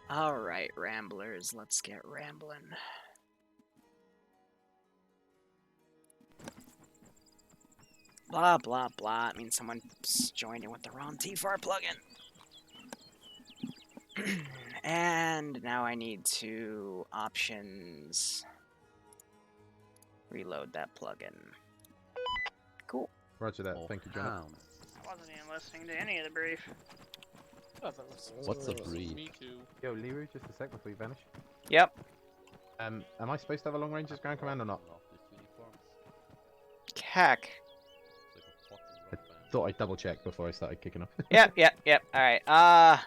Alright, Ramblers, let's get rambling. Blah, blah, blah. It means someone's joined in with the wrong T4 plugin. And now I need to options reload that plugin. Cool. Roger that. Thank you, Jonah. I wasn't even listening to any of the brief. What's a brief? Me too. Yo, Liru, just a sec before you vanish. Yep. Am I supposed to have a long range ground command or not? Heck. Thought I'd double check before I started kicking off. Yep. Alright. Huh.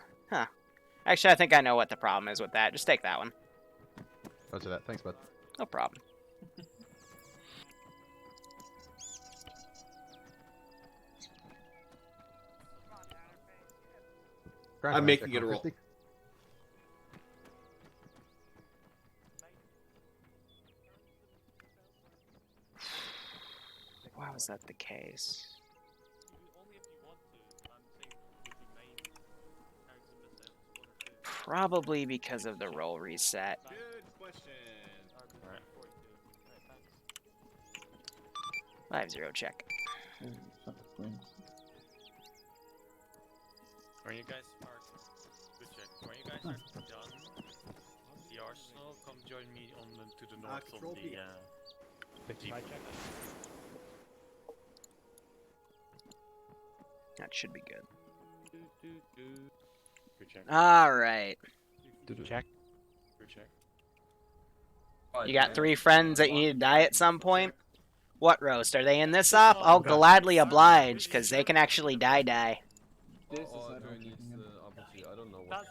Actually, I think I know what the problem is with that. Just take that one. Roger that. Thanks, bud. No problem. Ground I'm command making check it a on roll. 50. Why was that the case? Probably because of the roll reset. Good question. 5-0 check. When you guys are good check. When you guys are done, the Arsenal, come join me on to the north of Control P. the Jeep. That should be good. Good check. Alright. Check. Good check. You got 3 friends that you need to die at some point? What roast? Are they in this op? I'll gladly oblige, because they can actually die. I don't know what.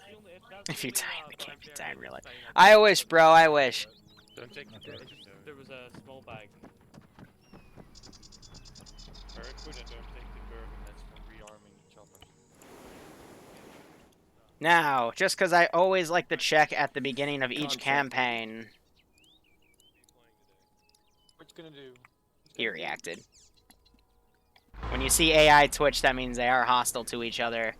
If you die, they can't be die in real life. I wish, bro, I wish. Don't take the burden, There was a small bag. Very good, and don't take the burden. That's from rearming each other. Now, just because I always like to check at the beginning of each campaign, What you gonna do? he reacted. When you see AI Twitch, that means they are hostile to each other.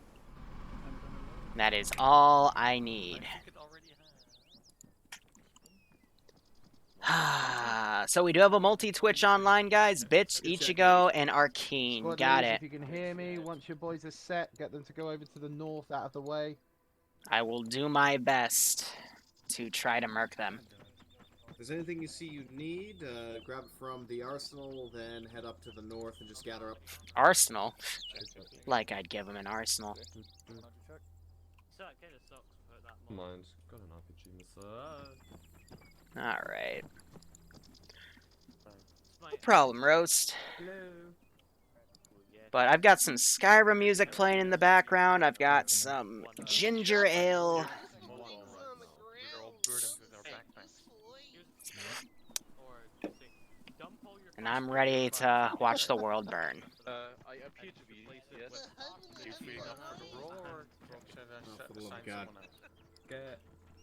That is all I need. So we do have a multi-Twitch online, guys. Bits, Ichigo, and Arcane. Squad Got leaders, it. If you can hear me, once your boys are set, get them to go over to the north, out of the way. I will do my best to try to murk them. If there's anything you see you need, grab it from the arsenal, then head up to the north and just gather up. Arsenal? Like I'd give them an arsenal. Mine's got an RPG missile. Alright. No problem, Roast. But I've got some Skyrim music playing in the background. I've got some ginger ale. And I'm ready to watch the world burn. I appear to be, yes. You feeling up for the roll, or should I for the love of God.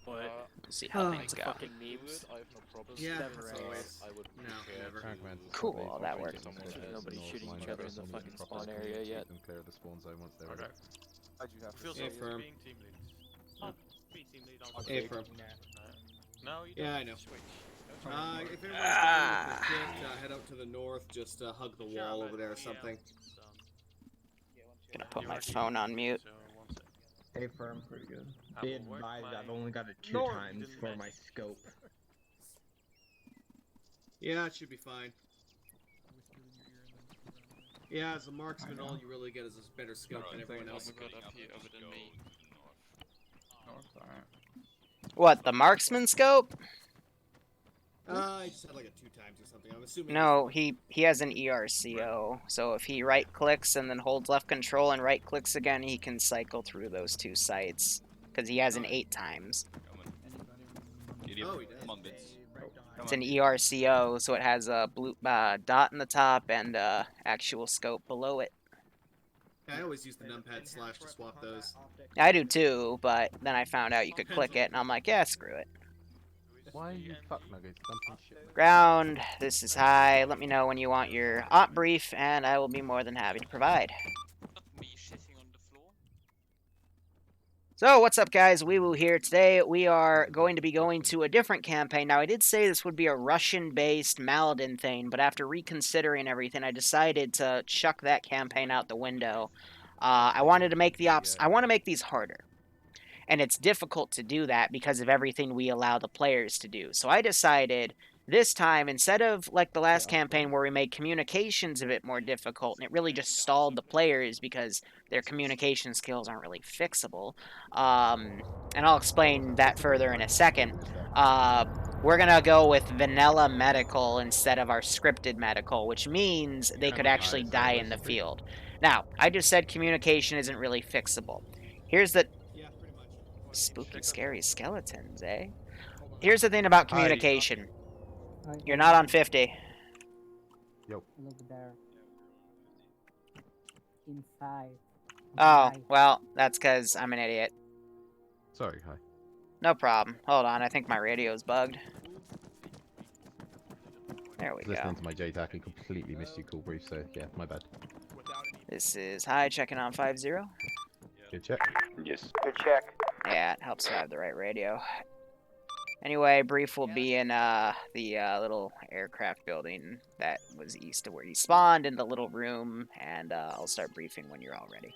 What? See how things go. Fucking memes. I have no problem. Yeah, Never that's ends. always. I would No, never. Ground command. Cool, that worked. Nobody's shooting each other in the fucking spawn area yet. And clear the spawn zone once they're Okay. ready. I do have feels Yeah, like firm. being team lead. Be team lead on Hey, firm. No, you Yeah, don't I know. switch. If everyone's done with the kit, head up to the north, just hug the wall over there or something. Gonna put my phone on mute. So, one sec. Hey, firm, pretty good. I Be will work advised, my I've only got it 2 north times in for the my mid. scope. Yeah, it should be fine. Yeah, as a marksman, all you really get is a better scope than everyone else. Got up here other than me. What, the marksman scope? I just had like a 2 times or something. I'm assuming. No, he has an ERCO. So if he right clicks and then holds left control and right clicks again, he can cycle through those 2 sites. Because he has an 8 times. Oh, he does. It's an ERCO, so it has a blue dot in the top and actual scope below it. I always use the numpad / to swap those. I do too, but then I found out you could click it, and I'm like, yeah, screw it. Why are you fuck nuggets dumping shit? Ground, this is high. Let me know when you want your op brief, and I will be more than happy to provide. Me shitting on the floor. So, what's up, guys? Weewoo here. Today, we are going to be going to a different campaign. Now, I did say this would be a Russian-based Maladin thing, but after reconsidering everything, I decided to chuck that campaign out the window. I wanted to make the I want to make these harder. And it's difficult to do that because of everything we allow the players to do. So I decided this time, instead of like the last campaign where we made communications a bit more difficult, and it really just stalled the players because their communication skills aren't really fixable, and I'll explain that further in a second, we're going to go with vanilla medical instead of our scripted medical, which means they could actually die in the field. Now, I just said communication isn't really fixable. Here's the... Yeah, pretty much. Spooky, scary skeletons, eh? Here's the thing about communication. You're not on 50. Look there. Inside. Oh, well, that's because I'm an idiot. Sorry, hi. No problem. Hold on, I think my radio's bugged. There we go. Listening to my JTAC and completely missed your call brief, so yeah, my bad. This is Hi, checking on 50. Good check. Yes. Good check. Yeah, it helps to have the right radio. Anyway, brief will be in the little aircraft building that was east of where you spawned, in the little room, and I'll start briefing when you're all ready.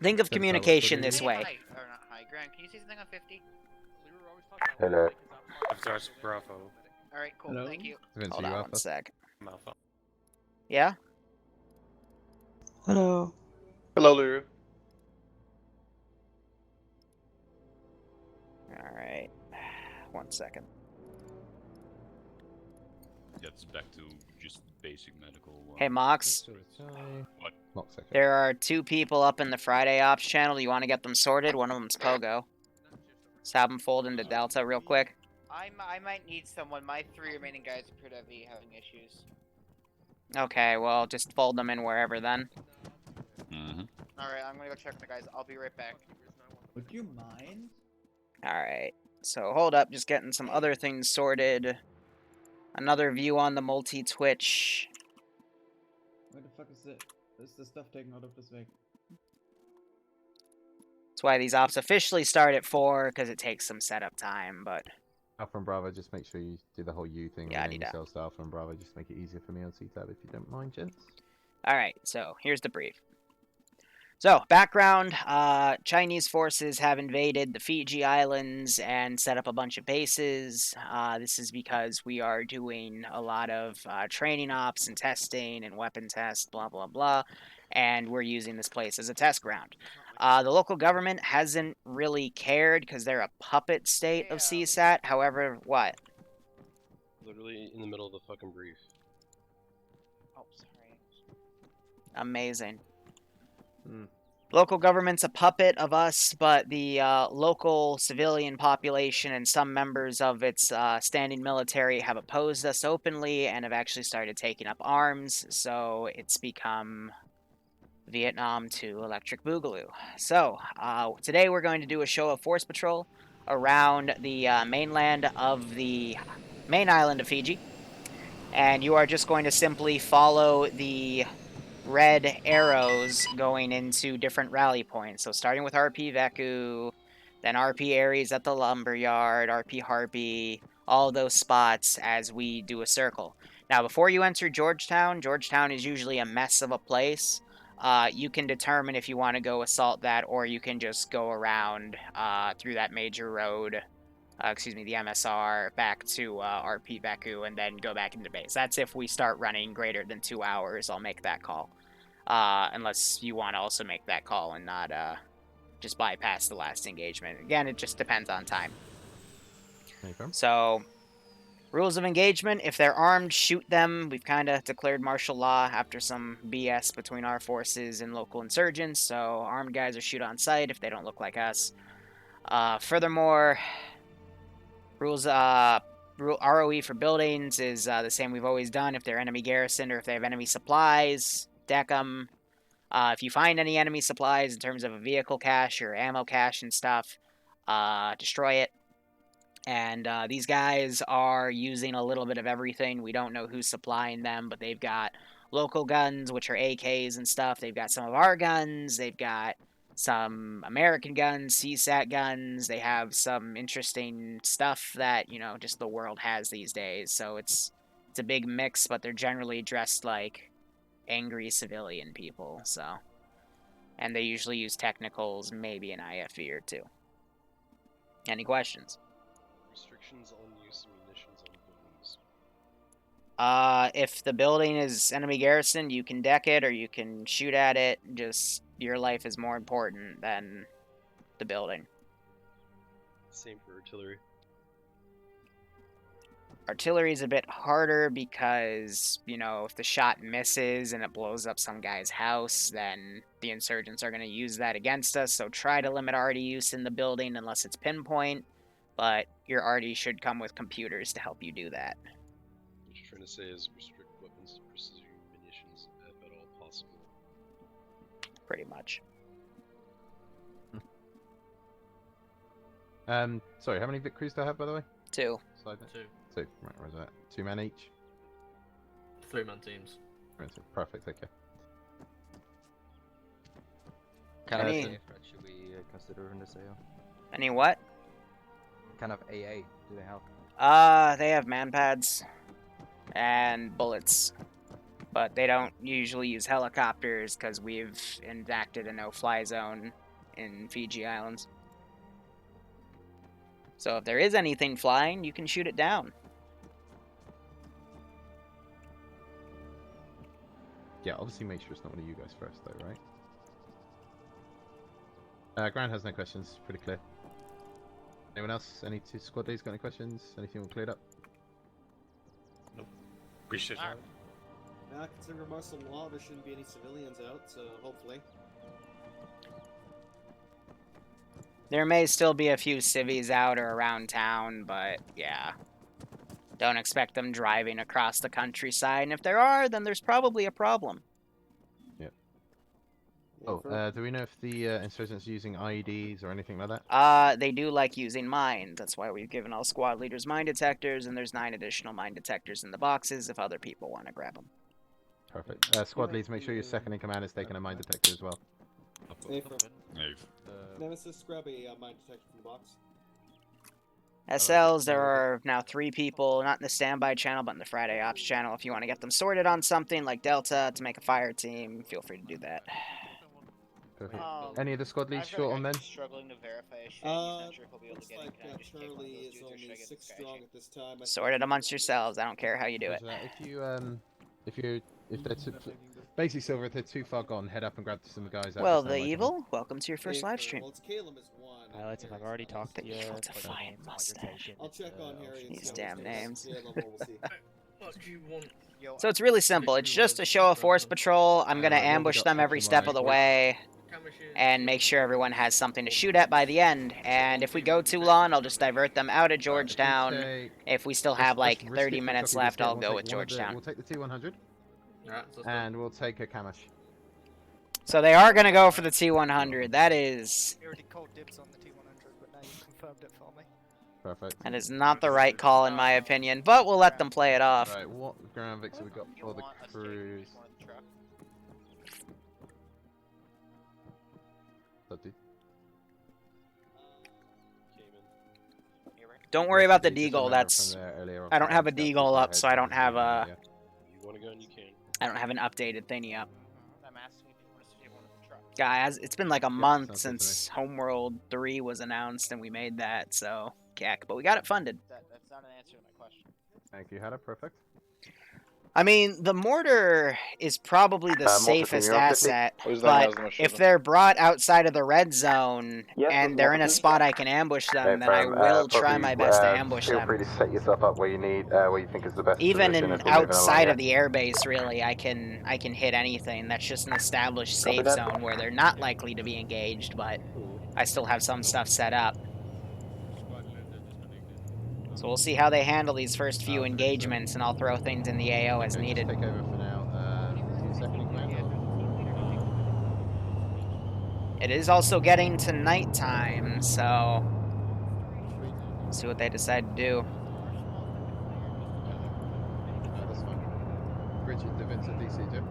Think of communication this way. Hi, or not hi, Grant. Can you see something on 50? Hello. Stars Bravo. Alright, cool. Hello? Thank you. Hold on one sec. Alpha. Yeah? Hello. Hello, Liru. Alright. 1 second. That's back to just basic medical. Hey, Mox. What? Mox, okay. There are 2 people up in the Friday Ops channel. You want to get them sorted? One of them's Pogo. Just have them fold into Delta real quick. I might need someone. My 3 remaining guys appear to be having issues. Okay, well, just fold them in wherever then. Mm-hmm. Alright, I'm gonna go check on the guys. I'll be right back. Would you mind? Alright, so hold up, just getting some other things sorted. Another view on the multi-Twitch. Where the fuck is it? Is the stuff taken out of this way? That's why these ops officially start at 4, because it takes some setup time, but... Alpha and Bravo, just make sure you do the whole U thing. Yeah, I and need then that. yourselves to Alpha and Bravo, just make it easier for me on CTAB if you don't mind, gents. Alright, so here's the brief. So, background, Chinese forces have invaded the Fiji Islands and set up a bunch of bases. This is because we are doing a lot of training ops and testing and weapon tests, blah, blah, blah, and we're using this place as a test ground. The local government hasn't really cared because they're a puppet state of CSAT. However, what? Literally in the middle of the fucking brief. Oh, sorry. Amazing. Local government's a puppet of us, but the local civilian population and some members of its standing military have opposed us openly and have actually started taking up arms, so it's become Vietnam to Electric Boogaloo. So, today we're going to do a show of force patrol around the mainland of the main island of Fiji, and you are just going to simply follow the red arrows going into different rally points. So starting with RP Veku, then RP Aries at the Lumberyard, RP Harpy, all those spots as we do a circle. Now, before you enter Georgetown, Georgetown is usually a mess of a place. You can determine if you want to go assault that, or you can just go around through that major road, the MSR, back to RP Veku, and then go back into base. That's if we start running greater than 2 hours, I'll make that call. Unless you want to also make that call and not just bypass the last engagement. Again, it just depends on time. Okay. So, rules of engagement, if they're armed, shoot them. We've kind of declared martial law after some BS between our forces and local insurgents, so armed guys are shoot on sight if they don't look like us. Furthermore, rules, ROE for buildings is the same we've always done. If they're enemy garrison or if they have enemy supplies, deck them. If you find any enemy supplies in terms of a vehicle cache or ammo cache and stuff, destroy it. And these guys are using a little bit of everything. We don't know who's supplying them, but they've got local guns, which are AKs and stuff. They've got some of our guns. They've got some American guns, CSAT guns. They have some interesting stuff that, you know, just the world has these days. So it's a big mix, but they're generally dressed like angry civilian people, so. And they usually use technicals, maybe an IFV or two. Any questions? Restrictions on use of munitions on buildings. If the building is enemy garrison, you can deck it or you can shoot at it. Just your life is more important than the building. Same for artillery. Artillery is a bit harder because, you know, if the shot misses and it blows up some guy's house, then the insurgents are going to use that against us. So try to limit arty use in the building unless it's pinpoint. But your arty should come with computers to help you do that. What you're trying to say is restrict weapons to precision munitions if at all possible. Pretty much. Sorry, how many victories do I have, by the way? 2. Slide there. 2. 2. Right, where's that? 2 men each? 3-man teams. Perfect, okay. Kind of Any- should we consider in this AO? Any what? Kind of AA do they have? They have man pads and bullets, but they don't usually use helicopters because we've enacted a no-fly zone in Fiji Islands. So if there is anything flying, you can shoot it down. Yeah, obviously make sure it's not one of you guys first, though, right? Grant has no questions. Pretty clear. Anyone else? Any two squad leads got any questions? Anything all cleared up? Appreciate it. Now, considering martial law, there shouldn't be any civilians out, so hopefully. There may still be a few civvies out or around town, but yeah. Don't expect them driving across the countryside, and if there are, then there's probably a problem. Yep. Oh, do we know if the insurgents are using IEDs or anything like that? They do like using mines. That's why we've given all squad leaders mine detectors, and there's 9 additional mine detectors in the boxes if other people want to grab them. Perfect. Squad leads, make sure your second in command is taking a mine detector as well. Nemesis, grab a mine detector from the box. SLs, there are now 3 people, not in the standby channel, but in the Friday Ops channel. If you want to get them sorted on something like Delta to make a fire team, feel free to do that. Perfect. Any of the squad leads short on men? Struggling to verify a shit. He's not sure if he'll be able to get in. Can I just take one of Charlie those is dudes, or should I only get 6 this guy strong checked? at this time. Sort it amongst yourselves. I don't care how you do it. If they're too, basically, Silver, if they're too far gone, head up and grab some guys out. Well, the evil, welcome to your first live stream. Well, it's Caleb is 1. Highlights if I've already talked to you. Evil defiant mustache. I'll check on Harry. And These see how damn this names. goes. Yeah, we'll see. What do you want? Yo, So it's really simple. It's just a show of force patrol. I'm going to ambush them every step of the way and make sure everyone has something to shoot at by the end. And if we go too long, I'll just divert them out of Georgetown. If we still have like 30 minutes left, I'll go with Georgetown. We'll take the T100. And we'll take a Kamash. So they are going to go for the T100. That is... We already called dibs on the T100, but now you've confirmed it for me. Perfect. That is not the right call in my opinion, but we'll let them play it off. Right, what ground Victor we got for the cruise? Don't worry about the Deagle. That's... I don't have a Deagle up, so I don't have a... You want to go and you can. I don't have an updated thingy up. I'm asking if you want us to take one of the truck. Guys, it's been like a month since Homeworld 3 was announced and we made that, so... Cack, but we got it funded. That's not an answer to my question. Thank you, Hannah. Perfect. I mean, the mortar is probably the safest asset, but if they're brought outside of the red zone and they're in a spot I can ambush them, then I will try my best to ambush them. Feel free to set yourself up where you need, where you think is the best. Even outside of the airbase, really, I can hit anything. That's just an established safe zone where they're not likely to be engaged, but I still have some stuff set up. So we'll see how they handle these first few engagements, and I'll throw things in the AO as needed. Take over for now. Second in command. It is also getting to nighttime, so we'll see what they decide to do. That's fine. Richard, Vincent, DC, Jim.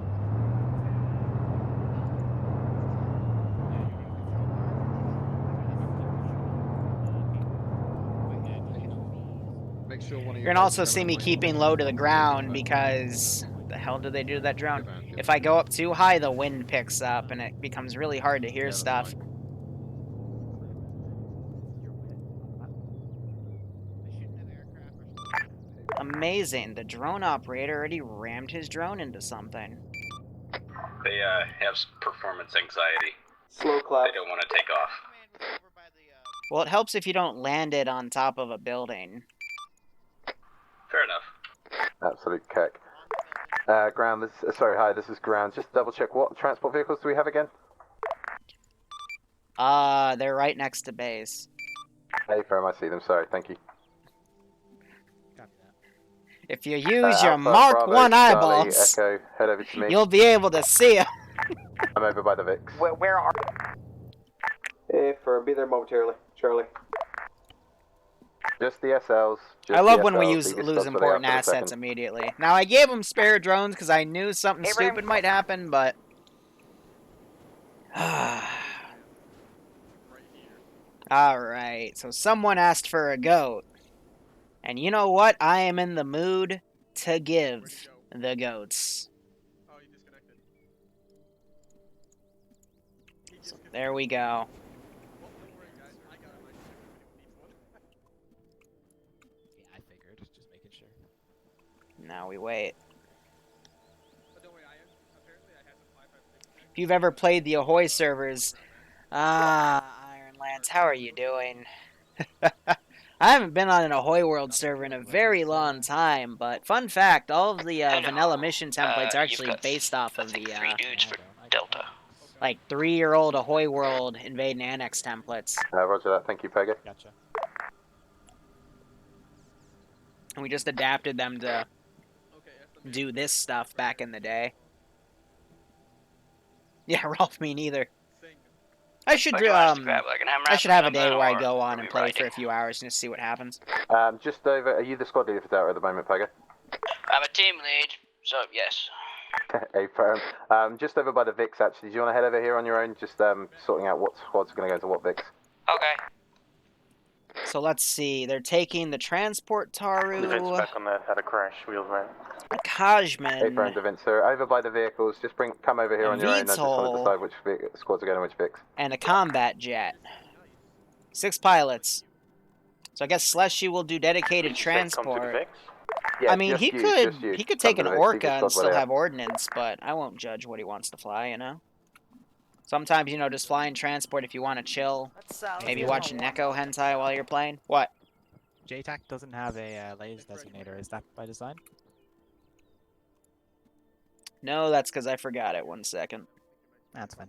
make sure one of You're gonna also see me keeping low to the ground because the hell did they do to that drone? If I go up too high, the wind picks up and it becomes really hard to hear stuff. Amazing. The drone operator already rammed his drone into something. They have performance anxiety. Slow clap. They don't want to take off. Well, it helps if you don't land it on top of a building. Fair enough. Absolute keck. Ground, sorry, hi, this is Ground. Just double check, what transport vehicles do we have again? They're right next to base. Hey, firm, I see them, sorry, thank you. If you use your Alpha, Mark Bravo, 1 Charlie, eyeballs, Echo, head over to me. you'll be able to see them. I'm over by the VIX. Where are? Hey, firm, be there momentarily. Charlie. Just the SLs. Just I love the when we SLs, leave your lose stuff for the important after the assets second. immediately. Now, I gave them spare drones because I knew something stupid might happen, but... Alright, so someone asked for a goat. And you know what? I am in the mood to give the goats. So there we go. Yeah, I figured. Just making sure. Now we wait. If you've ever played the Ahoy servers, Ironlands, how are you doing? I haven't been on an Ahoy World server in a very long time, but fun fact, all of the vanilla mission templates are actually based off of the, dudes for Delta. like, 3-year-old Ahoy World Invade and Annex templates. Roger that, thank you, Peggy. Gotcha. And we just adapted them to do this stuff back in the day. Yeah, Ralph, me neither. I should I should have a day where I go on and play for a few hours and just see what happens. Just over, are you the squad leader for Delta at the moment, Peggy? I'm a team lead, so yes. Hey, firm. Just over by the VIX, actually. Do you want to head over here on your own? Just sorting out what squads are going to go into what VIX. Okay. So let's see. They're taking the transport Taru. back on there, had a crash, wheels ran. Kajman. Hey, friend, Devin, sir. Over by the vehicles. Just come over here on your own. I just want to decide which squads are going to which VIX. And a combat jet. 6 pilots. So I guess Slushy will do dedicated transport. Yeah, I mean, he could take an Orca and still have have ordnance, but I won't judge what he wants to fly, you know? Sometimes, you know, just flying transport if you want to chill. Maybe watch Neko hentai while you're playing. What? JTAC doesn't have a laser designator. Is that by design? No, that's because I forgot it. 1 second. That's fine.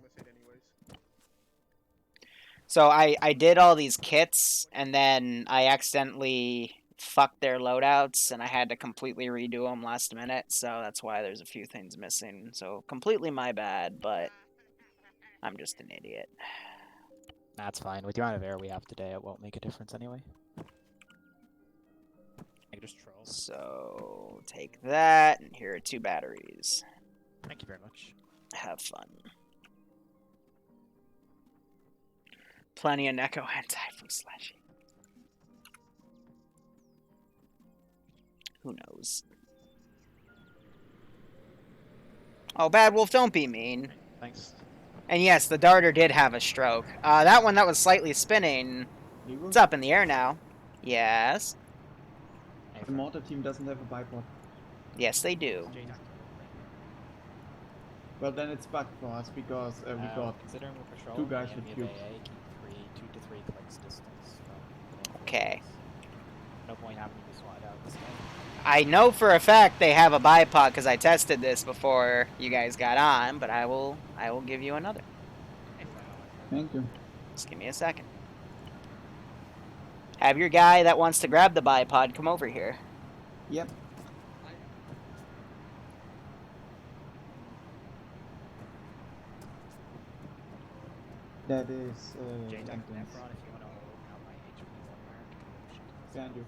So I did all these kits, and then I accidentally fucked their loadouts, and I had to completely redo them last minute, so that's why there's a few things missing. So completely my bad, but I'm just an idiot. That's fine. With the amount of air we have today, it won't make a difference anyway. I can just troll. So take that, and here are 2 batteries. Thank you very much. Have fun. Plenty of Neko hentai from Slashy. Who knows? Oh, Bad Wolf, don't be mean. Thanks. And yes, the darter did have a stroke. That one that was slightly spinning, it's up in the air now. Yes. The mortar team doesn't have a bipod. Yes, they do. Well, then it's bad for us because we got considering we're patrolling 2 guys the with enemy of cubes. AA, keep 2 to 3 clicks distance from Okay. no point having you swat out this guy. I know for a fact they have a bipod because I tested this before you guys got on, but I will give you another. Thank you. Just give me a second. Have your guy that wants to grab the bipod come over here. Yep. That is JTAC Langton's. Efron, if you want to open out my HP1 mark. Can do.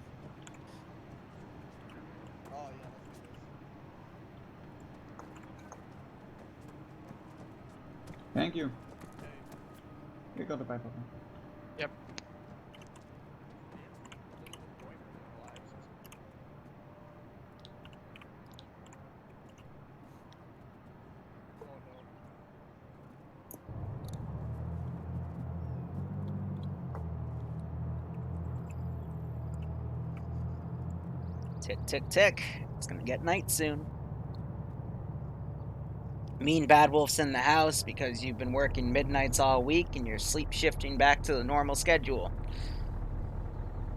Thank you. You got the bipod now. Yep. Tick, tick, tick. It's gonna get night soon. Mean Bad Wolf's in the house because you've been working midnights all week and you're sleep shifting back to the normal schedule.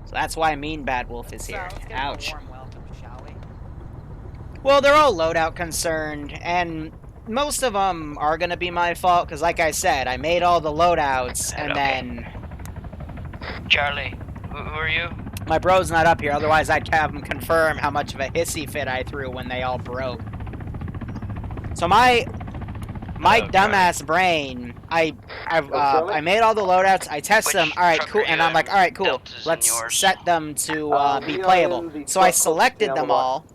So that's why Mean Bad Wolf is here. Let's get Ouch. a warm welcome, shall we? Well, they're all loadout concerned, and most of them are going to be my fault, because like I said, I made all the loadouts, and then... Charlie, who are you? My bro's not up here, otherwise I'd have him confirm how much of a hissy fit I threw when they all broke. So my dumbass brain, I made all the loadouts, I tested them, alright, cool, and I'm like, alright, cool, let's set them to be playable. So I selected them all.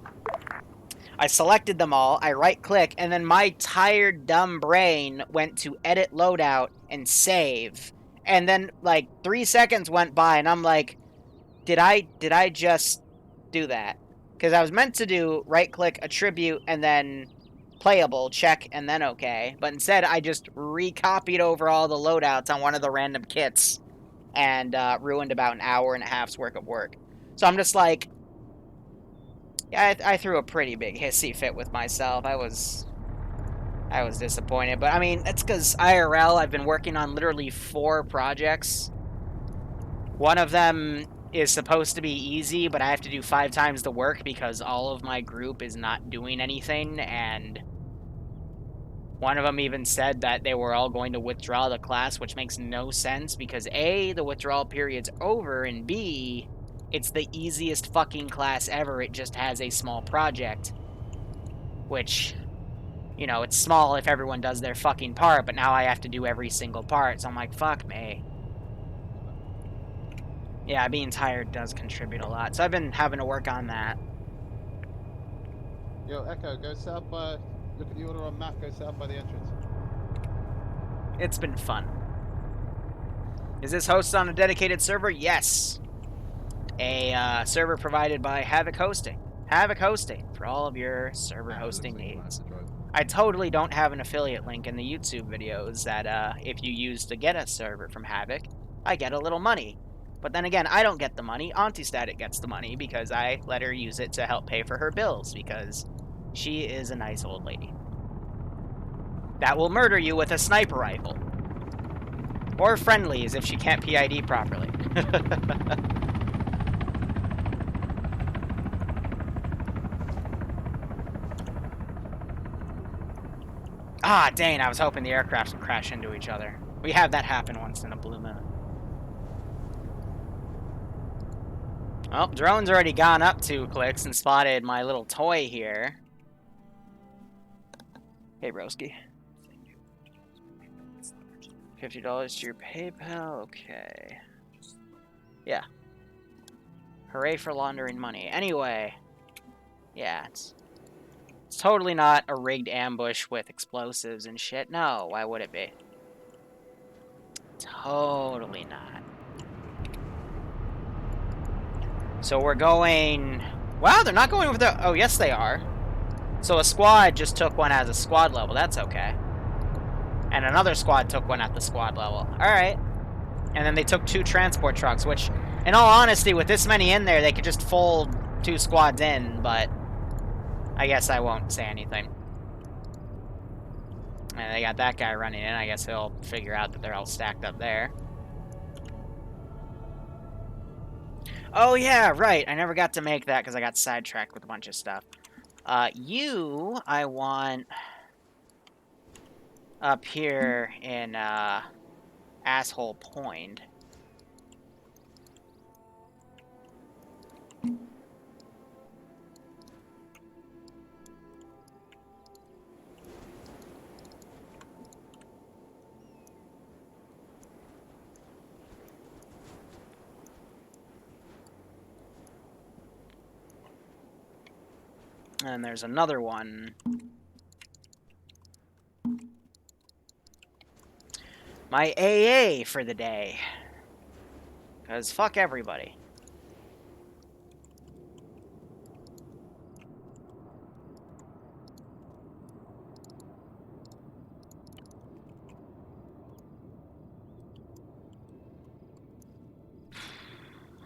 I right-click, and then my tired, dumb brain went to edit loadout and save. And then, like, 3 seconds went by, and I'm like, did I just do that? Because I was meant to do right-click, attribute, and then playable, check, and then okay. But instead, I just recopied over all the loadouts on one of the random kits and ruined about an hour and a half's worth of work. So I'm just like, yeah, I threw a pretty big hissy fit with myself. I was disappointed. But, I mean, it's because IRL, I've been working on literally 4 projects. One of them is supposed to be easy, but I have to do 5 times the work because all of my group is not doing anything, and one of them even said that they were all going to withdraw the class, which makes no sense because A, the withdrawal period's over, and B, it's the easiest fucking class ever. It just has a small project. Which, you know, it's small if everyone does their fucking part, but now I have to do every single part. So I'm like, fuck me. Yeah, being tired does contribute a lot. So I've been having to work on that. Yo, Echo, go south by... Look at the order on map, go south by the entrance. It's been fun. Is this hosted on a dedicated server? Yes. A server provided by Havoc Hosting. Havoc Hosting for all of your server hosting needs. I totally don't have an affiliate link in the YouTube videos that if you use to get a server from Havoc, I get a little money. But then again, I don't get the money. Antistatic gets the money because I let her use it to help pay for her bills because she is a nice old lady. That will murder you with a sniper rifle. Or friendlies if she can't PID properly. Ah, dang, I was hoping the aircrafts would crash into each other. We had that happen once in a blue moon. Well, drone's already gone up 2 clicks and spotted my little toy here. Hey, broski. $50 to your PayPal, okay. Yeah. Hooray for laundering money. Anyway, yeah, it's totally not a rigged ambush with explosives and shit. No, why would it be? Totally not. So we're going... Wow, they're not going over the... Oh, yes, they are. So a squad just took one as a squad level. That's okay. And another squad took one at the squad level. Alright. And then they took 2 transport trucks, which, in all honesty, with this many in there, they could just fold 2 squads in, but I guess I won't say anything. And they got that guy running in. I guess he'll figure out that they're all stacked up there. Oh, yeah, right. I never got to make that because I got sidetracked with a bunch of stuff. I want up here in, Asshole Point. And there's another one. My AA for the day. Because fuck everybody.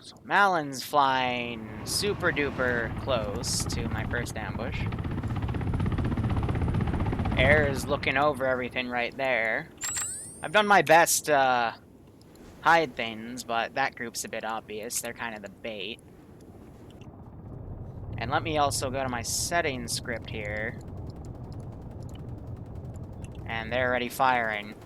So Malon's flying super duper close to my first ambush. Air is looking over everything right there. I've done my best to hide things, but that group's a bit obvious. They're kind of the bait. And let me also go to my settings script here. And they're already firing.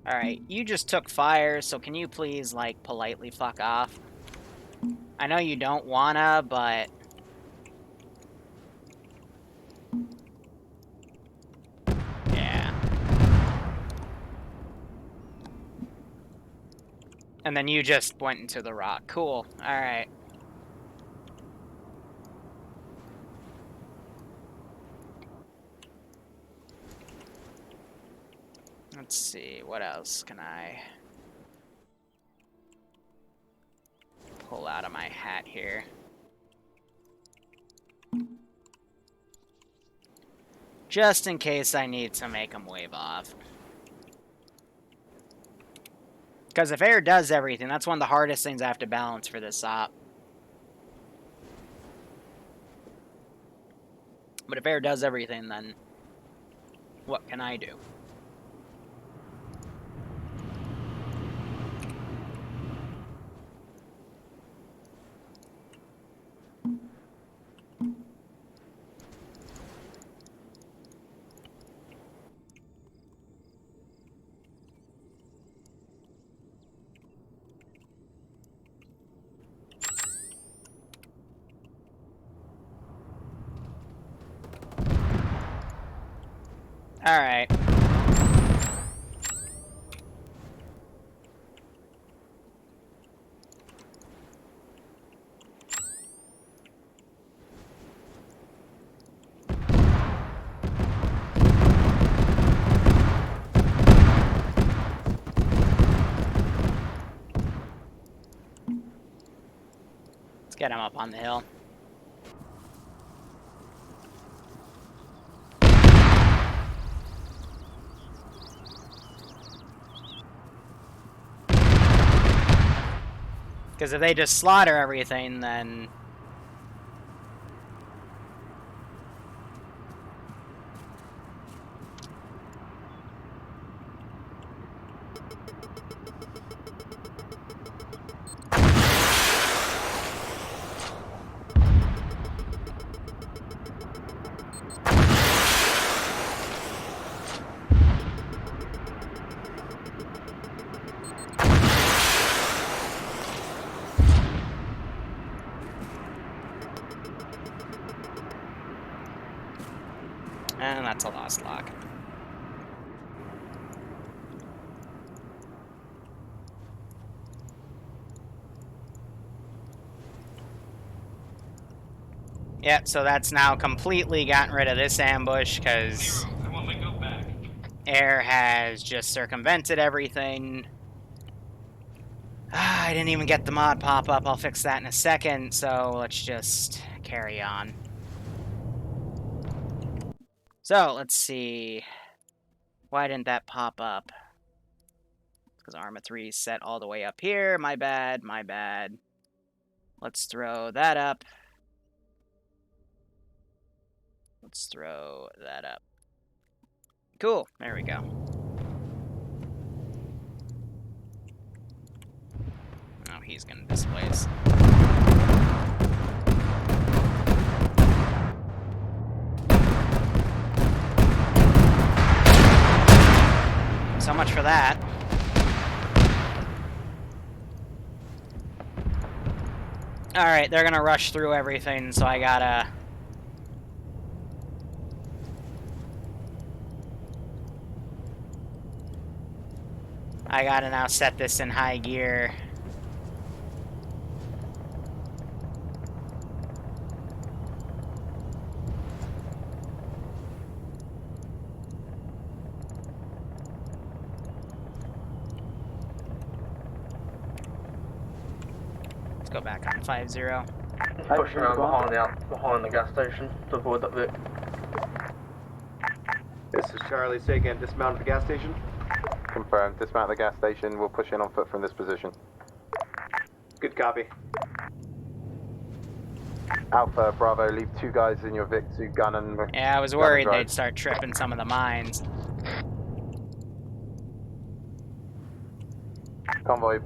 Alright, you just took fire, so can you please, like, politely fuck off? I know you don't wanna, but... yeah. And then you just went into the rock. Cool. Alright. Let's see, what else can I pull out of my hat here? Just in case I need to make them wave off. Because if air does everything, that's one of the hardest things I have to balance for this op. But if air does everything, then what can I do? Alright. Let's get him up on the hill. Because if they just slaughter everything, then... and that's a lost lock. Yeah, so that's now completely gotten rid of this ambush, because air has just circumvented everything. I didn't even get the mod pop-up. I'll fix that in a second, so let's just carry on. So, let's see. Why didn't that pop up? Because Arma 3 is set all the way up here. My bad, my bad. Let's throw that up. Let's throw that up. Cool, there we go. Oh, he's gonna displace. So much for that. Alright, they're gonna rush through everything, so I gotta... now set this in high gear. Let's go back on 5-0. Pushing around behind the gas station to avoid that bit. This is Charlie. Say again, dismount at the gas station? Confirmed. Dismount the gas station. We'll push in on foot from this position. Good copy. Alpha, Bravo, leave 2 guys in your Vic to gun and... Yeah, I was worried they'd start tripping some of the mines. Convoy,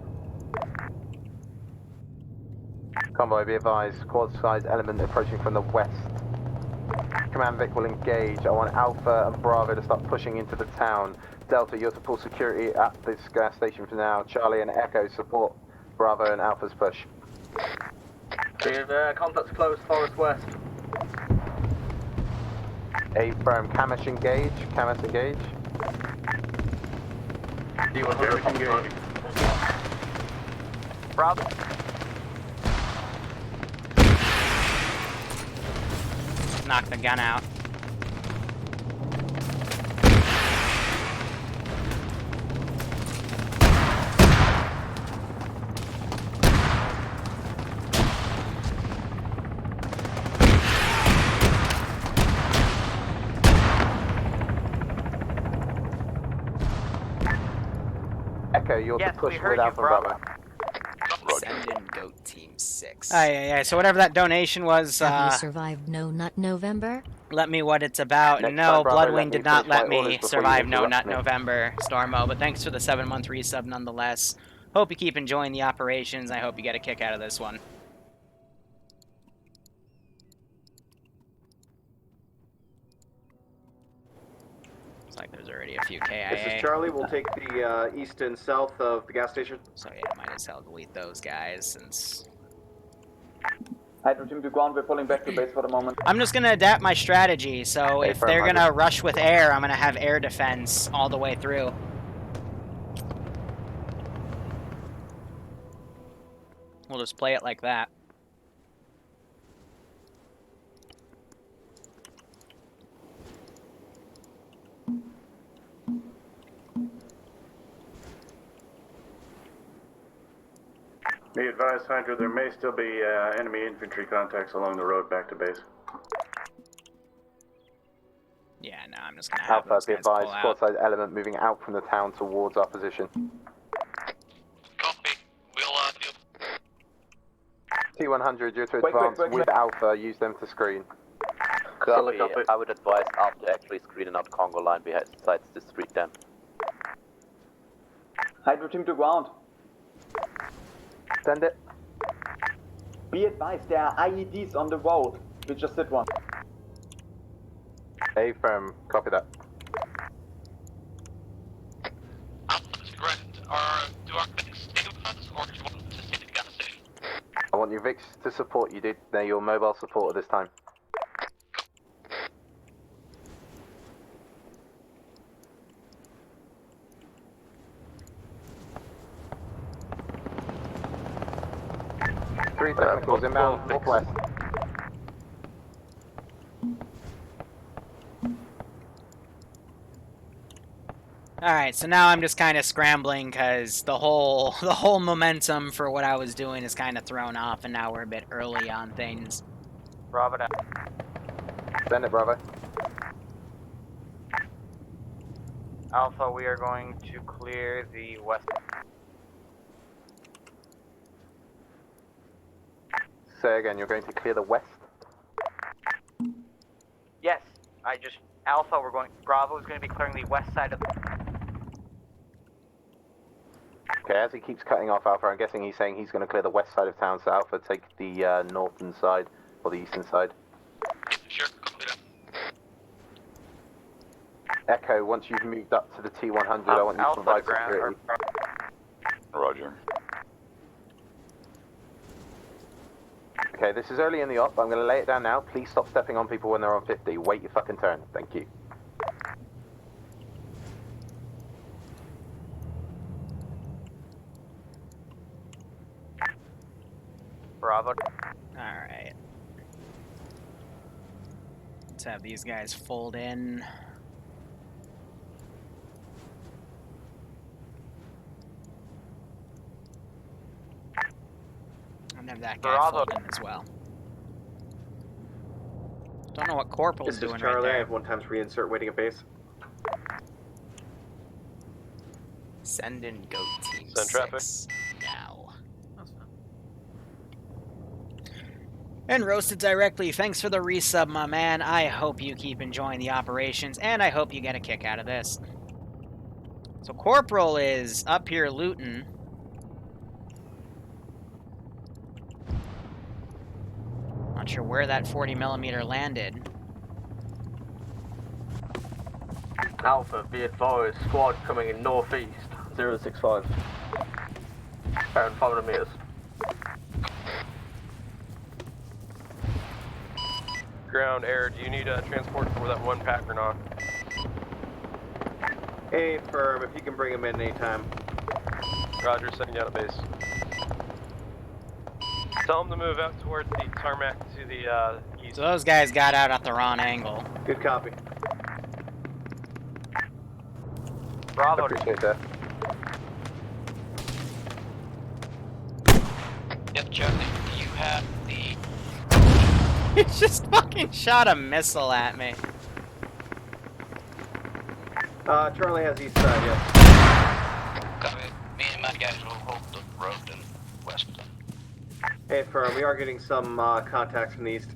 be advised. Quad-sized element approaching from the west. Command Vic will engage. I want Alpha and Bravo to start pushing into the town. Delta, you're to pull security at this gas station for now. Charlie and Echo support Bravo and Alpha's push. Contacts close, Forest West. Affirm. Camish engage. Camis engage. D100 engage. Bravo. Knock the gun out. Echo, you're to push with Alpha and Bravo. Send in Goat Team 6. Yeah. So whatever that donation was, Have you survived No Nut November? let me what it's about. Next No, time, Bravo, Bloodwing let did me not finish my let me orders before survive you No interrupt Nut me. November, Stormo, but thanks for the 7-month resub nonetheless. Hope you keep enjoying the operations. I hope you get a kick out of this one. Looks like there's already a few KIA. This is Charlie. We'll take the east and south of the gas station. So yeah, might as well delete those guys since... Hydro team to ground, we're pulling back to base for the moment. I'm just gonna adapt my strategy, so if they're gonna rush with air, I'm gonna have air defense all the way through. We'll just play it like that. Be advised, Hydra, there may still be enemy infantry contacts along the road back to base. Yeah, no, I'm just gonna have Alpha, those be guys pull advised. out. Quad-sized element moving out from the town towards our position. Copy. We'll do. T100, you're to advance with Alpha. Use them to screen. Copy. I would advise Alpha actually screening out Congo line besides the street then. Hydro team to ground. Send it. Be advised, there are IEDs on the road. We just hit one. Affirm. Copy that. That's correct. Do our Vics stay with us, or do you want to stay at the gas station? I want your Vics to support you, dude. They're your mobile support at this time. Three technicals inbound, northwest. Alright, so now I'm just kind of scrambling because the whole momentum for what I was doing is kind of thrown off, and now we're a bit early on things. Bravo down. Send it, Bravo. Alpha, we are going to clear the west. Say again, you're going to clear the west? Yes, Alpha, Bravo is going to be clearing the west side of the... Okay, as he keeps cutting off Alpha, I'm guessing he's saying he's going to clear the west side of town, so Alpha take the northern side, or the eastern side. Sure, copy that. Echo, once you've moved up to the T100, I want you to provide security. Roger. Okay, this is early in the op. I'm going to lay it down now. Please stop stepping on people when they're on 50. Wait your fucking turn. Thank you. Bravo. Alright. Let's have these guys fold in. And have that guy Bravo. filled in as well. Don't know what Corporal's This is doing Charlie. right I there. have 1 times reinsert waiting at base. Send in GOAT Team Send traffic. 6 now. That's fine. And Roasted Directly, thanks for the resub, my man. I hope you keep enjoying the operations, and I hope you get a kick out of this. So Corporal is up here looting. Not sure where that 40mm landed. Alpha, be advised, squad coming in northeast, 065. Around 500 meters. Ground air, do you need transport for that 1 pack or not? Hey, firm, if you can bring him in anytime. Roger, sending you out of base. Tell them to move out towards the tarmac to the east. So those guys got out at the wrong angle. Good copy. Bravo. Appreciate that. Yep, Charlie, you have the... He just fucking shot a missile at me. Charlie has east side, yes. Copy. Me and my guys will hold the road and west. Hey, firm, we are getting some contacts from the east.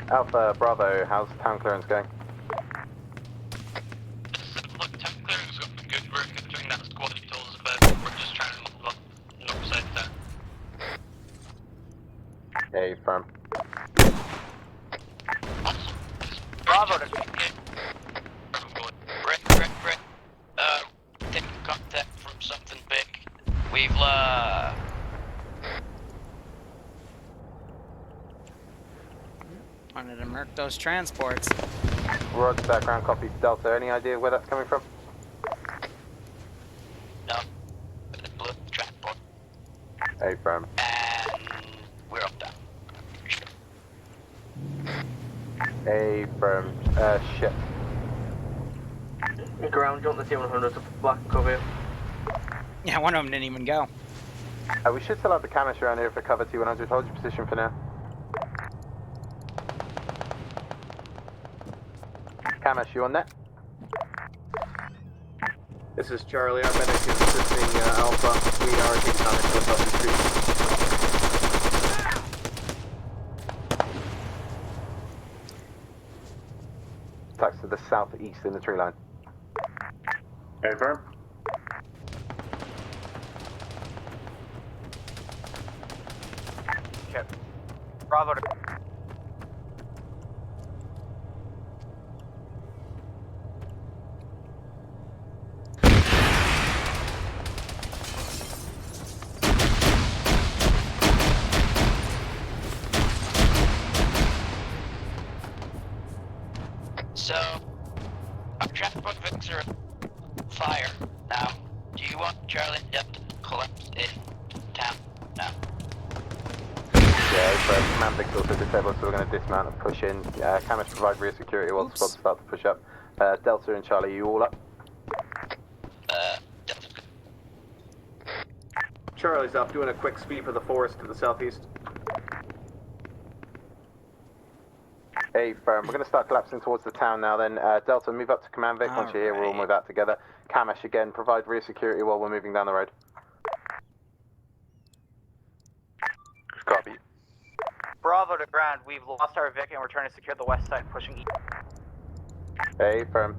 Alpha, Bravo, how's town clearance going? Look, town clearing's going good. We're doing that squad he told us about. We're just trying to move up north side of town. Hey, firm. Bravo. Right. Taking contact from something big. We've, Wanted to murk those transports. Roger, background copy. Delta, any idea where that's coming from? No. Blue transport. Hey, firm. And we're up down. Hey, firm. Shit. Ground, jump the T100 to black and cover you. Yeah, one of them didn't even go. We should still have the Camish around here for cover T100. Hold your position for now. Camish, you on net? This is Charlie. Our medic is assisting Alpha. We are taking contact with Alpha Street. Attacks to the southeast in the tree line. Hey, firm. Okay. Bravo. So, our transport vehicles are fire now. Do you want Charlie and Delta to collapse in town now? Yeah, but command vic's also disabled, so we're going to dismount and push in. Camish provide rear security while the squad start to push up. Delta and Charlie, you all up? Delta. Charlie's up, doing a quick sweep of the forest to the southeast. Hey, firm. We're going to start collapsing towards the town now then. Delta, move up to command vic. Once you're here, we'll all move out together. Camish, again, provide rear security while we're moving down the road. Copy. Bravo to ground. We've lost our Vic and we're trying to secure the west side, pushing east. Hey, firm.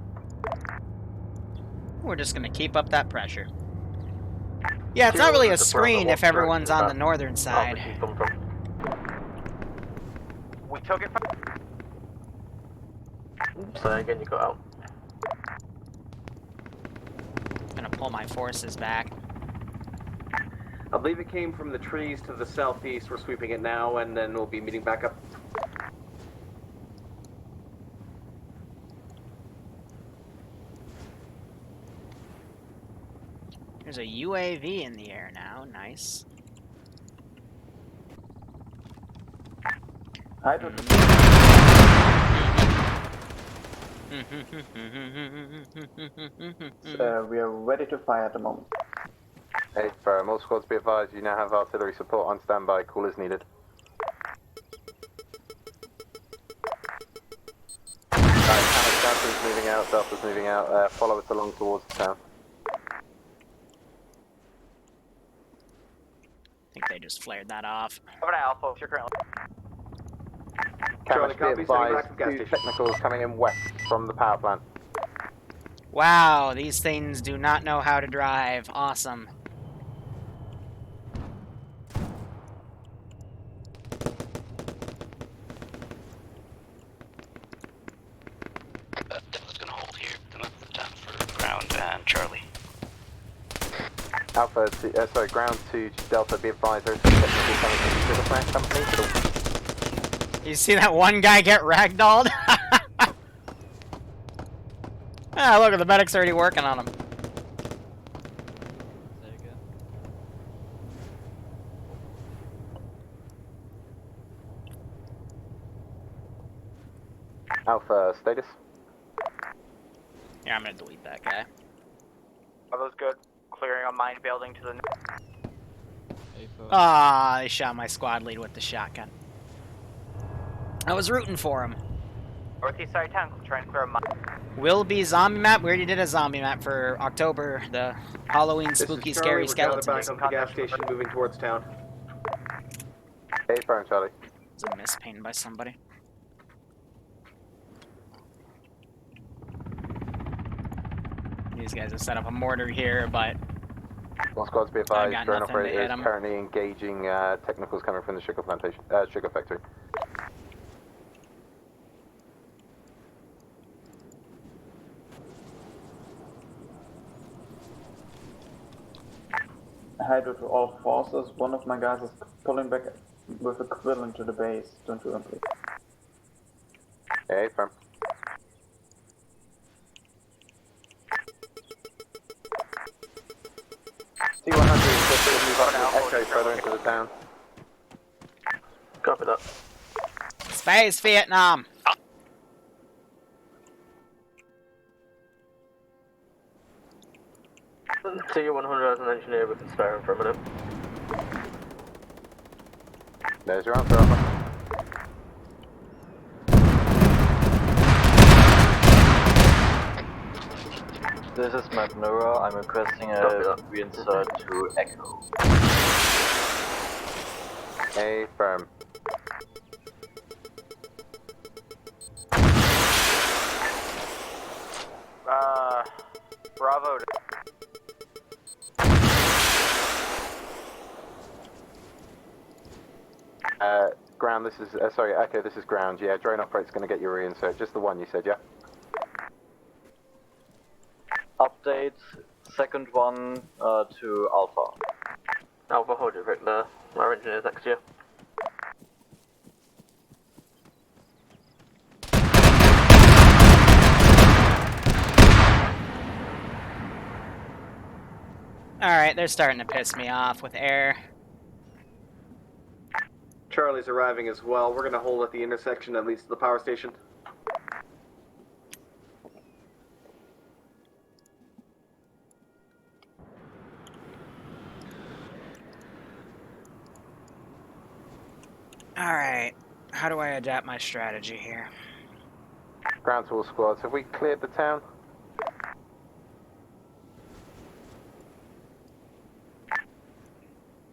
We're just gonna keep up that pressure. Yeah, it's not really a screen if everyone's on the northern side. We took it from... So again, you got out. Gonna pull my forces back. I believe it came from the trees to the southeast. We're sweeping it now, and then we'll be meeting back up. There's a UAV in the air now. Nice. I don't. Mm-hmm. We are ready to fire at the moment. Hey, firm. All squads be advised, you now have artillery support on standby. Call is needed. Alright, Delta's moving out. Delta's moving out. Follow us along towards the town. I think they just flared that off. Over to Alpha, if you're currently. Charlie, Cameras be copy, sending advised, back from gas 2 station. technicals coming in west from the power plant. Wow, these things do not know how to drive. Awesome. Delta's gonna hold here. Then that's the time for ground and Charlie. Alpha, sorry, ground to Delta, be advised, there's some technicals coming from the sugar plant company. You see that one guy get ragdolled? Ah, look, the medic's already working on him. Alpha, status? Yeah, I'm gonna delete that guy. Are those good? Clearing a mine building to the north. Ah, they shot my squad lead with the shotgun. I was rooting for him. Northeast side of town, trying to clear a mine. Will be zombie map. We already did a zombie map for October, the Halloween spooky scary skeletons. skeletons. Back up the gas station, moving towards town. Hey, firm, Charlie. It's a miss painted by somebody. These guys have set up a mortar here, but All squads be I advised, got drone nothing to operator hit is 'em. currently engaging technicals coming from the sugar plantation, sugar factory. Hydro to all forces. One of my guys is pulling back with a quill into the base. Don't do them, please. Hey, firm. T100 is still move up to Echo further into the town. Copy that. Space Vietnam. T100 as an engineer, we can spare him for a minute. There's your answer, Alpha. This is Magnura. I'm requesting a reinsert to Echo. Hey, firm. Bravo. Ground, this is, sorry, Echo, this is ground. Yeah, drone operator's going to get your reinsert. Just the one you said, yeah? Update. Second one to Alpha. Alpha, hold it right there. Our engineer's next to you. Alright, they're starting to piss me off with air. Charlie's arriving as well. We're gonna hold at the intersection that leads to the power station. Alright, how do I adapt my strategy here? Ground to all squads. Have we cleared the town?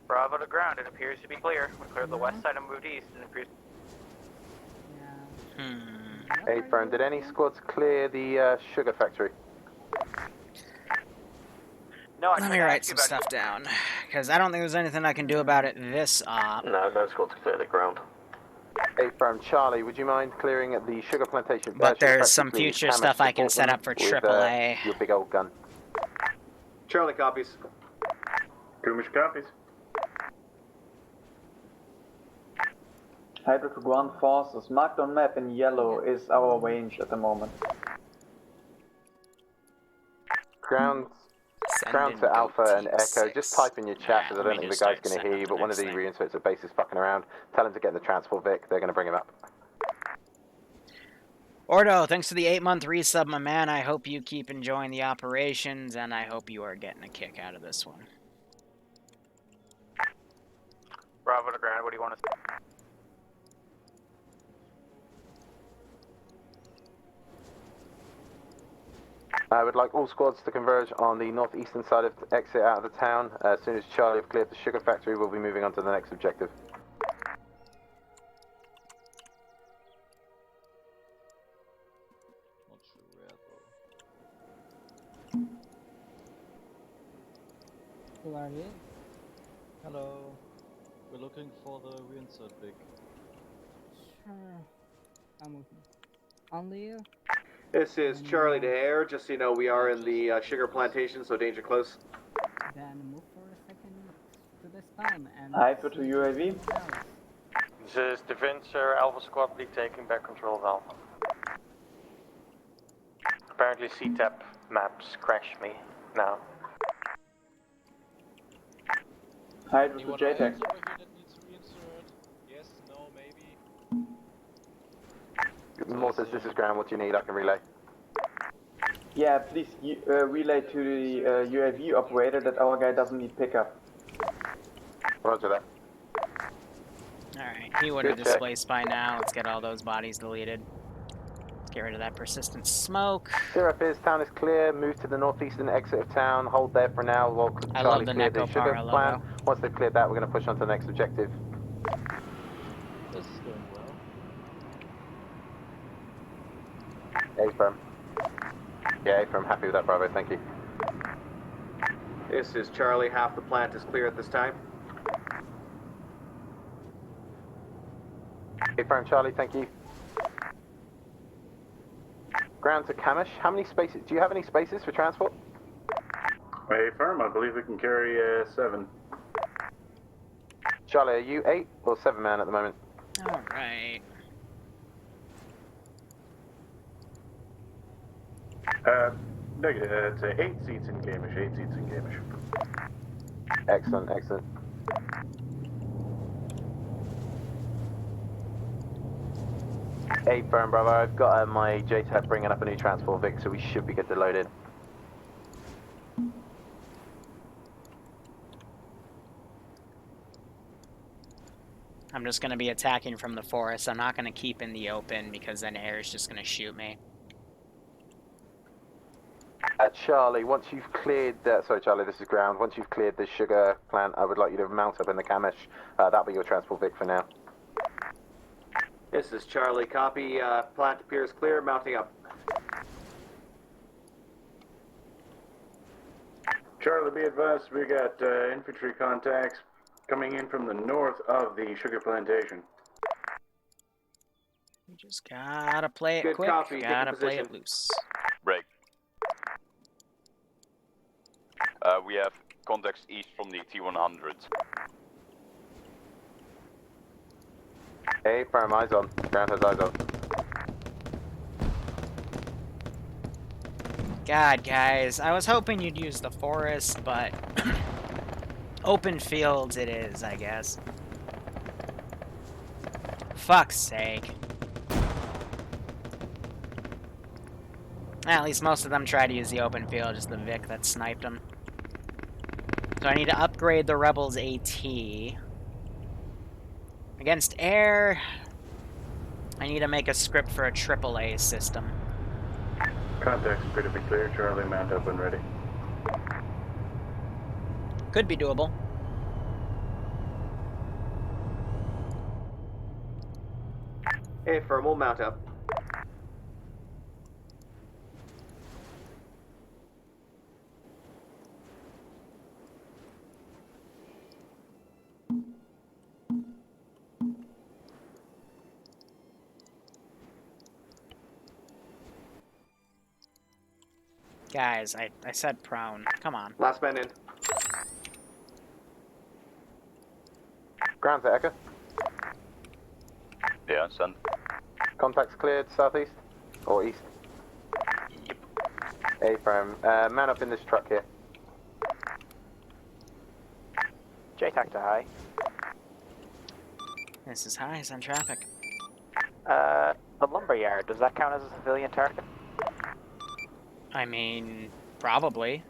Bravo to ground. It appears to be clear. We cleared the west side and moved east, and it appears. Hey, firm, did any squads clear the sugar factory? No, Let me write some stuff down, because I don't think there's anything I can do about it this op. No, no squads clear the ground. Hey, firm, Charlie, would you mind clearing at the sugar plantation? But sugar there's some factory, please? future How much stuff I can support set up for with, AAA. your big old gun. Charlie copies. Kumish copies. Hydro to ground forces. Marked on map in yellow is our range at the moment. Ground in to Alpha Goat and Team Echo. 6. Just type in your chat, because I let don't me think the just guy's start going to setting hear you, up but the one of the next thing. reinserts at base is fucking around. Tell him to get in the transport Vic. They're going to bring him up. Ordo, thanks for the 8-month resub, my man. I hope you keep enjoying the operations, and I hope you are getting a kick out of this one. the ground. What do you want to? I would like all squads to converge on the northeastern side of the exit out of the town. As soon as Charlie have cleared the sugar factory, we'll be moving on to the next objective. Not sure where though. Who are you? Hello. We're looking for the reinsert big. Sure. I'm with you. Only you? This is Charlie to Air. Just so you know, we are in the sugar plantation, so danger close. Then move for a second to the spawn and... Hyper to UAV. This is Defensor, Alpha Squad League taking back control of Alpha. Apparently CTAP maps crash me now. Hyper to JTAC. Yes, no, maybe. Mortis, this is ground. What do you need? I can relay. Yeah, please relay to the UAV operator that our guy doesn't need pickup. Roger that. Alright, he would have displaced by now. Let's get all those bodies deleted. Let's get rid of that persistent smoke. Syrup is, town is clear. Move to the northeastern exit of town. Hold there for now while Charlie clear the sugar plant. Once they've cleared that, we're going to push on to the next objective. This is going well. A-firm. Yeah, A-firm. Happy with that, Bravo. Thank you. This is Charlie. Half the plant is clear at this time. A-firm, Charlie. Thank you. Ground to Kamish. How many spaces? Do you have any spaces for transport? A-firm, I believe we can carry 7. Charlie, are you 8 or 7 man at the moment? Alright. Negative. It's 8 seats in Gamish. 8 seats in Gamish. Excellent, excellent. Hey, firm, brother. I've got my JTAP bringing up a new transport Vic, so we should be good to load in. I'm just going to be attacking from the forest. I'm not going to keep in the open because then air is just going to shoot me. Charlie, once you've cleared... sorry, Charlie, this is ground. Once you've cleared the sugar plant, I would like you to mount up in the Kamish. That'll be your transport Vic for now. This is Charlie. Copy. Plant appears clear. Mounting up. Charlie, be advised, we got infantry contacts coming in from the north of the sugar plantation. You just gotta play it Good quick. copy. Gotta Taking play position. it loose. Break. We have contacts east from the T100. Hey, firm, eyes on. Ground has eyes on. God, guys, I was hoping you'd use the forest, but open fields it is, I guess. Fuck's sake. At least most of them try to use the open field, just the Vic that sniped them. So I need to upgrade the Rebels AT. Against air, I need to make a script for a AAA system. Contacts appear to be clear. Charlie, mount up when ready. Could be doable. Hey, firm. We'll mount up. Guys, I said prone. Come on. Last man in. Ground to Echo. Yeah, understand. Contacts cleared, southeast? Or east? Yep. A-frame. Man up in this truck here. JTAC to high. This is high, it's on traffic. The lumberyard, does that count as a civilian target? I mean, probably.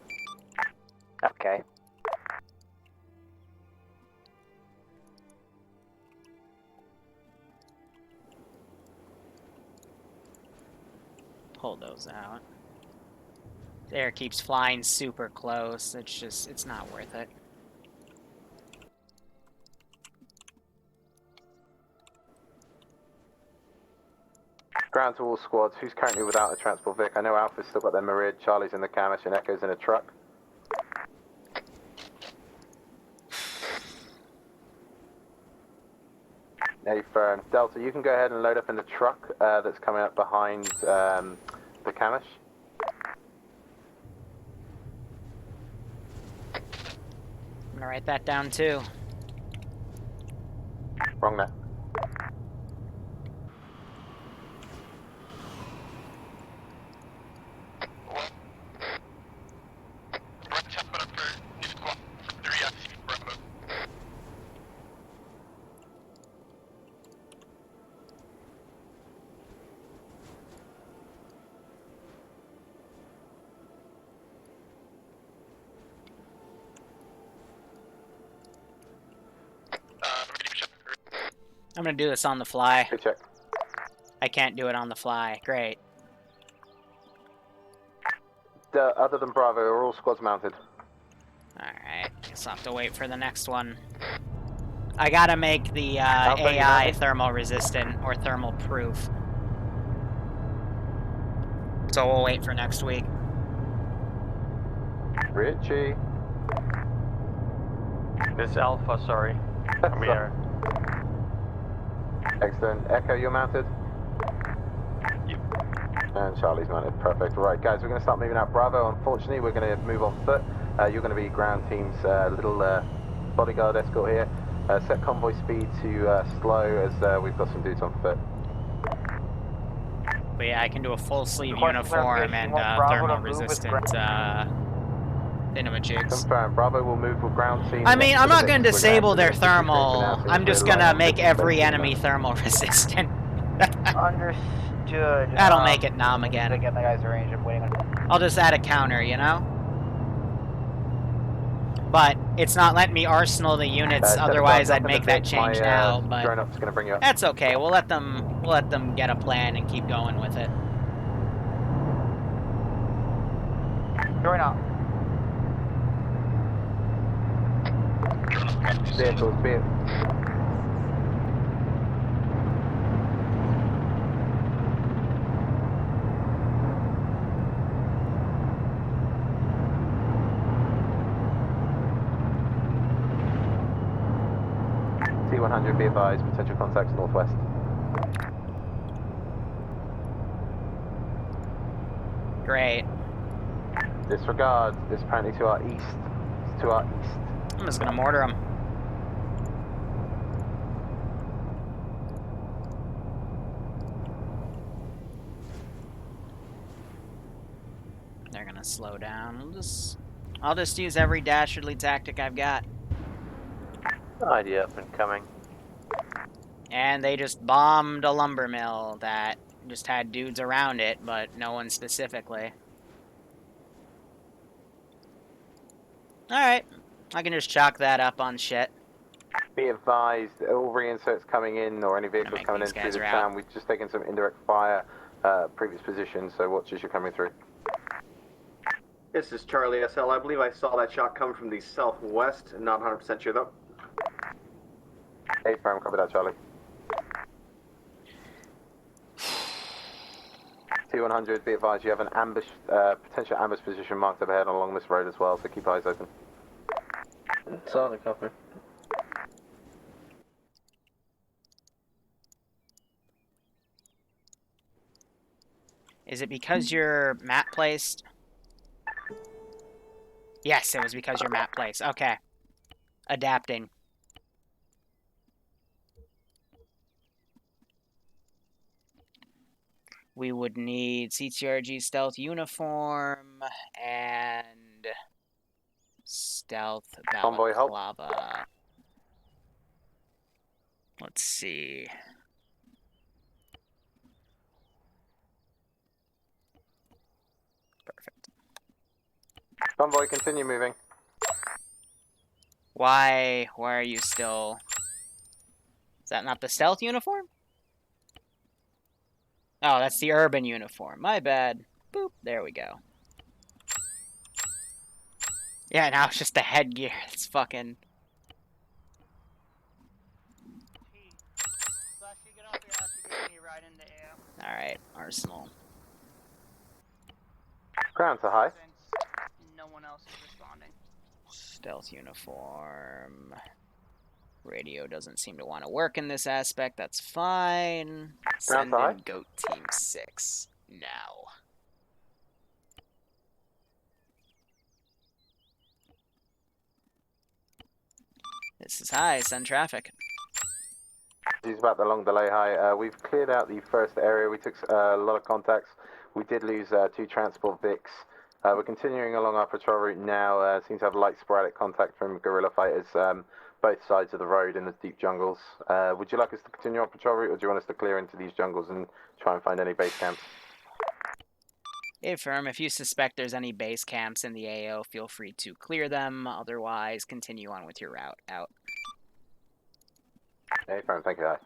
Okay. pull those out. The air keeps flying super close. It's not worth it. Ground to all squads. Who's currently without a transport Vic? I know Alpha's still got their Merid, Charlie's in the Camish, and Echo's in a truck. Affirm. Delta, you can go ahead and load up in the truck that's coming up behind the Camish. I'm gonna write that down too. Wrong there. I'm gonna do this on the fly. Good check. I can't do it on the fly. Great. Other than Bravo, are all squads mounted? Alright, guess I'll have to wait for the next one. I gotta make the AI thermal resistant or thermal proof. So we'll wait for next week. Richie. This is Alpha, sorry. I'm here. Excellent. Echo, you're mounted? Yep. And Charlie's mounted. Perfect. Right, guys, we're going to start moving out Bravo. Unfortunately, we're going to move on foot. You're going to be ground team's little bodyguard escort here. Set convoy speed to slow as we've got some dudes on foot. But yeah, I can do a full sleeve uniform and thermal resistant thingamajigs. Confirm. Bravo will move with ground team. I mean, I'm not going to disable their thermal. I'm just going to make every enemy thermal resistant. Understood. That'll make it numb again. To get my guys arranged, I'm waiting on. I'll just add a counter, you know? But it's not letting me arsenal the units, otherwise I'd make that change now, but gonna bring you up. That's okay. We'll let them get a plan and keep going with it. Going out. Vehicles, vehicles. T100, be advised, potential contacts northwest. Great. Disregard, it's apparently to our east. It's to our east. I'm just gonna mortar them. They're gonna slow down. I'll just use every dastardly tactic I've got. Idea up and coming. And they just bombed a lumber mill that just had dudes around it, but no one specifically. Alright. I can just chalk that up on shit. Be advised, all reinserts coming in or any vehicles coming in through the town, we've just taken some indirect fire previous position, so watch as you're coming through. This is Charlie SL. I believe I saw that shot come from the southwest. Not 100% sure though. Hey, firm, copy that, Charlie. T100, be advised, you have an ambush, potential ambush position marked up ahead along this road as well, so keep eyes open. Solid copy. Is it because you're map placed? Yes, it was because you're map placed. Okay. Adapting. We would need CTRG stealth uniform and stealth balaclava. Let's see. Perfect. Convoy, continue moving. Why are you still... Is that not the stealth uniform? Oh, that's the urban uniform. My bad. Boop. There we go. Yeah, now it's just the headgear. It's fucking... Alright, Arsenal. Ground to high. No one else is responding. Stealth uniform. Radio doesn't seem to want to work in this aspect. That's fine. Send Ground to in Goat Team 6 now. This is high. Send traffic. He's about the long delay high. We've cleared out the first area. We took a lot of contacts. We did lose 2 transport Vics. We're continuing along our patrol route now. Seems to have light sporadic contact from guerrilla fighters both sides of the road in the deep jungles. Would you like us to continue our patrol route, or do you want us to clear into these jungles and try and find any base camps? Hey, firm, if you suspect there's any base camps in the AO, feel free to clear them. Otherwise, continue on with your route out. Hey, firm, thank you. High.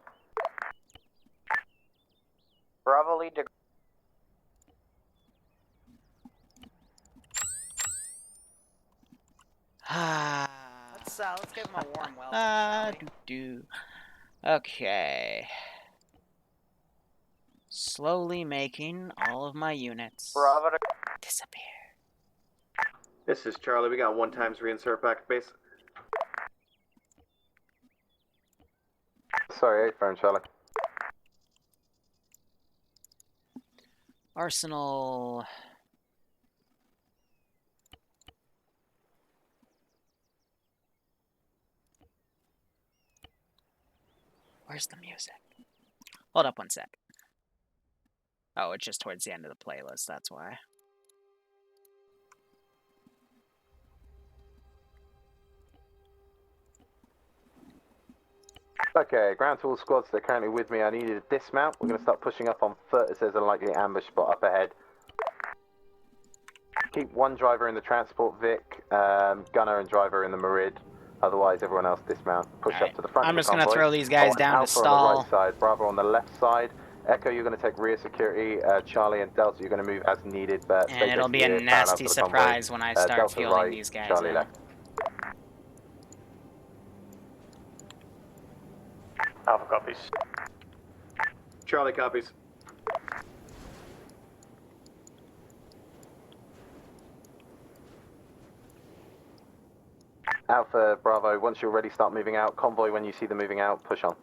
Bravo lead to... let's give him a warm welcome. Okay. Slowly making all of my units Bravo to... disappear. This is Charlie. We got 1 times reinsert back at base. Sorry, 8 firm, Charlie. Arsenal. Where's the music? Hold up 1 sec. Oh, it's just towards the end of the playlist, that's why. Okay, ground tool squads, they're currently with me. I needed a dismount. We're going to start pushing up on foot as there's a likely ambush spot up ahead. Keep 1 driver in the transport Vic, gunner and driver in the Merid. Otherwise, everyone else dismount. Push up to the front I'm of the just going to throw these guys down Alpha to stall. on the right side, Bravo on the left side. Echo, you're going to take rear security. Charlie and Delta, you're going to move as needed. But And it'll be a nasty surprise when I start Delta fielding right, these guys Charlie in. left. Alpha copies. Charlie copies. Alpha, Bravo, once you're ready, start moving out. Convoy, when you see them moving out, push on.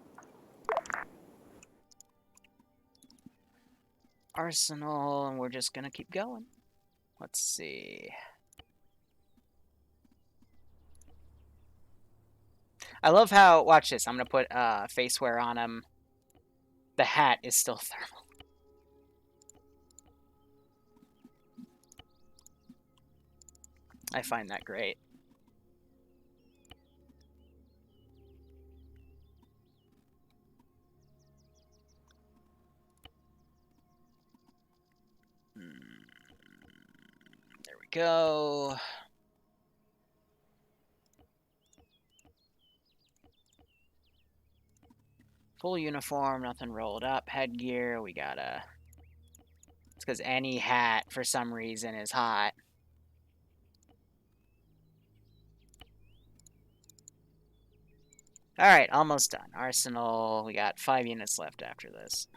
Arsenal, and we're just gonna keep going. Let's see. I love how, watch this, I'm gonna put face wear on him. The hat is still thermal. I find that great. There we go. Full uniform, nothing rolled up. Headgear, we gotta... It's because any hat, for some reason, is hot. Alright, almost done. Arsenal, we got 5 units left after this.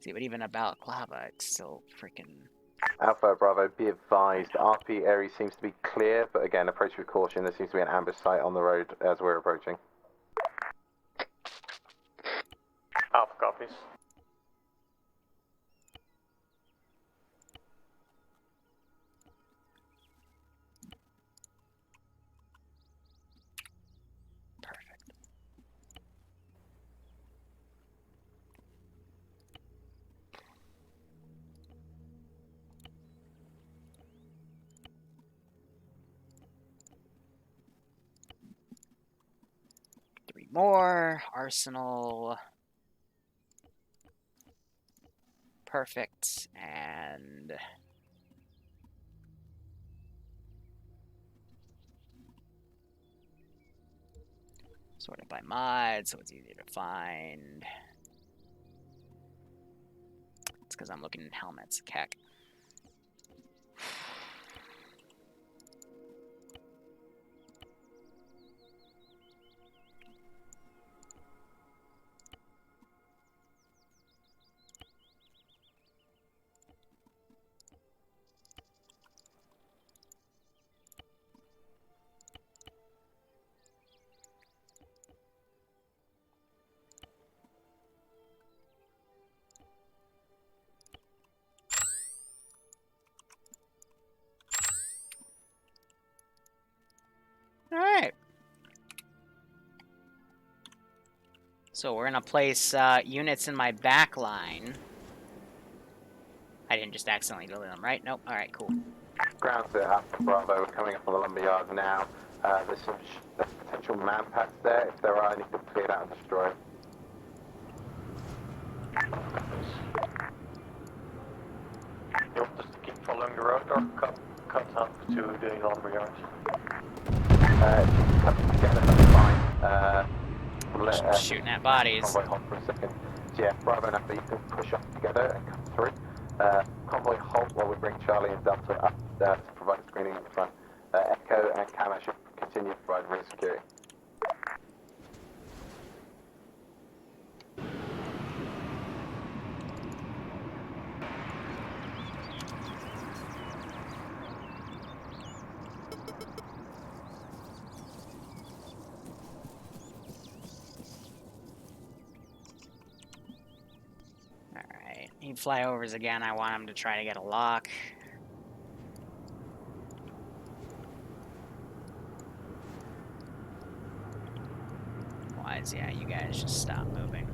See, but even about Balaclava, it's still freaking... Alpha, Bravo, be advised. RP area seems to be clear, but again, approach with caution. There seems to be an ambush site on the road as we're approaching. Alpha copies. Perfect. More Arsenal. Perfect. And Sorted by mod, so it's easier to find. It's because I'm looking at helmets. Cack. Alright. So we're gonna place units in my back line. I didn't just accidentally delete them, right? Nope. Alright, cool. Ground's it up, Bravo. We're coming up on the lumberyard now. There's some potential man packs there. If there are, I need to clear it out and destroy it. You want us to keep following the road or cut up to the lumberyard? Cut together, that's fine. Just shooting at bodies. Convoy hold for a second. So yeah, Bravo and Alpha, you can push up together and come through. Convoy halt while we bring Charlie and Delta up to provide screening at the front. Echo and Kama should continue to provide rear security. Alright. Need flyovers again. I want him to try to get a lock. Wise, yeah, you guys just stop moving.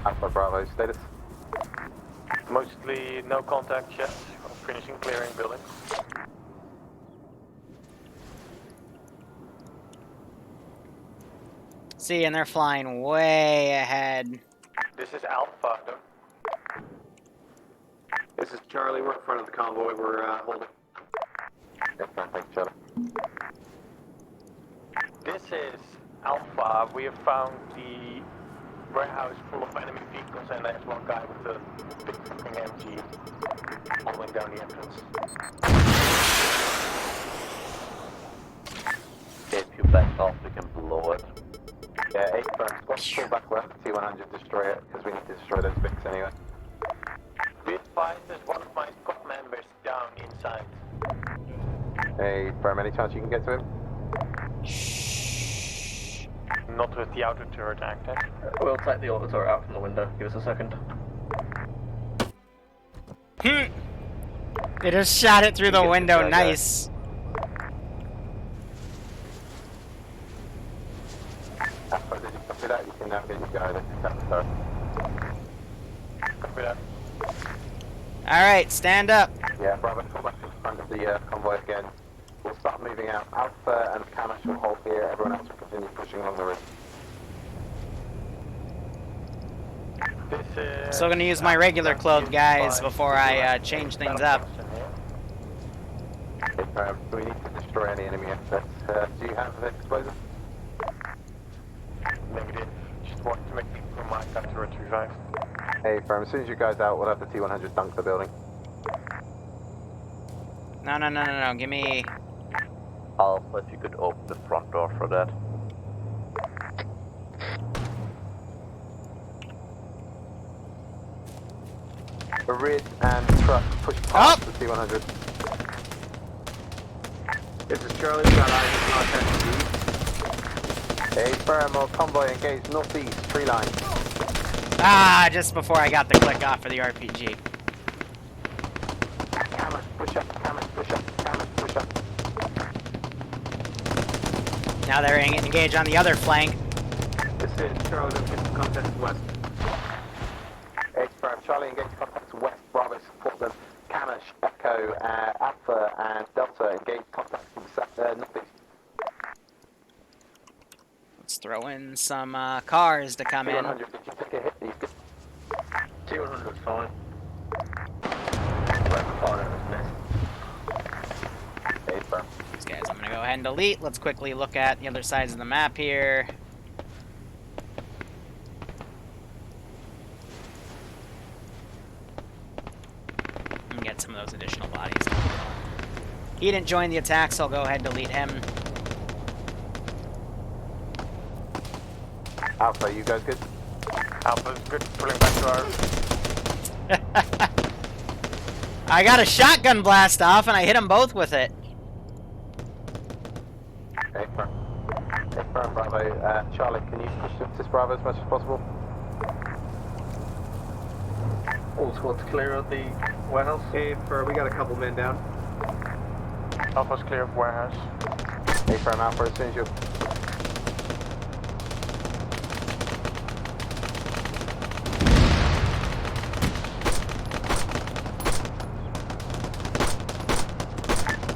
Alpha Bravo status. Mostly no contact yet. We're finishing clearing building. See, and they're flying way ahead. This is Alpha, though. This is Charlie. We're in front of the convoy. We're holding. Thanks, Charlie. This is Alpha. We have found the warehouse full of enemy vehicles, and there's one guy with a big fucking MG following down the entrance. If you back off, we can blow it. Yeah, 8 firms. Squad, pull back left, T100, destroy it, because we need to destroy those Vics anyway. Be advised, there's one of my squad members down inside. Hey, firm, any chance you can get to him? Not with the outer turret active. We'll take the auto turret out from the window. Give us a second. They just shot it through the window. Nice. Alpha, did you copy that? You can navigate your guy to cut the turret. Copy that. Alright, stand up. Yeah, Bravo, pull back to the front of the convoy again. We'll start moving out. Alpha and Kamash will hold here. Everyone else will continue pushing along the route. Still gonna use my regular clothes, guys, before I change things up. Okay, we need to destroy any enemy assets. Do you have explosives? Negative. Just want to make sure my turret revive. Hey, firm, as soon as you guys out, we'll have the T100 dunk the building. No. Give me... Alpha, if you could open the front door for that. Rid and truck push past the T100. This is Charlie. We got eyes on contact. Hey, firm, or convoy engaged northeast, tree line. Ah, just before I got the click off for the RPG. Cameras, push up, Now they're engaged on the other flank. This is Charlie, let's get some contact west. H-Firm, Charlie engage contacts west, Bravo support them. Camish, Echo, Alpha and Delta engage contacts to the northeast. Let's throw in some cars to come in. T100, did you take a hit? Are you good? T100 was fine. Right before that was missed. H-Firm. These guys, I'm gonna go ahead and delete. Let's quickly look at the other sides of the map here. And get some of those additional bodies. He didn't join the attack, so I'll go ahead and delete him. Alpha, you guys good? Alpha's good, pulling back to ours. I got a shotgun blast off, and I hit them both with it. H-Firm. H-Firm, Bravo. Charlie, can you push to assist Bravo as much as possible? All squads clear of the warehouse. Hey, we got a couple men down. Alpha's clear of warehouse. H-Firm, Alpha, as soon as you're...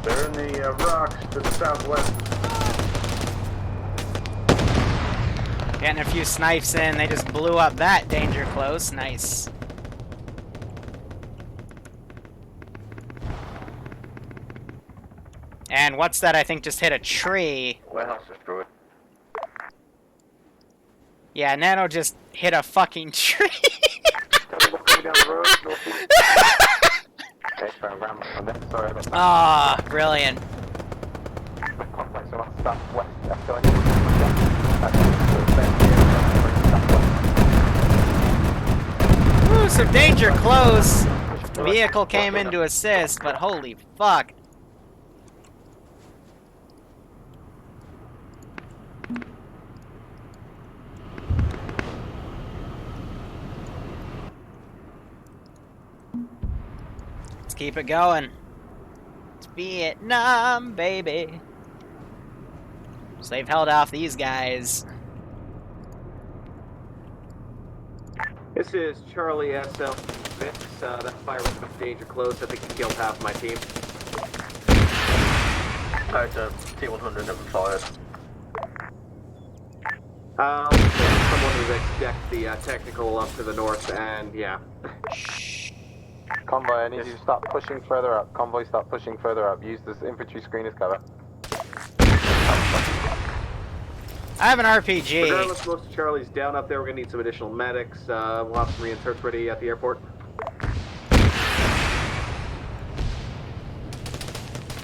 They're in the rocks to the southwest. Getting a few snipes in. They just blew up that danger close. Nice. And what's that? I think just hit a tree. Warehouse destroyed. Yeah, Nano just hit a fucking tree. Ah, brilliant. Ooh, so danger close. Vehicle came in to assist, but holy fuck. Let's keep it going. It's Vietnam, baby. So they've held off these guys. This is Charlie SL6. That fire was a danger close. I think he killed half of my team. T100 never fired. Someone who's expect the technical up to the north, and yeah. Convoy, I need you to start pushing further up. Convoy, start pushing further up. Use this infantry screen as cover. I have an RPG. Regardless, most of Charlie's down up there. We're gonna need some additional medics. We'll have some reinserts ready at the airport.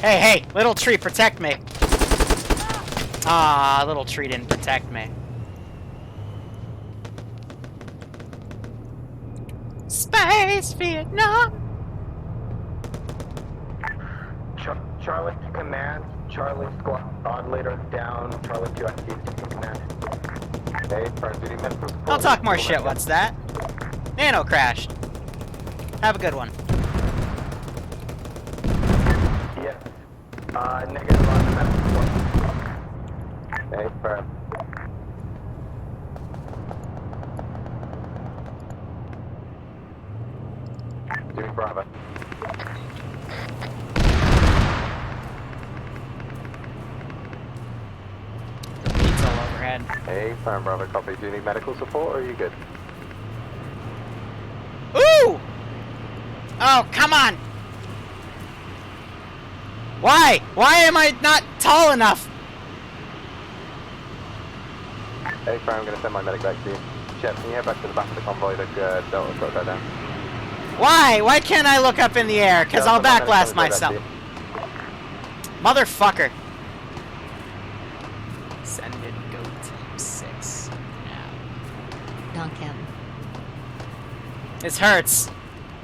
Hey, hey, little tree, protect me. Ah, little tree didn't protect me. Space Vietnam. Charlie to command. Charlie squad leader down. Charlie 2 active to command. Okay, first duty medical support. I'll talk more shit. What's that? Nano crashed. Have a good one. Yes. Negative on the medical support. Okay, firm. Doing Bravo. Pizza overhead. Hey, firm Bravo, copy. Do you need medical support or are you good? Ooh! Oh, come on! Why? Why am I not tall enough? Hey, firm, I'm going to send my medic back to you. Chef, can you head back to the back of the convoy that Delta's got to go down? Why? Why can't I look up in the air? Because I'll backblast myself. Motherfucker. Send it, go team 6. Now. Duncan. This hurts.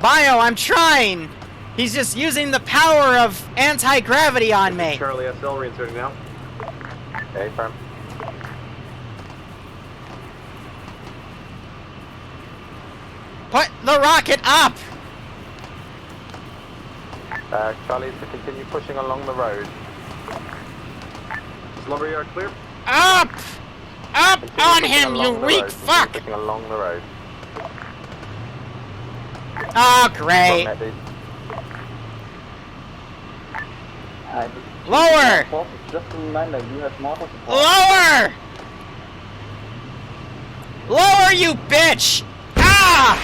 Bio, I'm trying! He's just using the power of anti-gravity on me. Charlie SL reinserting now. Hey, firm. Put the rocket up! Charlie is to continue pushing along the road. Is lumberyard clear? Up! Up Continue on pushing him, you along the weak road. fuck! Continue pushing along the road. Oh, great. That, dude. Lower! Just a reminder, you have mortar support. Lower! Lower, you bitch! Ah!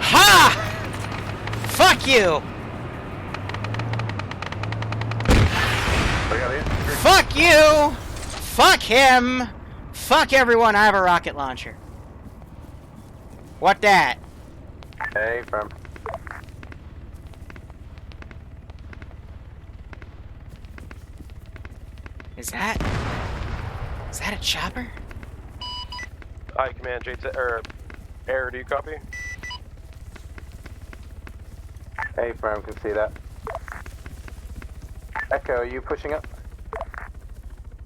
Ha! Fuck you! Fuck you! Fuck him! Fuck everyone, I have a rocket launcher. What that? Hey, firm. Is that a chopper? Hi, Command, Air, do you copy? Hey, firm, can see that. Echo, are you pushing up?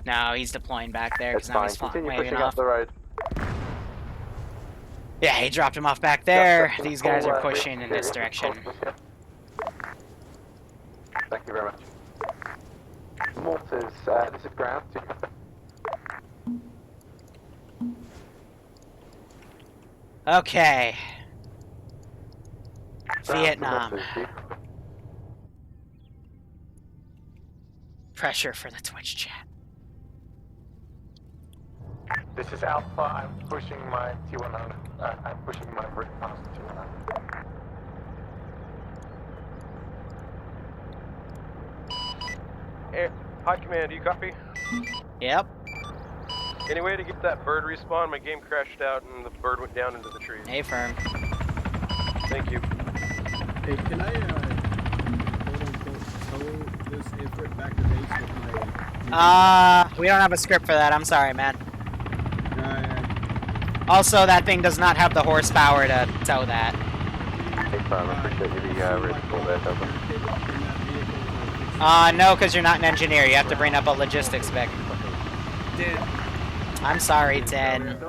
No, he's deploying back there It's because now fine. he's Continue waving pushing off. up the road. Yeah, he dropped him off back there. These guys are pushing in this direction. Thank you very much. Mortars, this is ground. Okay. Ground Vietnam. to mortars, Pressure for the Twitch chat. This is Alpha, I'm pushing my T100. I'm pushing my brick past T100. Hi, Command, do you copy? Yep. Any way to get that bird respawn? My game crashed out and the bird went down into the trees. Hey, firm. Thank you. Hey, can I, quote-unquote, tow this Ifrit back to base with my... We don't have a script for that. I'm sorry, man. Also, that thing does not have the horsepower to tow that. Hey, firm, I appreciate you the report there, Delta. No, because you're not an engineer. You have to bring up a logistics spec. I'm sorry, Ten.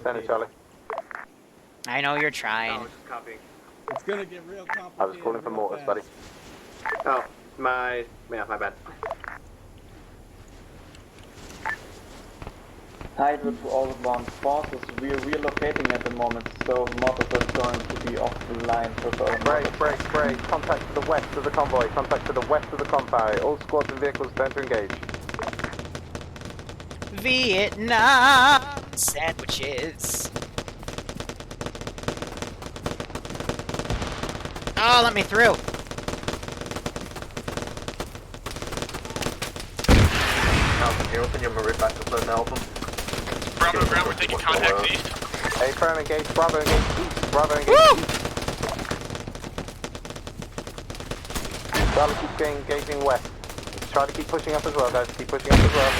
Send it, Charlie. I know you're trying. It's gonna get real complicated. I was calling for mortars, buddy. Oh, my bad. Hydra to all advanced forces. We are relocating at the moment, so mortars are going to be off the line for further. Break. Contact to the west of the convoy. Contact to the west of the convoy. All squads and vehicles turn to engage. Vietnam sandwiches. Oh, let me through. Can you open your marine back to the album? Bravo ground, we're taking contact east. Hey, firm, engage. Bravo, engage east. Bravo, engage east. Charlie, keep engaging west. Try to keep pushing up as well, guys. Keep pushing up as well.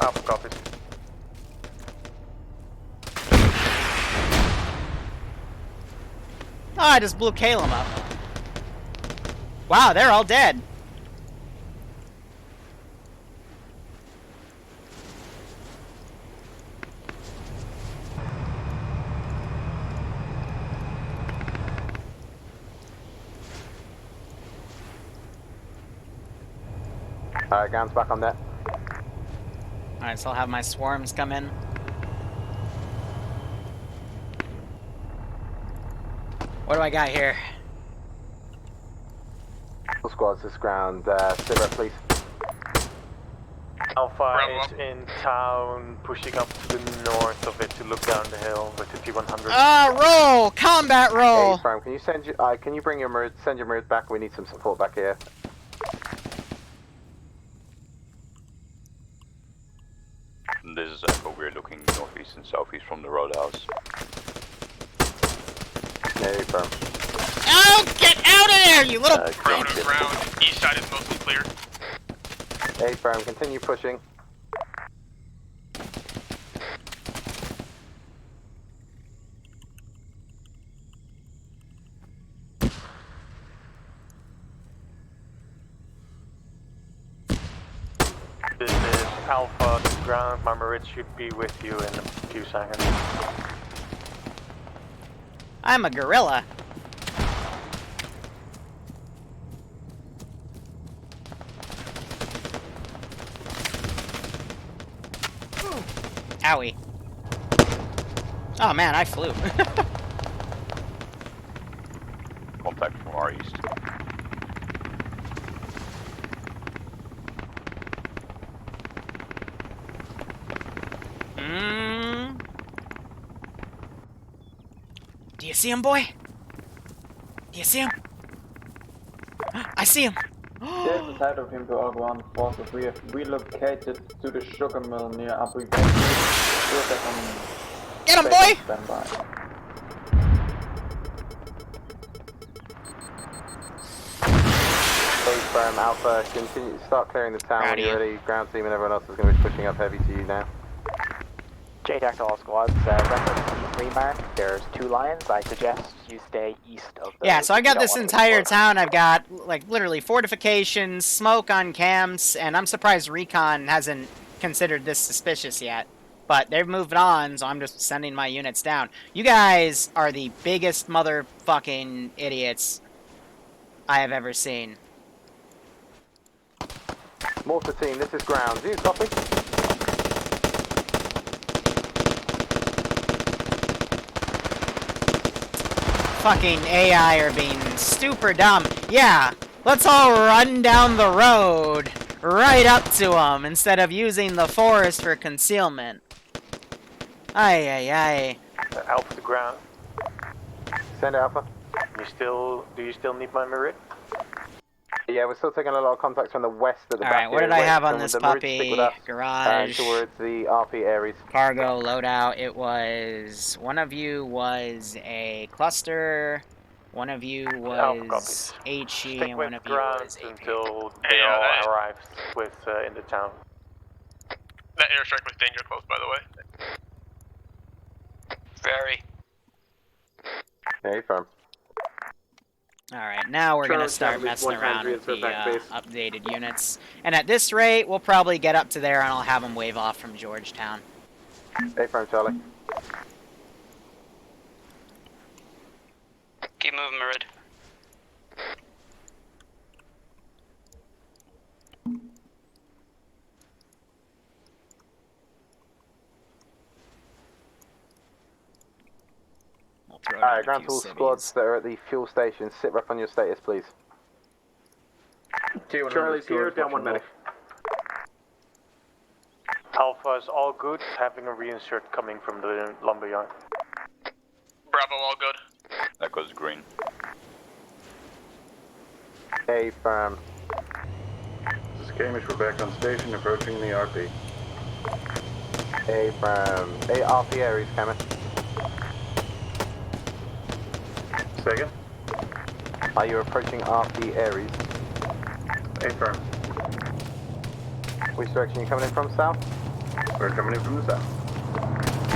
Alpha copies. Oh, I just blew Calum up. Wow, they're all dead. Alright, guns back on that. Alright, so I'll have my swarms come in. What do I got here? All squads, this ground. Sit rep, please. Alpha is in town, pushing up to the north of it to look down the hill with the T100. Roll! Combat roll! Hey, Prime, can you send your, can you bring your mirrors, send your mirrors back? We need some support back here. This is Echo, we're looking northeast and southeast from the roadhouse. Hey, Prime. Oh, get out of there, you little Ground, east side is mostly clear. Hey, Prime, continue pushing. Alpha, the ground. My Marit should be with you in a few seconds. I'm a gorilla. Owie. Oh man, I flew. Contact from our east. Do you see him, boy? Do you see him? I see him. There's a side of him to our ground forces. We have relocated to the sugar mill near Abu Get him, boy! Standby. Firm Alpha, continue, start clearing the town when you're ready. Ground team and everyone else is going to be pushing up heavy to you now. JTAC to all squads, reference P3 mark, there's 2 lines, I suggest you stay east of the... Yeah, so I got this entire town, I've got, like, literally fortifications, smoke on camps, and I'm surprised Recon hasn't considered this suspicious yet. But they've moved on, so I'm just sending my units down. You guys are the biggest motherfucking idiots I have ever seen. Mortar team, this is ground. Do you copy? Fucking AI are being super dumb. Yeah, let's all run down the road right up to them instead of using the forest for concealment. Ay, ay, ay. Alpha to ground. Send Alpha. Do you still need my Marit? Yeah, we're still taking a lot of contacts from the west at the back. Alright, what did I have on this puppy? Garage. Towards the RP areas. Cargo loadout. It was... One of you was a cluster, one of you was HE, and one of you was AP. Until they all arrive with in the town. That airstrike was danger close, by the way. Very. Hey, firm. Alright, now we're gonna start messing around with the updated units. And at this rate, we'll probably get up to there and I'll have them wave off from Georgetown. Hey, firm, Charlie. Keep moving, Marid. Alright, ground tool squads that are at the fuel station, sit rep on your status, please. Charlie's here, down 1 medic. Alpha is all good, having a reinsert coming from the lumberyard. Bravo, all good. Echo's green. Hey, firm. This is Camish, we're back on station, approaching the RP. Hey, firm. Hey, RP areas, Camish. Second. Are you approaching RP Aries? A firm. Which direction are you coming in from, south? We're coming in from the south.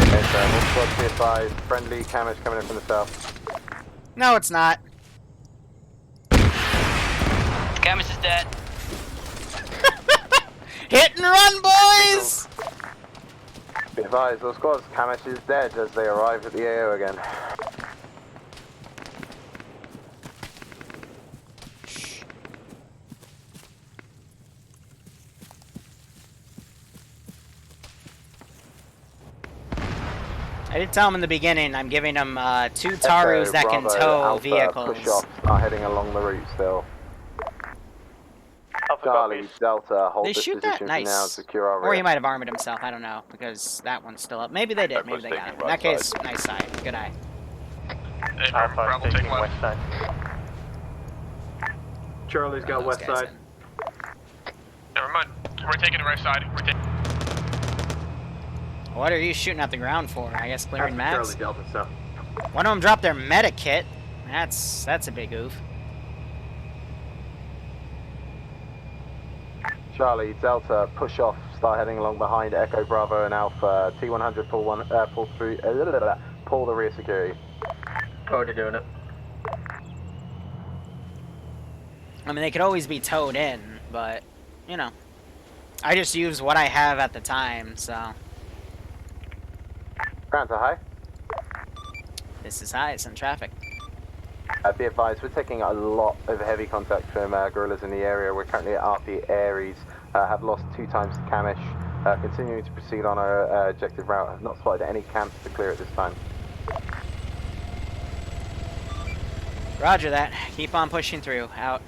Okay, sir. All squads be advised. Friendly Camish coming in from the south. No, it's not. Camus is dead. Hit and run, boys! Be advised, those squads, Camish is dead as they arrive at the AO again. I did tell him in the beginning I'm giving him 2 Tarus that can tow Alpha, vehicles. Push-offs are heading along the route still. Charlie, Delta, hold They this shoot that? position for now and Nice. secure our Or he rear. might have armored himself, I don't know, because that one's still up. Maybe they did, maybe they got him. In that case, nice side, good eye. Hey, Alpha Bravo, taking take left. west side. Charlie's got west side. Never mind. We're taking the right side. We're taking. What are you shooting at the ground for? I guess clearing mags? Charlie Delta stuff. One of them dropped their meta kit. That's a big oof. Charlie, Delta, push off, start heading along behind Echo, Bravo, and Alpha. T100, pull the rear security. Already doing it. I mean, they could always be towed in, but, you know. I just use what I have at the time, so. Ground to high. This is high, it's in traffic. Be advised, we're taking a lot of heavy contact from guerrillas in the area. We're currently at RP Aries, have lost 2 times to Camish, continuing to proceed on our objective route. Have not spotted any camps to clear at this time. Roger that. Keep on pushing through. Out.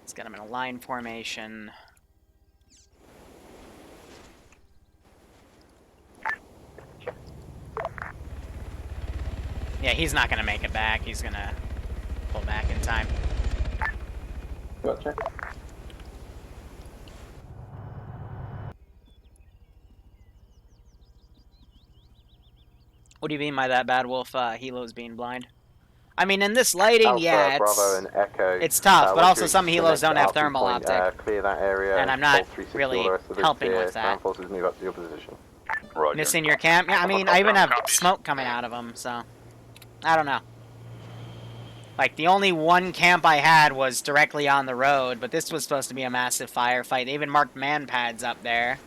Let's get him in a line formation. Yeah, he's not gonna make it back. He's gonna pull back in time. Gotcha. What do you mean by that, Bad Wolf? Helos being blind? I mean, in this lighting, Alpha, yeah, Bravo, and Echo, it's tough, but also once some you helos don't have connect thermal point, optic. clear that area, And I'm not 360 really all the rest of it helping clear. with that. Ground forces move up to your position. Roger. Missing your camp? Yeah, I mean, I even have smoke coming out of them, so. I don't know. Like, the only one camp I had was directly on the road, but this was supposed to be a massive firefight. They even marked man pads up there.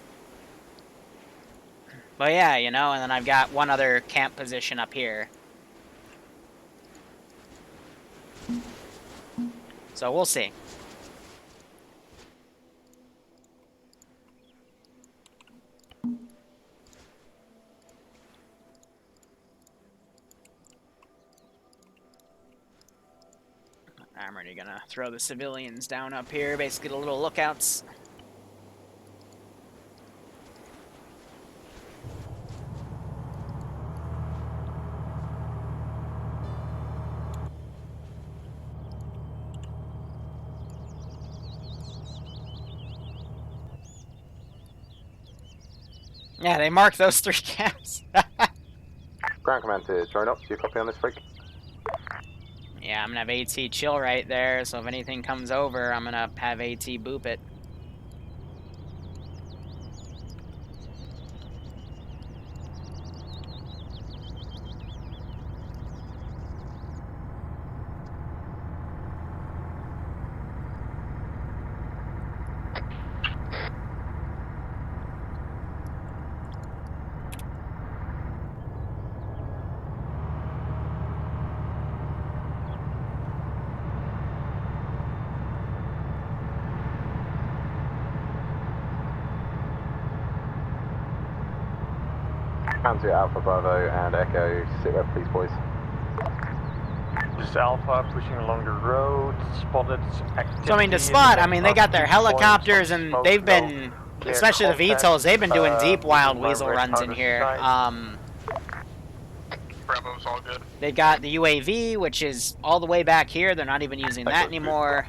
But yeah, you know, and then I've got one other camp position up here. So we'll see. I'm already gonna throw the civilians down up here, basically the little lookouts. Yeah, they marked those 3 camps. Ground command to drone up. Do you copy on this freak? Yeah, I'm gonna have AT chill right there, so if anything comes over, I'm gonna have AT boop it. Command to Alpha, Bravo, and Echo. Sit rep, please, boys. This is Alpha pushing along the road, spotted activity. So I mean, to spot, I mean, they got their helicopters and they've been, especially the VTOLs, they've been doing deep wild weasel runs in here. Bravo's all good. They got the UAV, which is all the way back here. They're not even using that anymore.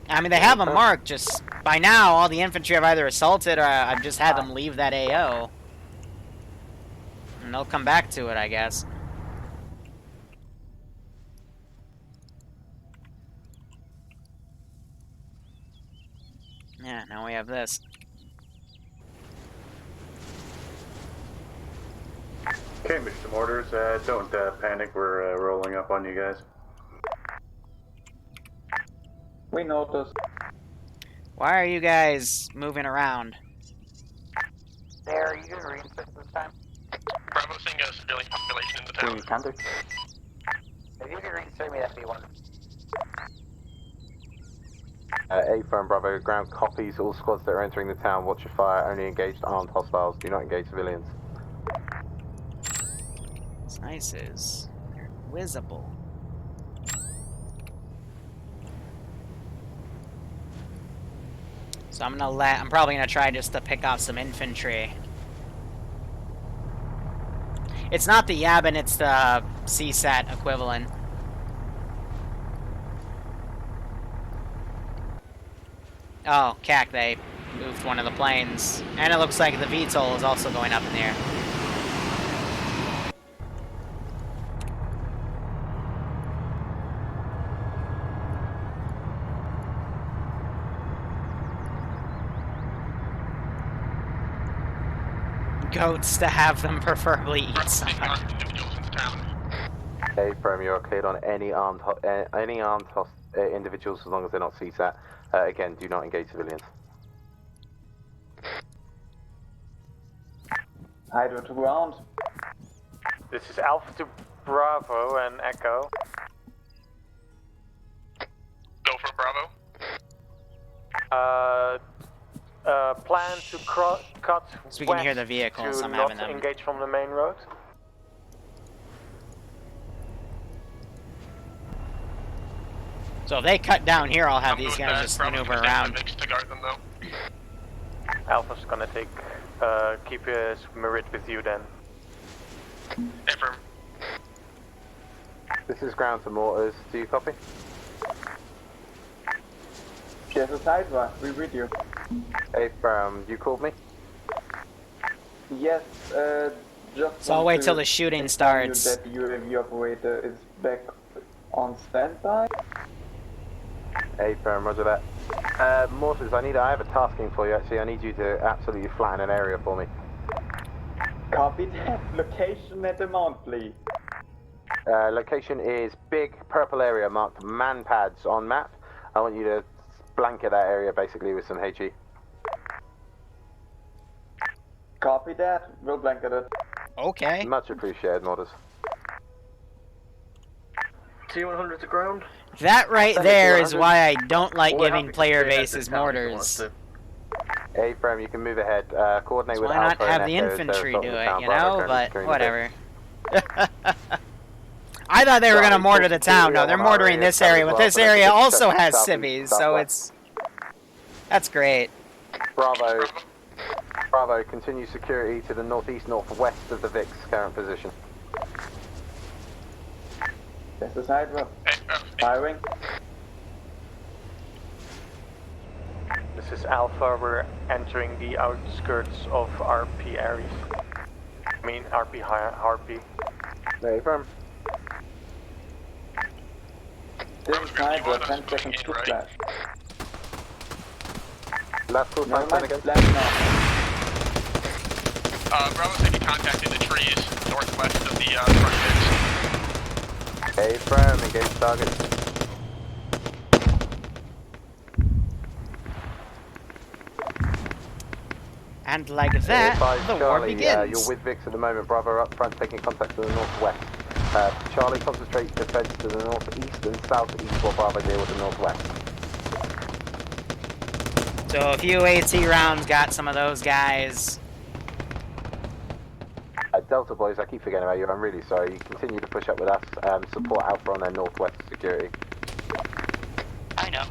I mean, they have them marked, just by now, all the infantry have either assaulted or I've just had them leave that AO. And they'll come back to it, I guess. Yeah, now we have this. Okay, Mr. Mortars, don't panic. We're rolling up on you guys. We noticed. Why are you guys moving around? There, you can reinsert this time. Bravo seeing a civilian population in the town. Contact. If you can reinsert me, that'd be wonderful. A firm Bravo, ground copies. All squads that are entering the town, watch your fire. Only engaged armed hostiles. Do not engage civilians. What's nice is they're visible. So I'm probably gonna try just to pick off some infantry. It's not the Yabin, it's the CSAT equivalent. Oh, CAC, they moved one of the planes. And it looks like the VTOL is also going up in the air. goats to have them preferably eat somebody. Hey, firm, you're cleared on any armed individuals as long as they're not CSAT. Again, do not engage civilians. Hydro to ground. This is Alpha to Bravo and Echo. Go for Bravo. Plan to cut So we can hear the vehicles. to I'm not having them. engage from the main road. So if they cut down here, I'll have these guys just maneuver around. To guard them, though. Alpha's gonna take keep his Merit with you then. Affirm. This is ground to mortars. Do you copy? There's a sidebar. We read you. Hey, firm, you called me? Yes, just. So I'll wait till the shooting starts. That the UAV operator is back on standby. Hey, firm, roger that. Mortars, I have a tasking for you actually. I need you to absolutely flatten an area for me. Copy that. Location at the mount, please. Location is big purple area marked man pads on map. I want you to blanket that area basically with some HE. Copy that. We'll blanket it. Okay. Much appreciated, Mortars. T100 to ground. That right there is why I don't like giving player bases mortars. Hey, firm, you can move ahead. Coordinate with Why not Alpha have and the Echo, infantry they're do assaulting it, town. you Bravo know? currently But securing the whatever. I thought they were going to mortar the town. No, they're mortaring this area, but this area also has civvies, so it's... That's great. Bravo, continue security to the northeast-northwest of the VIC's current position. There's the sidewalk. Firing. This is Alpha. We're entering the outskirts of RP areas. I mean RP Harpy. Hey, firm. This is sidewalk. 10 seconds to flash. Last call time, Never mind, again. flash now. Bravo's taking contact in the trees northwest of the front edge. Hey, firm, engage target. And like that, the war Charlie, begins. you're with VIX at the moment. Bravo up front, taking contact to the northwest. Charlie, concentrate defense to the northeast and southeast while Bravo deal with the northwest. So a few AT rounds got some of those guys. Delta boys, I keep forgetting about you. I'm really sorry. You continue to push up with us. Support Alpha on their northwest security. I know.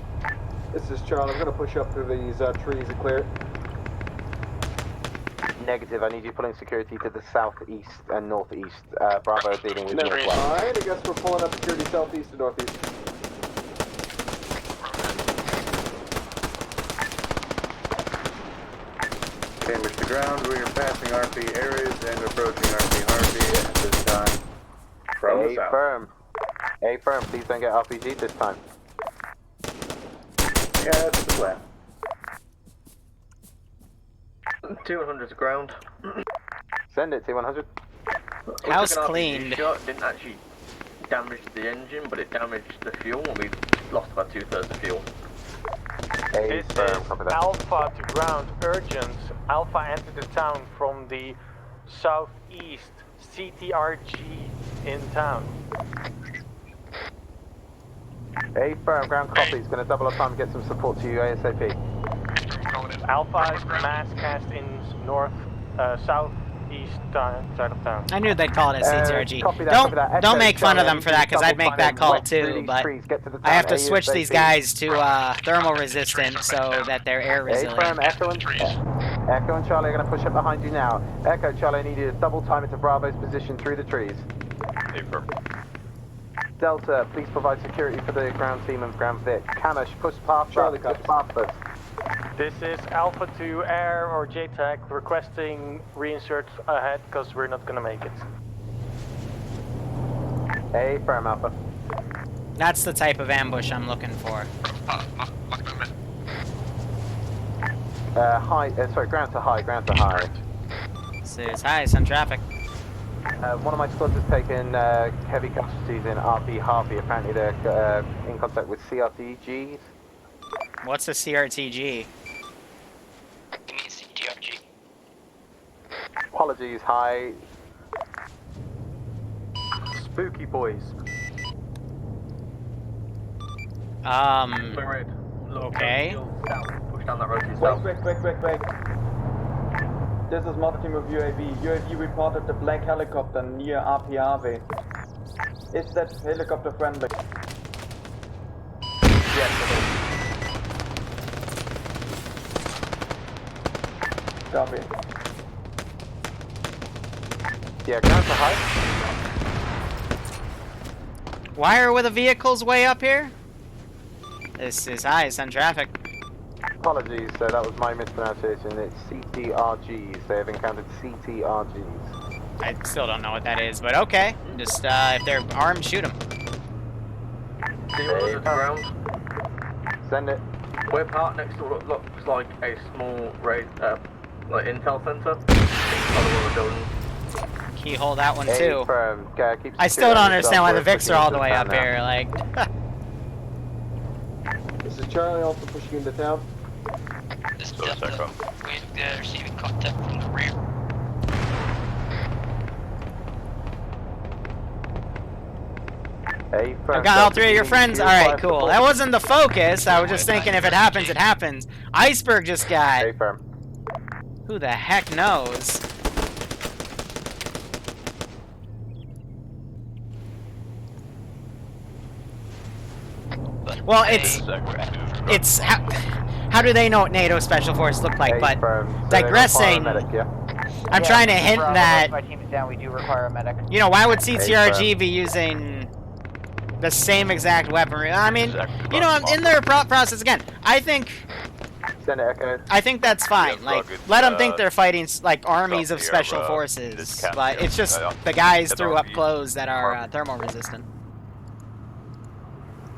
This is Charlie. I'm going to push up through these trees and clear it. Negative. I need you pulling security to the southeast and northeast. Bravo dealing with northwest. Alright, I guess we're pulling up security southeast and northeast. Damage to ground. We are passing RP areas and approaching RP Harvey at this time. From the south. Hey, firm. Please don't get RPG this time. Yeah, that's the plan. 200 to ground. Send it, T100. House Took an RPG cleaned. Shot, didn't actually damage the engine, but it damaged the fuel, and we lost about 2/3 of fuel. Hey, This firm. is Copy that. Alpha to ground, urgent. Alpha entered the town from the southeast. CTRG in town. Hey, firm. Ground copy. It's going to double up time to get some support to you ASAP. Alpha is mass cast in southeast side of town. I knew they'd call it a CTRG. Copy that, don't copy that. don't Echo, make fun of Charlie, them for that, because I'd make that call too, but I have to switch these guys to thermal resistant so that they're air Hey, firm. resilient. Echo and Charlie are going to push up behind you now. Echo, Charlie, I need you to double time into Bravo's position through the trees. Hey, firm. Delta, please provide security for the ground team and ground Vic. Camish, push past Charlie, us. Push past us. This is Alpha to Air or JTAC requesting reinsert ahead because we're not gonna make it. Hey, firm Alpha. That's the type of ambush I'm looking for. Ground to high. This is High Sun Traffic. One of my squads has taken heavy casualties in RP Harpy. Apparently they're in contact with CRTGs. What's a CRTG? It means CTRG. Apologies, High. Spooky boys. Okay. Push down that road to yourself. Wait. This is Mother Team of UAV. UAV reported the black helicopter near RPRV. Is that helicopter friendly? Yes, it is. Copy. Yeah, ground to High. Why are the vehicles way up here? This is High Sun Traffic. Apologies, that was my mispronunciation. It's CTRGs. They have encountered CTRGs. I still don't know what that is, but okay. Just, if they're armed, shoot them. See what was ground? Send it. We're parked next to what looks like a small like intel center. Other one of the buildings. Keyhole that one too. Firm. Keep I still don't understand why the We're Vics are all the way pushing up into here, like... This is Charlie also pushing into town. This is Delta. We're receiving contact from the rear. I've got all three of your friends? Alright, cool. That wasn't the focus. I was just thinking if it happens, it happens. Iceberg just got... Stay firm. Who the heck knows? Well, it's how do they know what NATO Special Forces look like? But digressing, I'm trying to hint that, My team is down, we do require a medic. you know, why would CTRG be using the same exact weaponry? I mean, you know, in their process again. I think that's fine. Like, let them think they're fighting like armies of special forces, but it's just the guys threw up clothes that are thermal resistant.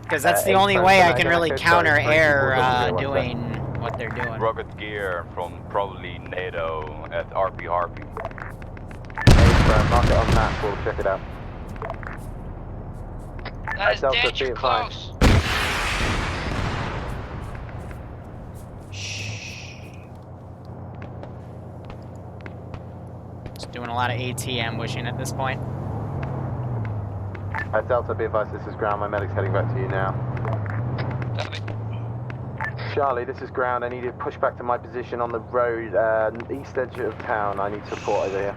Because that's the only way I can really counter air doing what they're doing. Rocket gear from probably NATO at RP Harpy. Mark it on map, we'll check it out. That is danger close. Just doing a lot of AT ambushing at this point. Delta, be advised, this is ground. My medic's heading back to you now. Charlie, this is ground. I need you to push back to my position on the road, east edge of town. I need support over here.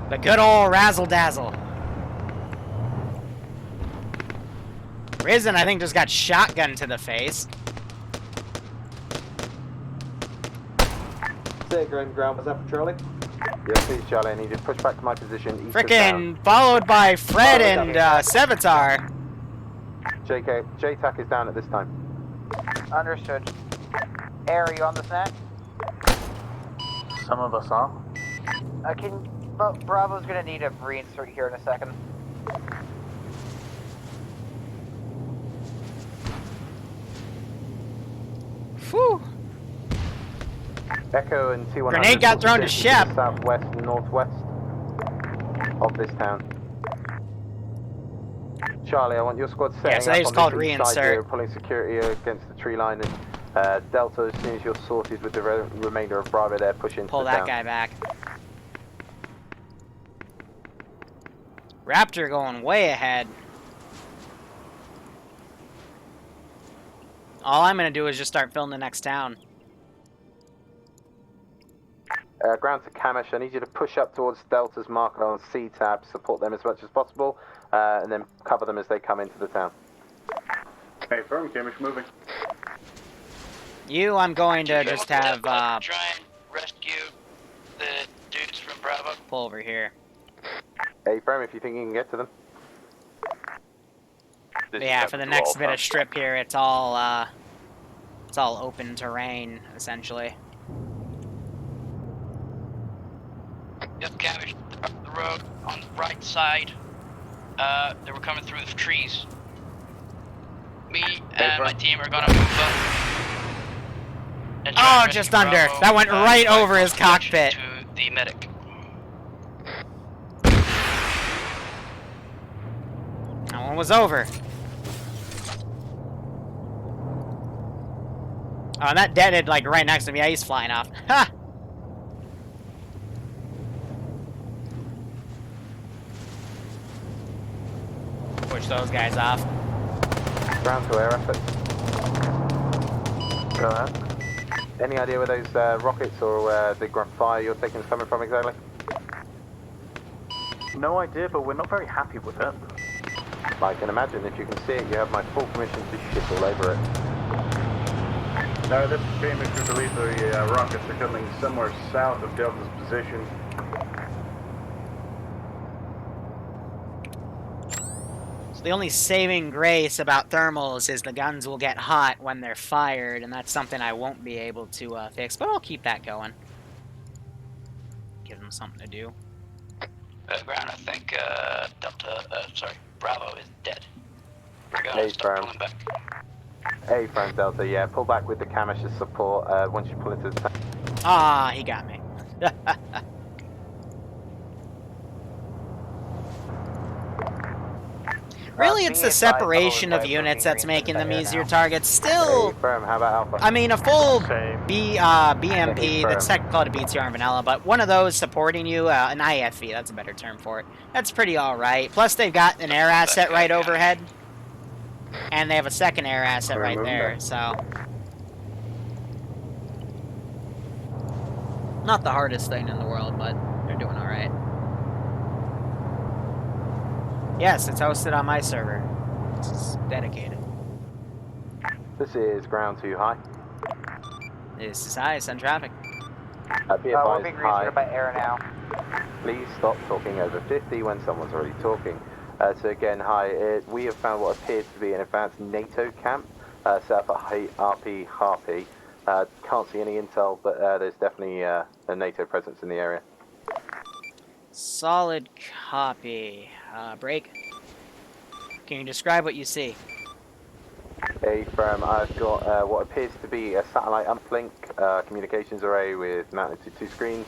The good old razzle-dazzle. Risen, I think, just got shotgun to the face. Say ground, was that for Charlie? Yes, please, Charlie. I need you to push back to my position east of town. Frickin' followed by Fred and Sevatar. JTAC is down at this time. Understood. Air, are you on the net? Some of us are. Bravo's gonna need a reinsert here in a second. Whew. Echo and T100. Grenade got thrown to Shep. Southwest and northwest of this town. Charlie, I want your squad setting so they just called reinsert. Pulling security against the tree line. And Delta, as soon as you're sorted with the remainder of Bravo there, push into Pull the that town. guy back. Raptor going way ahead. All I'm gonna do is just start filling the next town. Ground to Kamish, I need you to push up towards Delta's marker on C-tab, support them as much as possible, and then cover them as they come into the town. Hey, firm, Kamish moving. I'm going to just have, try and rescue the dudes from Bravo. Pull over here. Hey, firm, if you think you can get to them. Yeah, for the next bit of strip here, it's all open terrain, essentially. Just cabbage the road on the right side. They were coming through the trees. Me and my team are gonna move up. Oh, just under. That went right over his cockpit. To the medic. That one was over. Oh, and that deaded like right next to me. Yeah, he's flying off. Ha! Push those guys off. Ground to air effort. Go ahead. Any idea where those rockets or the fire you're taking is coming from exactly? No idea, but we're not very happy with it. I can imagine. If you can see it, you have my full permission to shit all over it. No, this is Chambers. We believe the rockets are coming somewhere south of Delta's position. So the only saving grace about thermals is the guns will get hot when they're fired, and that's something I won't be able to fix, but I'll keep that going. Give them something to do. Ground, I think Bravo is dead. We're Hey, gonna start firm. pulling back. Hey, Frank Delta, yeah, pull back with the Kamish's support once you pull into the tank. Ah, he got me. Really, it's the separation of units that's making them easier targets. Still, Hey, firm, how about Alpha? I mean, a full BMP, that's technically called a BTR and vanilla, but one of those supporting you, an IFV, that's a better term for it. That's pretty alright. Plus, they've got an air asset right overhead. And they have a second air asset right there, so... Not the hardest thing in the world, but they're doing alright. Yes, it's hosted on my server. This is dedicated. This is ground too high. This is high, send traffic. Be we're advised, being high. reassured by air now. Please stop talking over 50 when someone's already talking. So again, hi, we have found what appears to be an advanced NATO camp set up at RP Harpy. Can't see any intel, but there's definitely a NATO presence in the area. Solid copy. Break. Can you describe what you see? Hey, firm, I've got what appears to be a satellite uplink communications array with mounted to 2 screens,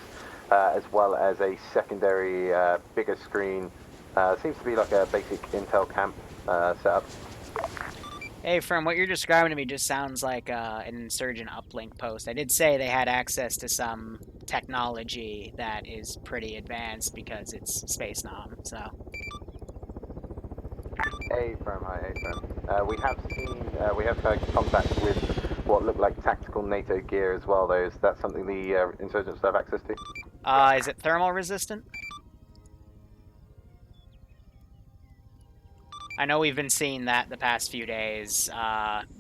as well as a secondary bigger screen. Seems to be like a basic intel camp setup. Hey, from what you're describing to me just sounds like an insurgent uplink post. I did say they had access to some technology that is pretty advanced because it's Space Nom, so... Hey, firm, hi, hey, firm. We have had contact with what look like tactical NATO gear as well, though. Is that something the insurgents have access to? Is it thermal resistant? I know we've been seeing that the past few days.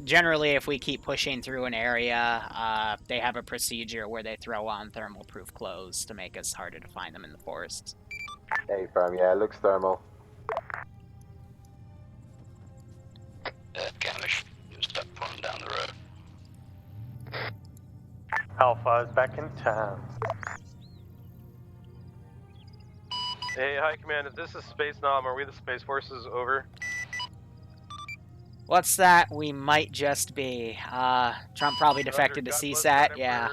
Generally, if we keep pushing through an area, they have a procedure where they throw on thermal-proof clothes to make us harder to find them in the forests. Hey, firm, yeah, it looks thermal. Gamish, you start pulling down the road. Alpha is back in town. Hey, High Command, if this is Space Nom, are we the Space Forces? Over. What's that? We might just be. Trump probably defected to CSAT, yeah.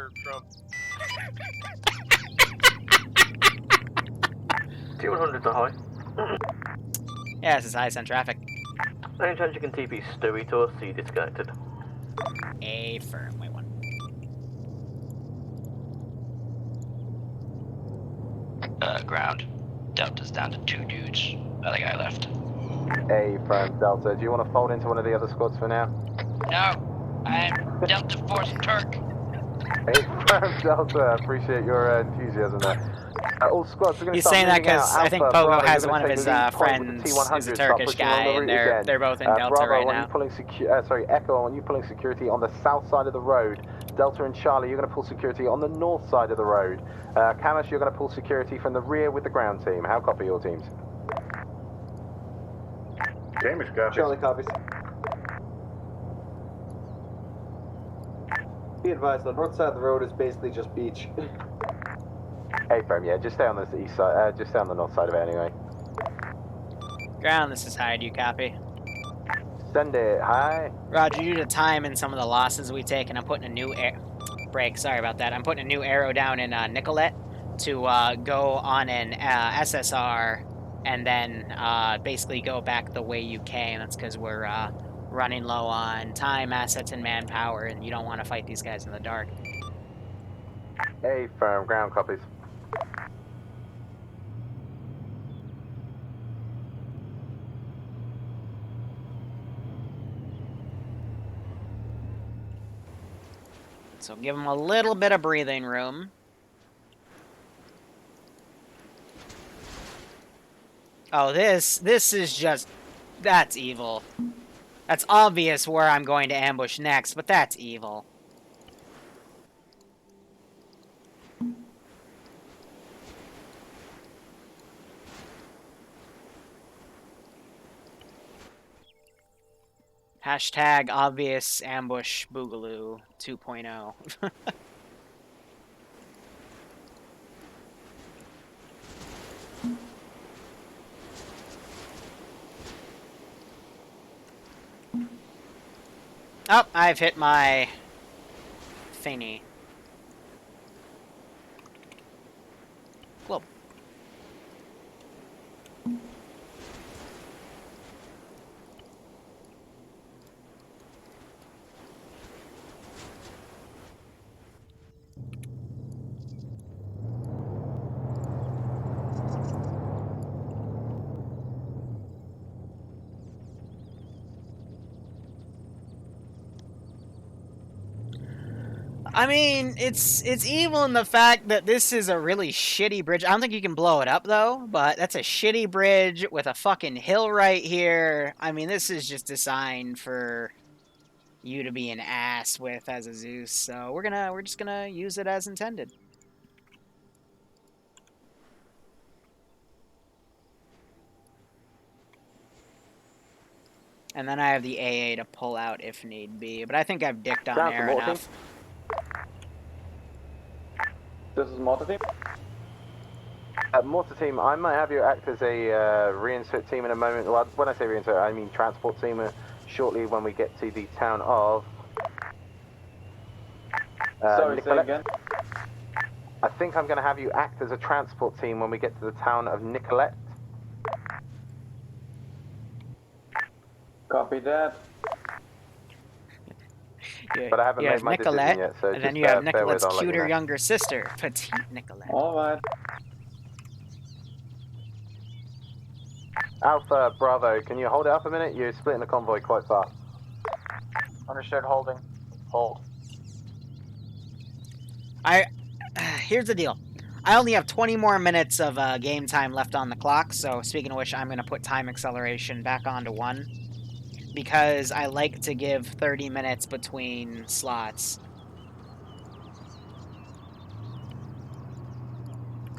200 to high. Yeah, this is high send traffic. Any chance you can TP Stewie to us? See disconnected. A firm, wait one. Ground. Delta's down to 2 dudes. Other guy left. Hey, firm, Delta, do you want to fold into one of the other squads for now? No, I'm Delta Force Turk. Hey, firm, Delta, appreciate your enthusiasm there. All squads, we're going to He's start saying that moving out. because I think Alpha, Pogo Bravo, has you're one of gonna his take the lead point with the friends T100, is a start Turkish pushing along guy, the route and again. they're both in Delta Bravo, right when now. you're pulling Echo, when you're pulling security on the south side of the road. Delta and Charlie, you're going to pull security on the north side of the road. Kamish, you're going to pull security from the rear with the ground team. How copy your teams? Chambers copies. Charlie copies. Be advised, the north side of the road is basically just beach. Hey, firm, yeah, just stay on the east side, just stay on the north side of it anyway. Ground, this is high, do you copy? Send it, hi. Roger, due to time and some of the losses we take, and I'm putting a new break. Sorry about that. I'm putting a new arrow down in Nicolette to go on an SSR and then basically go back the way you came. That's because we're running low on time, assets, and manpower, and you don't want to fight these guys in the dark. A firm, ground copies. So give them a little bit of breathing room. Oh, this is just... That's evil. That's obvious where I'm going to ambush next, but that's evil. Hashtag obvious ambush boogaloo 2.0. Oh, I've hit my thingy. Globe. I mean, it's evil in the fact that this is a really shitty bridge. I don't think you can blow it up, though, but that's a shitty bridge with a fucking hill right here. I mean, this is just designed for you to be an ass with as a Zeus, so we're just gonna use it as intended. And then I have the AA to pull out if need be, but I think I've dicked on air enough. This is Mortar Team. Mortar Team, I might have you act as a reinsert team in a moment. Well, when I say reinsert, I mean transport team shortly when we get to the town of... Sorry, say again. I think I'm going to have you act as a transport team when we get to the town of Nicolette. Copy that. But I haven't made my Nicolette, decision yet, so and then just, you have bear with, Nicolette's I'll let you cuter know. younger sister, Petite Nicolette. Alright. Alpha, Bravo, can you hold it up a minute? You're splitting the convoy quite fast. Understood, holding. Hold. Here's the deal. I only have 20 more minutes of game time left on the clock, so speaking of which, I'm going to put time acceleration back onto 1. Because I like to give 30 minutes between slots.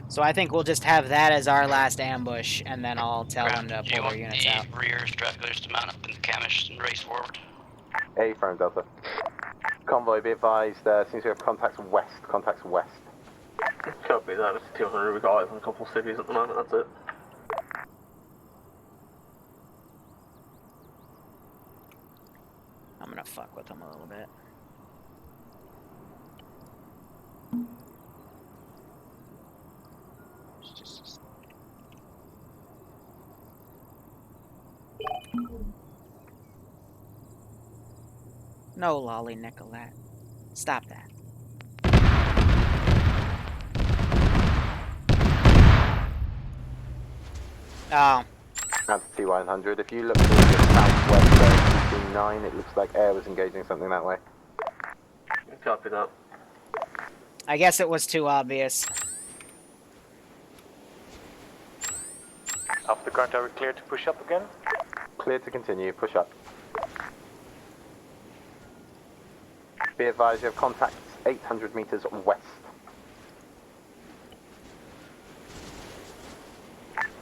So I think we'll just have that as our last ambush, and then I'll tell them to pull their units out. Rear stragglers to mount up in the Camish and race forward. A firm, Delta. Convoy, be advised, seems we have contacts west. Contacts west. Copy that, it's 200 guys in a couple cities at the moment, that's it. I'm gonna fuck with them a little bit. No, lolly, Nicolette. Stop that. Oh. That's T100. If you look towards the southwest there, 229, it looks like air was engaging something that way. Copy that. I guess it was too obvious. Off the ground, are we clear to push up again? Clear to continue, push up. Be advised, you have contacts 800 meters west.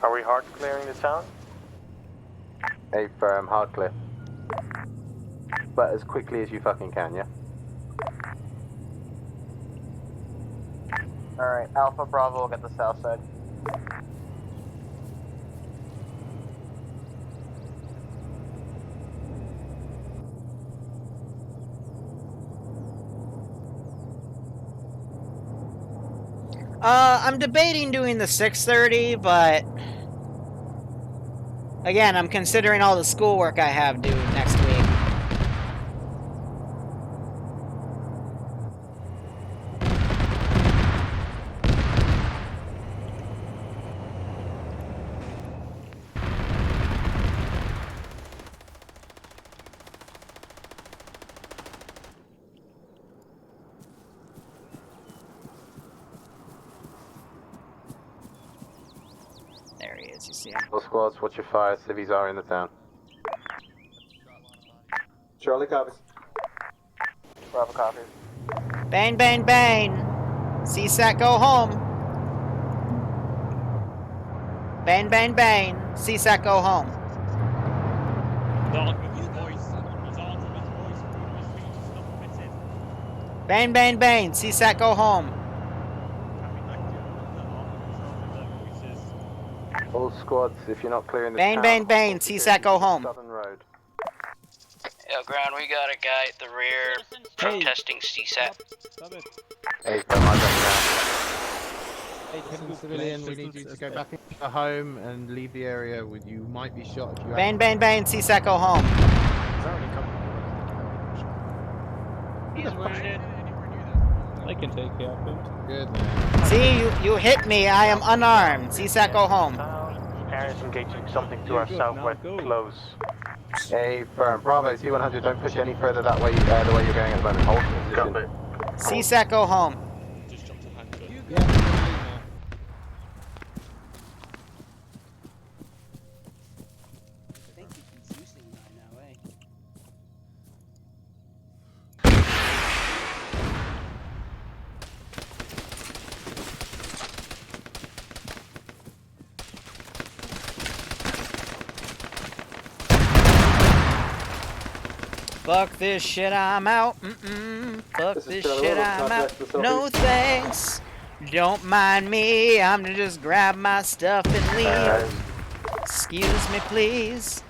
Are we hard clearing the town? A firm, hard clear. But as quickly as you fucking can, yeah? Alright, Alpha Bravo will get the south side. I'm debating doing the 6:30, but again, I'm considering all the schoolwork I have due next week. There he is, you see him. All squads, watch your fire. Civvies are in the town. Charlie copies. Bravo copies. Bang, bang, bang! CSAT, go home! Bang, bang, bang! CSAT, go home! Bang, bang, bang! CSAT, go home! All squads, if you're not clearing the Bang, town, bang, bang! hostile CSAT, security go to the home! Southern Road. Yo, ground, we got a guy at the rear protesting CSAT. Hey, come on, Listen, civilian, we need you to go back into the home and leave the area. You might be shot if you. Bang, bang, bang! CSAT, go home! He's wounded. I can take care of him. Good. See, you hit me. I am unarmed. CSAT, go home. Area's engaging something to our southwest, close. Hey, firm. Bravo, T100, don't push any further that way, the way you're going at the moment. Hold position. CSAT, go home. Fuck this shit, I'm out. Fuck this shit, I'm out. No thanks. Don't mind me. I'm gonna just grab my stuff and leave. Excuse me, please.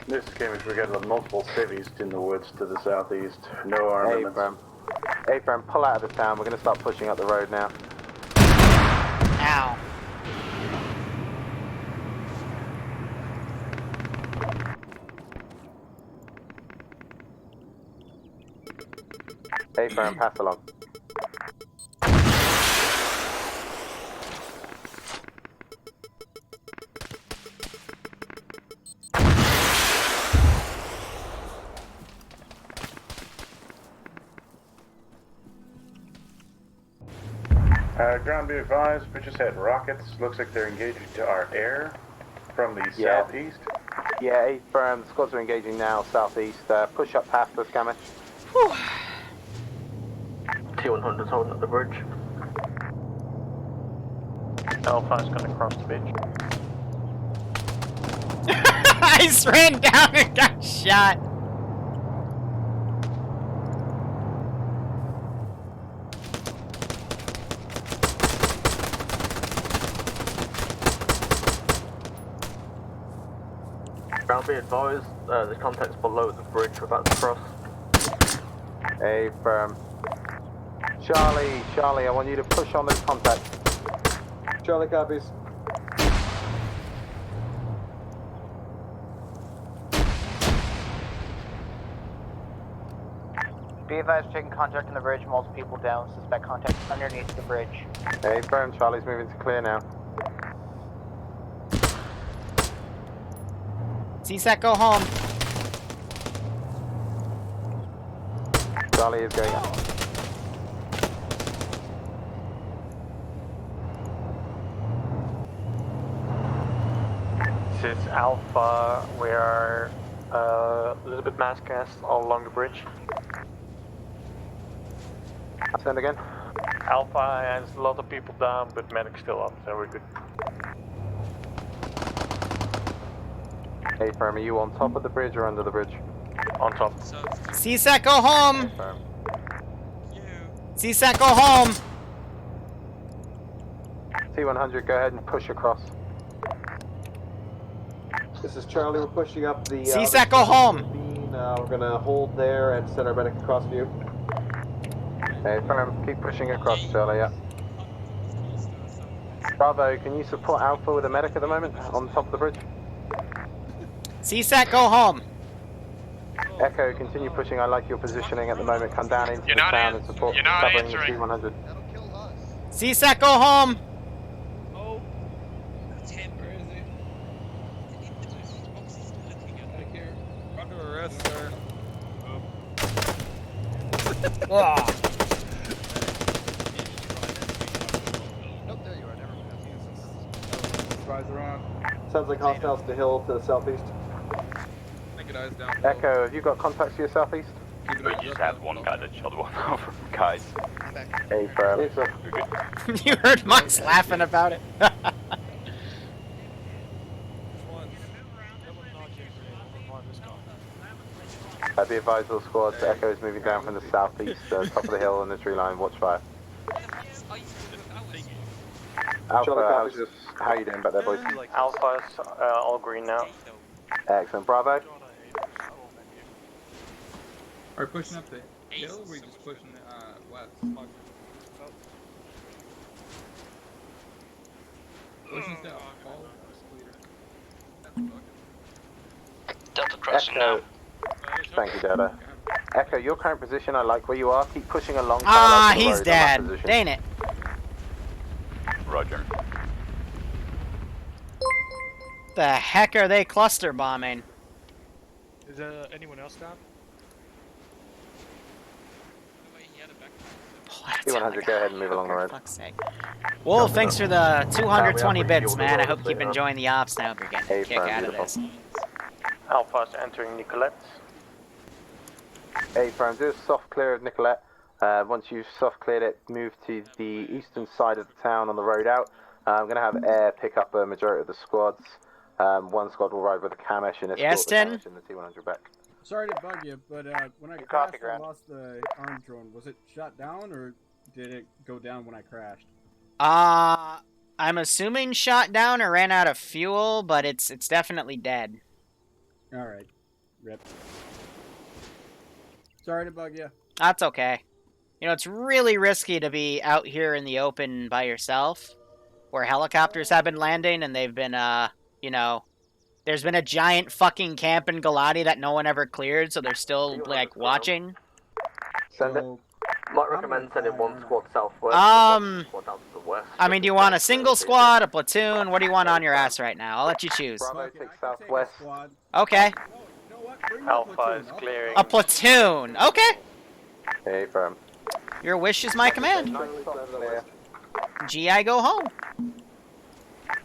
This is Cambridge. We got multiple civvies in the woods to the southeast. No armaments. Hey, firm, pull out of the town. We're going to start pushing up the road now. Ow. Hey, firm, pass along. Ground be advised, we just had rockets. Looks like they're engaging to our air from the southeast. Yeah, hey, firm, the squads are engaging now, southeast. Push up past us, Camish. T100's holding up the bridge. Alpha's gonna cross the bridge. I just ran down and got shot. Ground be advised, the contact's below the bridge, we're about to cross. Hey, firm. Charlie, I want you to push on those contacts. Charlie copies. Be advised, taking contact on the bridge, multiple people down, suspect contact underneath the bridge. Hey, firm, Charlie's moving to clear now. CSAT, go home. Charlie is going up. This is Alpha. We are a little bit mass cast all along the bridge. Send again. Alpha has a lot of people down, but medic's still up, so we're good. Hey, firm, are you on top of the bridge or under the bridge? On top. CSAT, go home. CSAT, go home. T100, go ahead and push across. This is Charlie. We're pushing up the. CSAT, go home. We're gonna hold there and send our medic across view. Hey, firm, keep pushing across, Charlie, yeah. Bravo, can you support Alpha with a medic at the moment on top of the bridge? CSAT, go home. Echo, continue pushing. I like your positioning at the moment. Come down into the town and support covering the T100. CSAT, go home. Oh. That's him. Where is he? Under arrest, sir. Oh. Nope, there you are. Never mind. Riser on. Sounds like hostiles to the hill to the southeast. Echo, have you got contacts to your southeast? We just had one guy that shot one over guys. Hey, Fram. You heard Max laughing about it. Be advised, all squads. Echo is moving down from the southeast, top of the hill on the tree line. Watch fire. Alpha, how you doing back there, boys? Alpha's all green now. Excellent. Bravo. Are we pushing up the hill, or are we just pushing west? Pushing south. Delta crossing now. Thank you, Delta. Echo, your current position, I like where you are. Keep pushing along. Ah, he's dead. Dang it. Roger. The heck are they cluster bombing? Is anyone else down? T100, go ahead and move along the road. Fuck's sake. Wolf, thanks for the 220 bits, man. I hope you keep enjoying the ops now. Hope you're getting a kick out of this. Alpha's entering Nicolette. Hey, Fran, do a soft clear of Nicolette. Once you've soft cleared it, move to the eastern side of the town on the road out. I'm going to have air pick up a majority of the squads. One squad will ride with a Kamesh and escort the Kamesh and the T100 back. Sorry to bug you, but when I crashed and lost the arm drone, was it shot down or did it go down when I crashed? I'm assuming shot down or ran out of fuel, but it's definitely dead. All right, rip. Sorry to bug you. That's okay. You know, it's really risky to be out here in the open by yourself, where helicopters have been landing and they've been, you know, there's been a giant fucking camp in Galati that no one ever cleared, so they're still, like, watching. Send it. Might recommend sending one squad southwest. Squad down to the west. I mean, do you want a single squad, a platoon? What do you want on your ass right now? I'll let you choose. Bravo takes southwest. Okay. Alpha is clearing. A platoon. Okay. Hey, firm. Your wish is my command. GI, go home.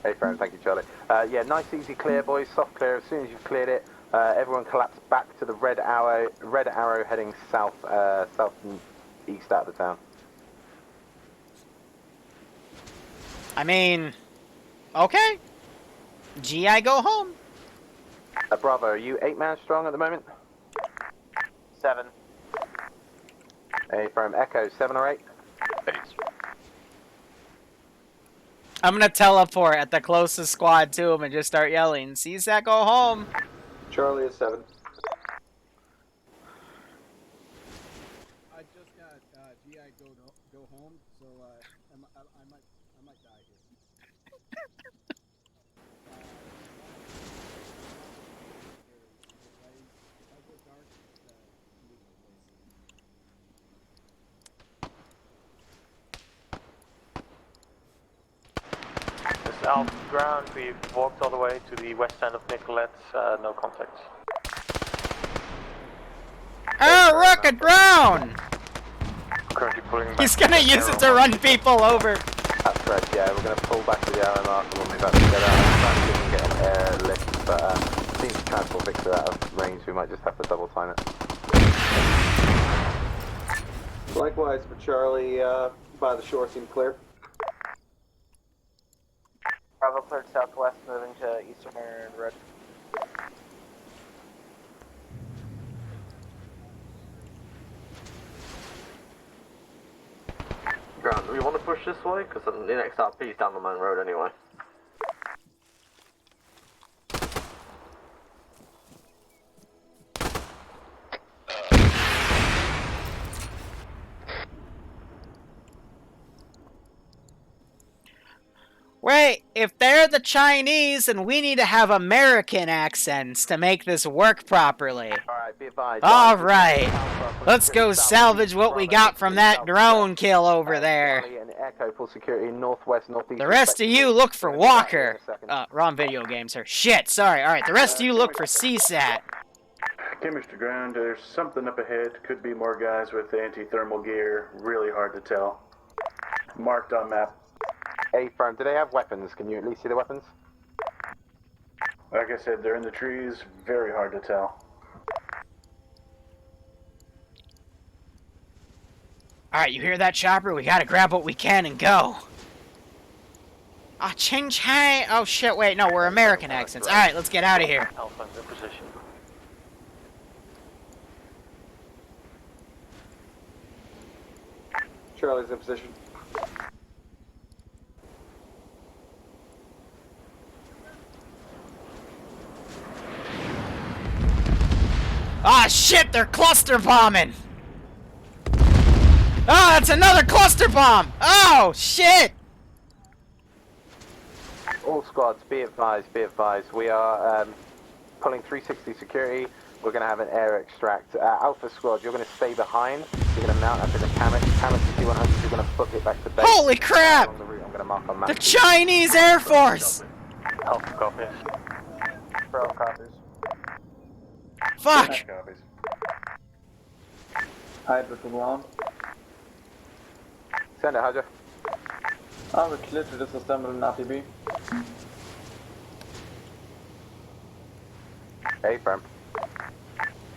Hey, firm. Thank you, Charlie. Yeah, nice, easy clear, boys. Soft clear. As soon as you've cleared it, everyone collapse back to the red arrow heading south, south and east out of the town. I mean, okay. GI, go home. Bravo, are you 8-man strong at the moment? 7. Hey, from Echo, 7 or 8? 8. I'm gonna teleport at the closest squad to him and just start yelling, CSAT, go home. Charlie is 7. I just got GI go home, so I might die here. This is Alpha ground. We've walked all the way to the west end of Nicolette. No contacts. Oh, rocket drone! Currently pulling back. He's gonna use it to run people over. That's correct, yeah. We're going to pull back to the arrow mark and we'll move up together. I'm see if we can get an air lift, but seems transport fixer out of range. We might just have to double time it. Likewise for Charlie, by the shore seemed clear. Bravo cleared southwest, moving to eastern red. Ground, do we want to push this way? Because the next RP is down the main road anyway. wait. If they're the Chinese, then we need to have American accents to make this work properly. Alright, be advised. Alright. Let's go salvage what we got from that drone kill over there. Charlie and Echo full security northwest, northeast. The rest of you look for Walker. Wrong video game, sir. Shit, sorry. Alright, the rest of you look for CSAT. Chemistry ground, there's something up ahead. Could be more guys with anti-thermal gear. Really hard to tell. Marked on map. A firm, do they have weapons? Can you at least see the weapons? Like I said, they're in the trees. Very hard to tell. Alright, you hear that, chopper? We gotta grab what we can and go. Ah, ching chang. Oh shit, wait, no, we're American accents. Alright, let's get out of here. Alpha in position. Charlie's in position. Ah shit, they're cluster bombing! Ah, it's another cluster bomb! Oh shit! All squads, be advised, be advised. We are pulling 360 security. We're going to have an air extract. Alpha squad, you're going to stay behind. You're going to mount up in the camera. Camera to C100, you're going to book it back to base. Holy crap! I'm going to mark on map. The Chinese Air Force! Alpha copies. Bro copies. Fuck! Hide with the ground. Send it, Hydra. We're clear to disassemble an RTB. A firm.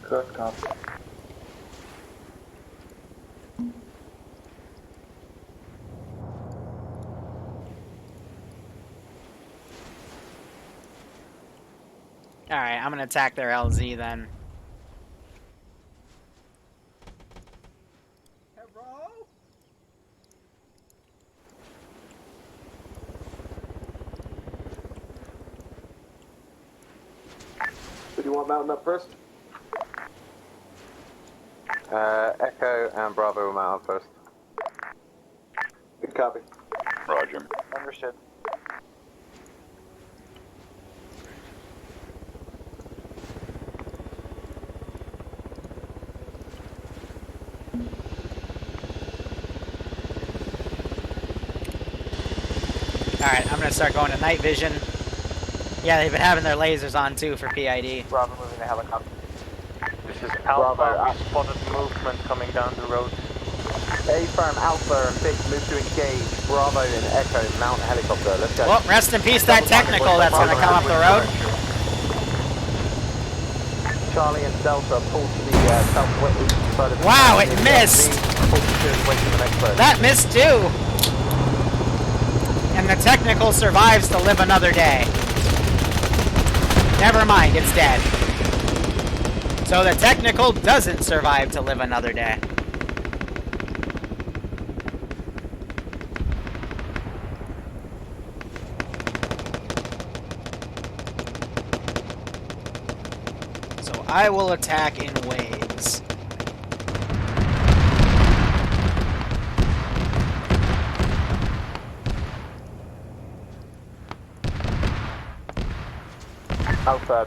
Good cop. Alright, I'm gonna attack their LZ then. Who do you want mounting up first? Echo and Bravo will mount up first. Good copy. Roger. Understood. Alright, I'm gonna start going to night vision. Yeah, they've been having their lasers on too for PID. Bravo moving the helicopter. This is Alpha. We spotted movement coming down the road. A firm, Alpha and Big move to engage. Bravo and Echo mount a helicopter. Let's go. Well, rest in peace that technical that's gonna come up the road. Charlie and Delta pull to the southwest side of the Wow, it missed! That missed too! And the technical survives to live another day. Never mind, it's dead. So the technical doesn't survive to live another day. So I will attack in waves. Alpha,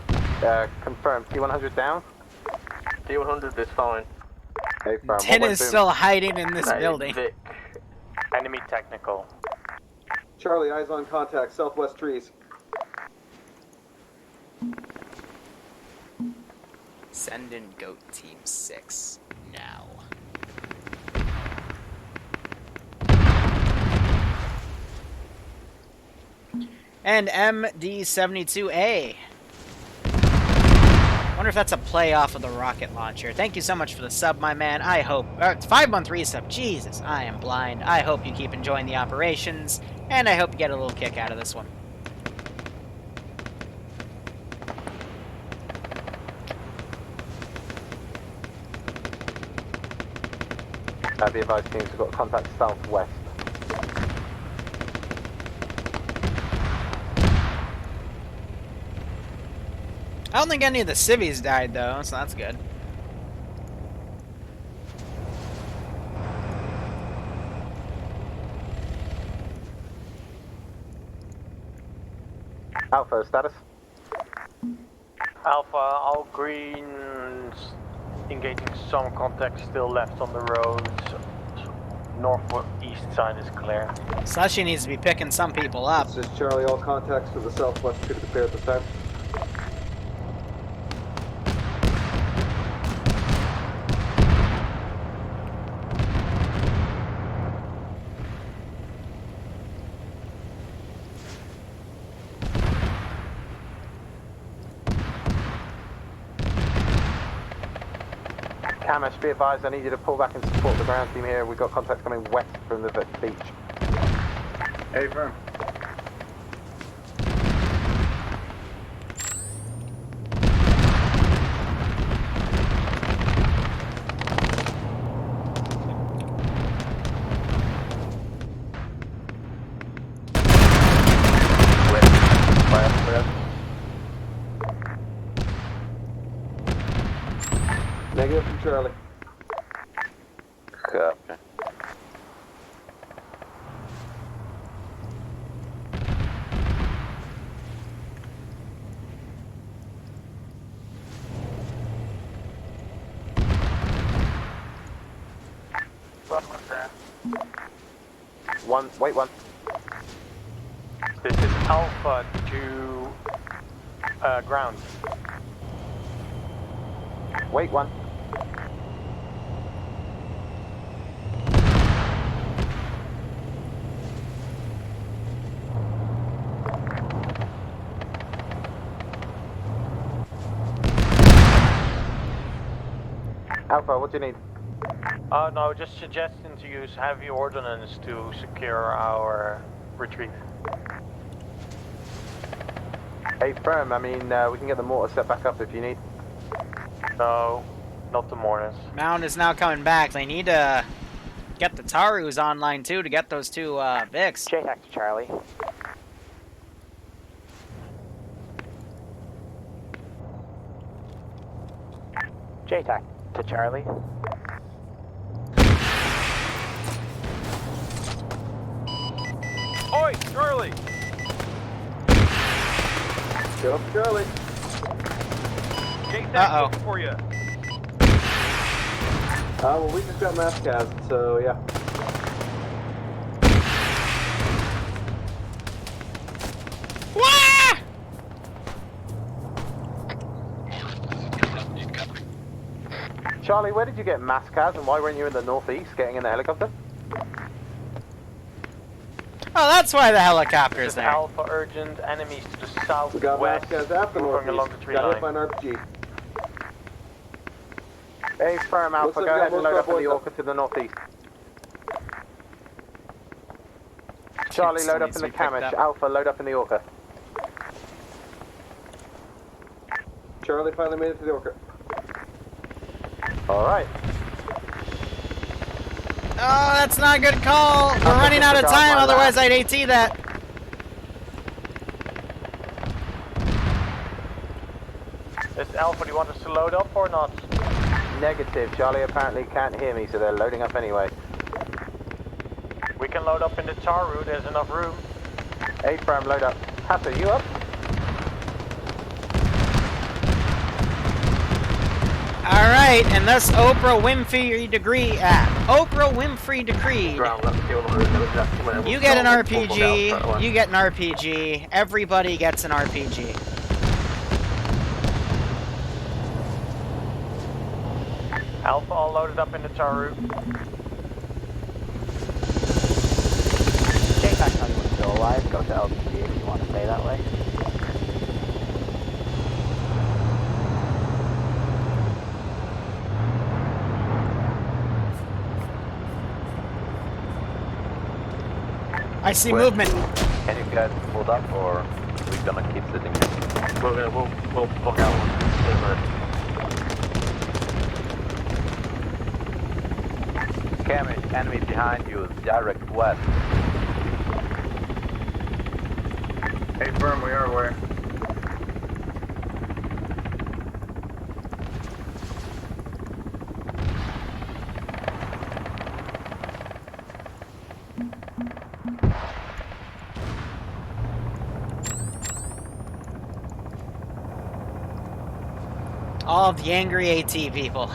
confirmed. T100 down? T100 is fine. A firm. Tin is still hiding in this building. Enemy technical. Charlie, eyes on contact, southwest trees. Send in Goat Team 6 now. And MD72A. Wonder if that's a play off of the rocket launcher. Thank you so much for the sub, my man. I hope... 5-month resub. Jesus, I am blind. I hope you keep enjoying the operations, and I hope you get a little kick out of this one. The advised teams have got contact southwest. I don't think any of the civvies died, though, so that's good. Alpha, status? Alpha, all greens engaging some contact still left on the road. Northwest side is clear. Sashi needs to be picking some people up. This is Charlie, all contacts to the southwest could be clear at this time. Camish, be advised, I need you to pull back and support the ground team here. We've got contacts coming west from the beach. Hey, firm. Negative from Charlie. Copy. Wait one. This is Alpha to ground. Wait one. Alpha, what do you need? No, just suggesting to use heavy ordnance to secure our retreat. Hey, firm, I mean, we can get the mortar set back up if you need. No, not the mortars. Mound is now coming back. They need to get the Tarus online too to get those two Vics. JTAC to Charlie. JTAC to Charlie. Oi, Charlie! Get up, Charlie. JTAC looking for you. Well, we just got Maskaz, so yeah. Charlie, where did you get Maskaz and why weren't you in the northeast getting in the helicopter? Oh, that's why the helicopter's there. Alpha urgent, enemies to the southwest. We got Maskaz after moving along northeast. the tree Got line. hit by an RPG. Hey, firm Alpha, Looks like go we ahead got and load most up in of the our Orca to the northeast. Charlie, load up in the Camish. Alpha, load up in the Orca. Charlie finally made it to the Orca. Alright. Oh, that's not a good call. We're running out of time, otherwise I'd AT that. Is Alpha, do you want us to load up or not? Negative. Charlie apparently can't hear me, so they're loading up anyway. We can load up in the tar route, there's enough room. Hey, firm, load up. Hassan, you up? Alright, and thus Oprah Winfrey decreed. You get an RPG, you get an RPG, everybody gets an RPG. Alpha all loaded up in the tar route. JTAC, tell you what's still alive. Go to LPG if you want to stay that way. I see movement. Can you guys hold up, or are we gonna keep sitting here? We'll fuck out one. Camish, enemy behind you, direct west. Hey, firm, we are aware. All of the angry AT people.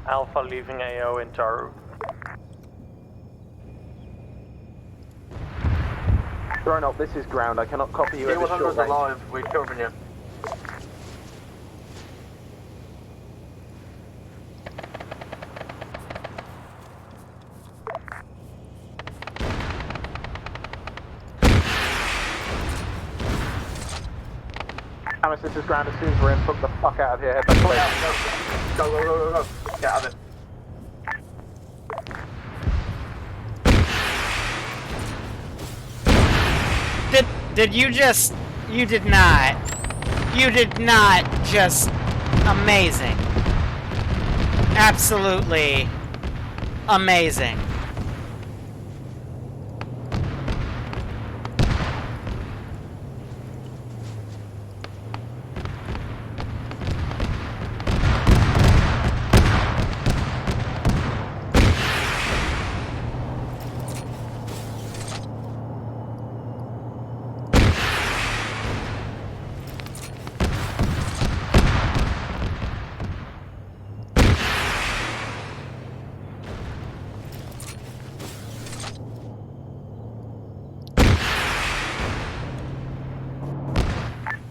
Alpha leaving AO in Taru. Thrown up, this is ground. I cannot copy you over T100 short is range. alive. We're covering you. Hammers, this is ground. As soon as we're in, book the fuck out of here. Head back to base. Go, go, go, go, go. Get out of it. Did you just... You did not. You did not just... Amazing. Absolutely amazing.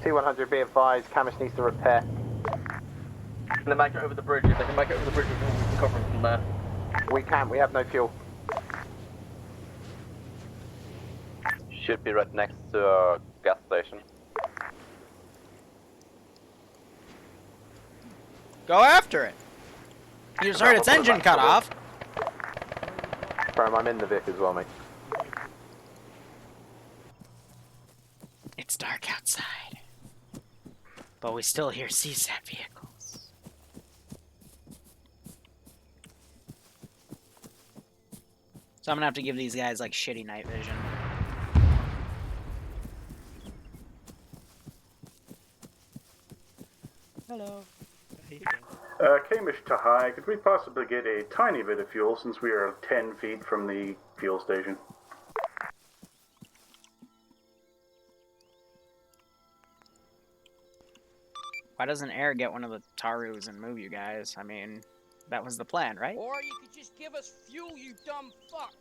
T100, be advised, Camus needs to repair. And then make it over the bridge. If they can make it over the bridge, we can cover them from there. We can't, we have no fuel. Should be right next to a gas station. Go after it. You just heard its engine cut off. Firm, I'm in the Vic as well, mate. It's dark outside. But we still hear CSAT vehicles. So I'm gonna have to give these guys like shitty night vision. Hello. Kamish to high, could we possibly get a tiny bit of fuel since we are 10 feet from the fuel station? Why doesn't Air get one of the Tarus and move you guys? I mean, that was the plan, right? Or you could just give us fuel, you dumb fuck.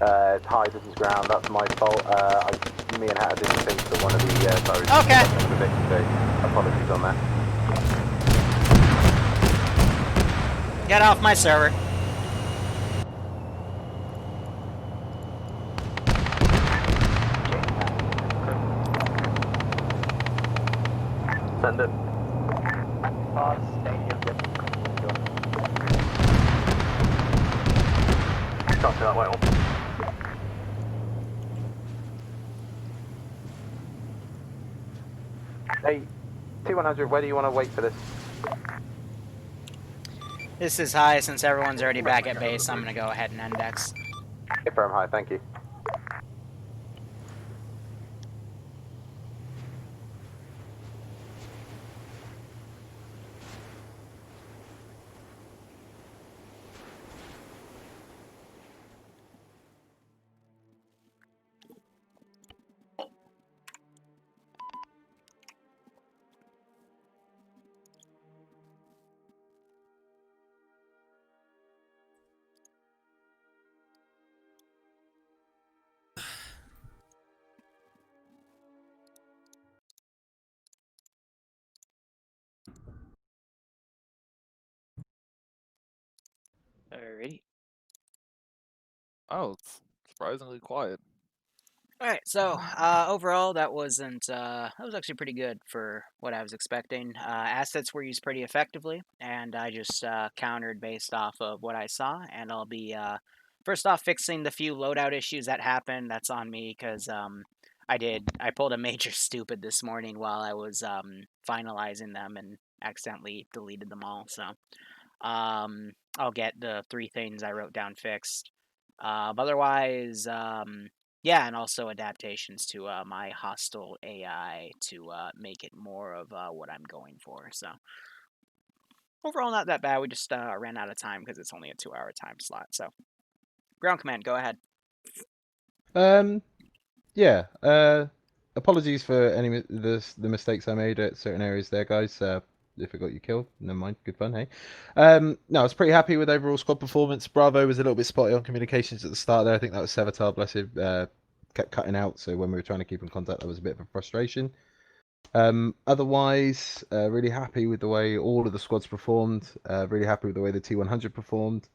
Hi, this is ground, that's my fault. Me and Hatter didn't think that one of the Tarus okay. was the Vic, so apologies on that. Get off my server. Send it. Can't see that way on. Hey, T100, where do you want to wait for this? This is high since everyone's already back at base. I'm gonna go ahead and index. Firm high, thank you. Alrighty. Oh, it's surprisingly quiet. Alright, so overall that wasn't that was actually pretty good for what I was expecting. Assets were used pretty effectively, and I just countered based off of what I saw, and I'll be first off fixing the few loadout issues that happened. That's on me because I pulled a major stupid this morning while I was finalizing them and accidentally deleted them all. So I'll get the 3 things I wrote down fixed. But otherwise, yeah, and also adaptations to my hostile AI to make it more of what I'm going for. So Overall, not that bad. We just ran out of time because it's only a 2-hour time slot. So, ground command, go ahead. Yeah. Apologies for any the mistakes I made at certain areas there, guys. If it got you killed, never mind. Good fun, hey. No, I was pretty happy with overall squad performance. Bravo was a little bit spotty on communications at the start there. I think that was Sevatar, bless him, kept cutting out. So when we were trying to keep in contact, that was a bit of a frustration. Otherwise, really happy with the way all of the squads performed. Really happy with the way the T100 performed.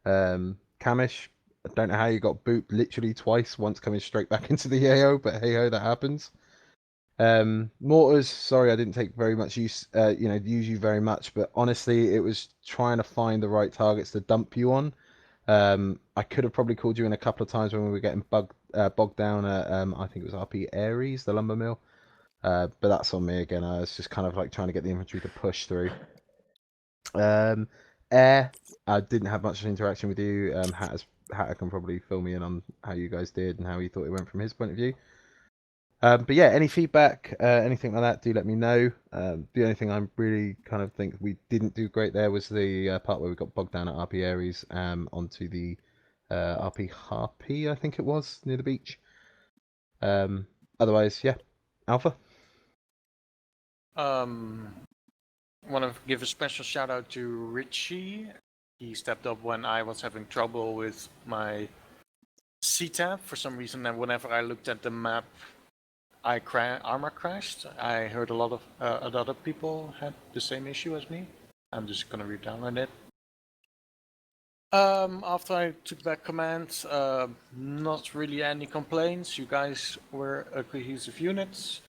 Kamish, I don't know how you got booped literally twice, once coming straight back into the AO, but hey ho, that happens. Mortars, sorry I didn't take very much use you very much, but honestly it was trying to find the right targets to dump you on. I could have probably called you in a couple of times when we were getting bogged down at I think it was RP Aries, the lumber mill. But that's on me again. I was just kind of like trying to get the infantry to push through. Air, I didn't have much interaction with you. Hatter can probably fill me in on how you guys did and how he thought it went from his point of view. But yeah, any feedback, anything like that, do let me know. The only thing I really kind of think we didn't do great there was the part where we got bogged down at RP Aries onto the RP Harpy, I think it was, near the beach. Otherwise, yeah, Alpha. Want to give a special shout out to Richie. He stepped up when I was having trouble with my CSAT for some reason, and whenever I looked at the map, armor crashed. I heard a lot of other people had the same issue as me. I'm just gonna re-download it. After I took back command, not really any complaints. You guys were a cohesive unit.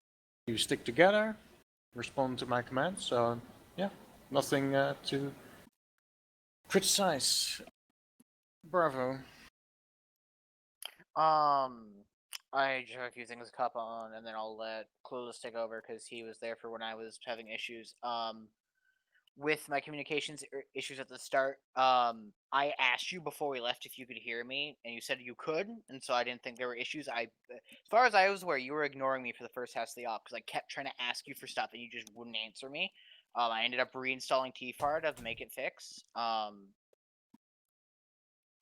You stick together, respond to my commands. So yeah, nothing to criticize. Bravo. I just have a few things to cup on, and then I'll let Clueless take over because he was there for when I was having issues. With my communications issues at the start, I asked you before we left if you could hear me, and you said you could, and so I didn't think there were issues. As far as I was aware, you were ignoring me for the first half of the op because I kept trying to ask you for stuff and you just wouldn't answer me. I ended up reinstalling TFAR to make it fix.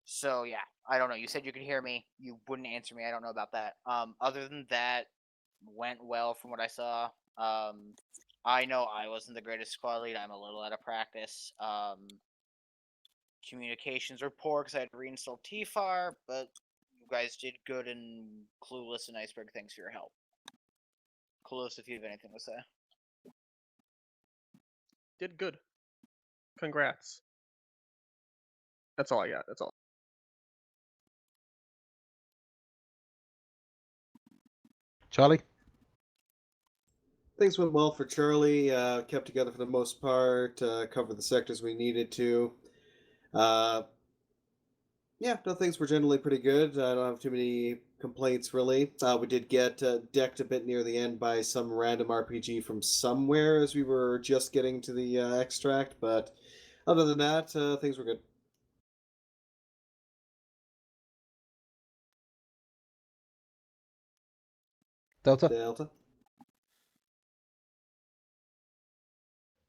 So yeah, I don't know. You said you could hear me. You wouldn't answer me. I don't know about that. Other than that, went well from what I saw. I know I wasn't the greatest squad lead. I'm a little out of practice. Communications were poor because I had to reinstall TFAR, but you guys did good, and Clueless and Iceberg, thanks for your help. Clueless, if you have anything to say. Did good. Congrats. That's all I got. That's all. Charlie? Things went well for Charlie. Kept together for the most part. Covered the sectors we needed to. Yeah, no, things were generally pretty good. I don't have too many complaints, really. We did get decked a bit near the end by some random RPG from somewhere as we were just getting to the extract, but other than that, things were good. Delta? Delta?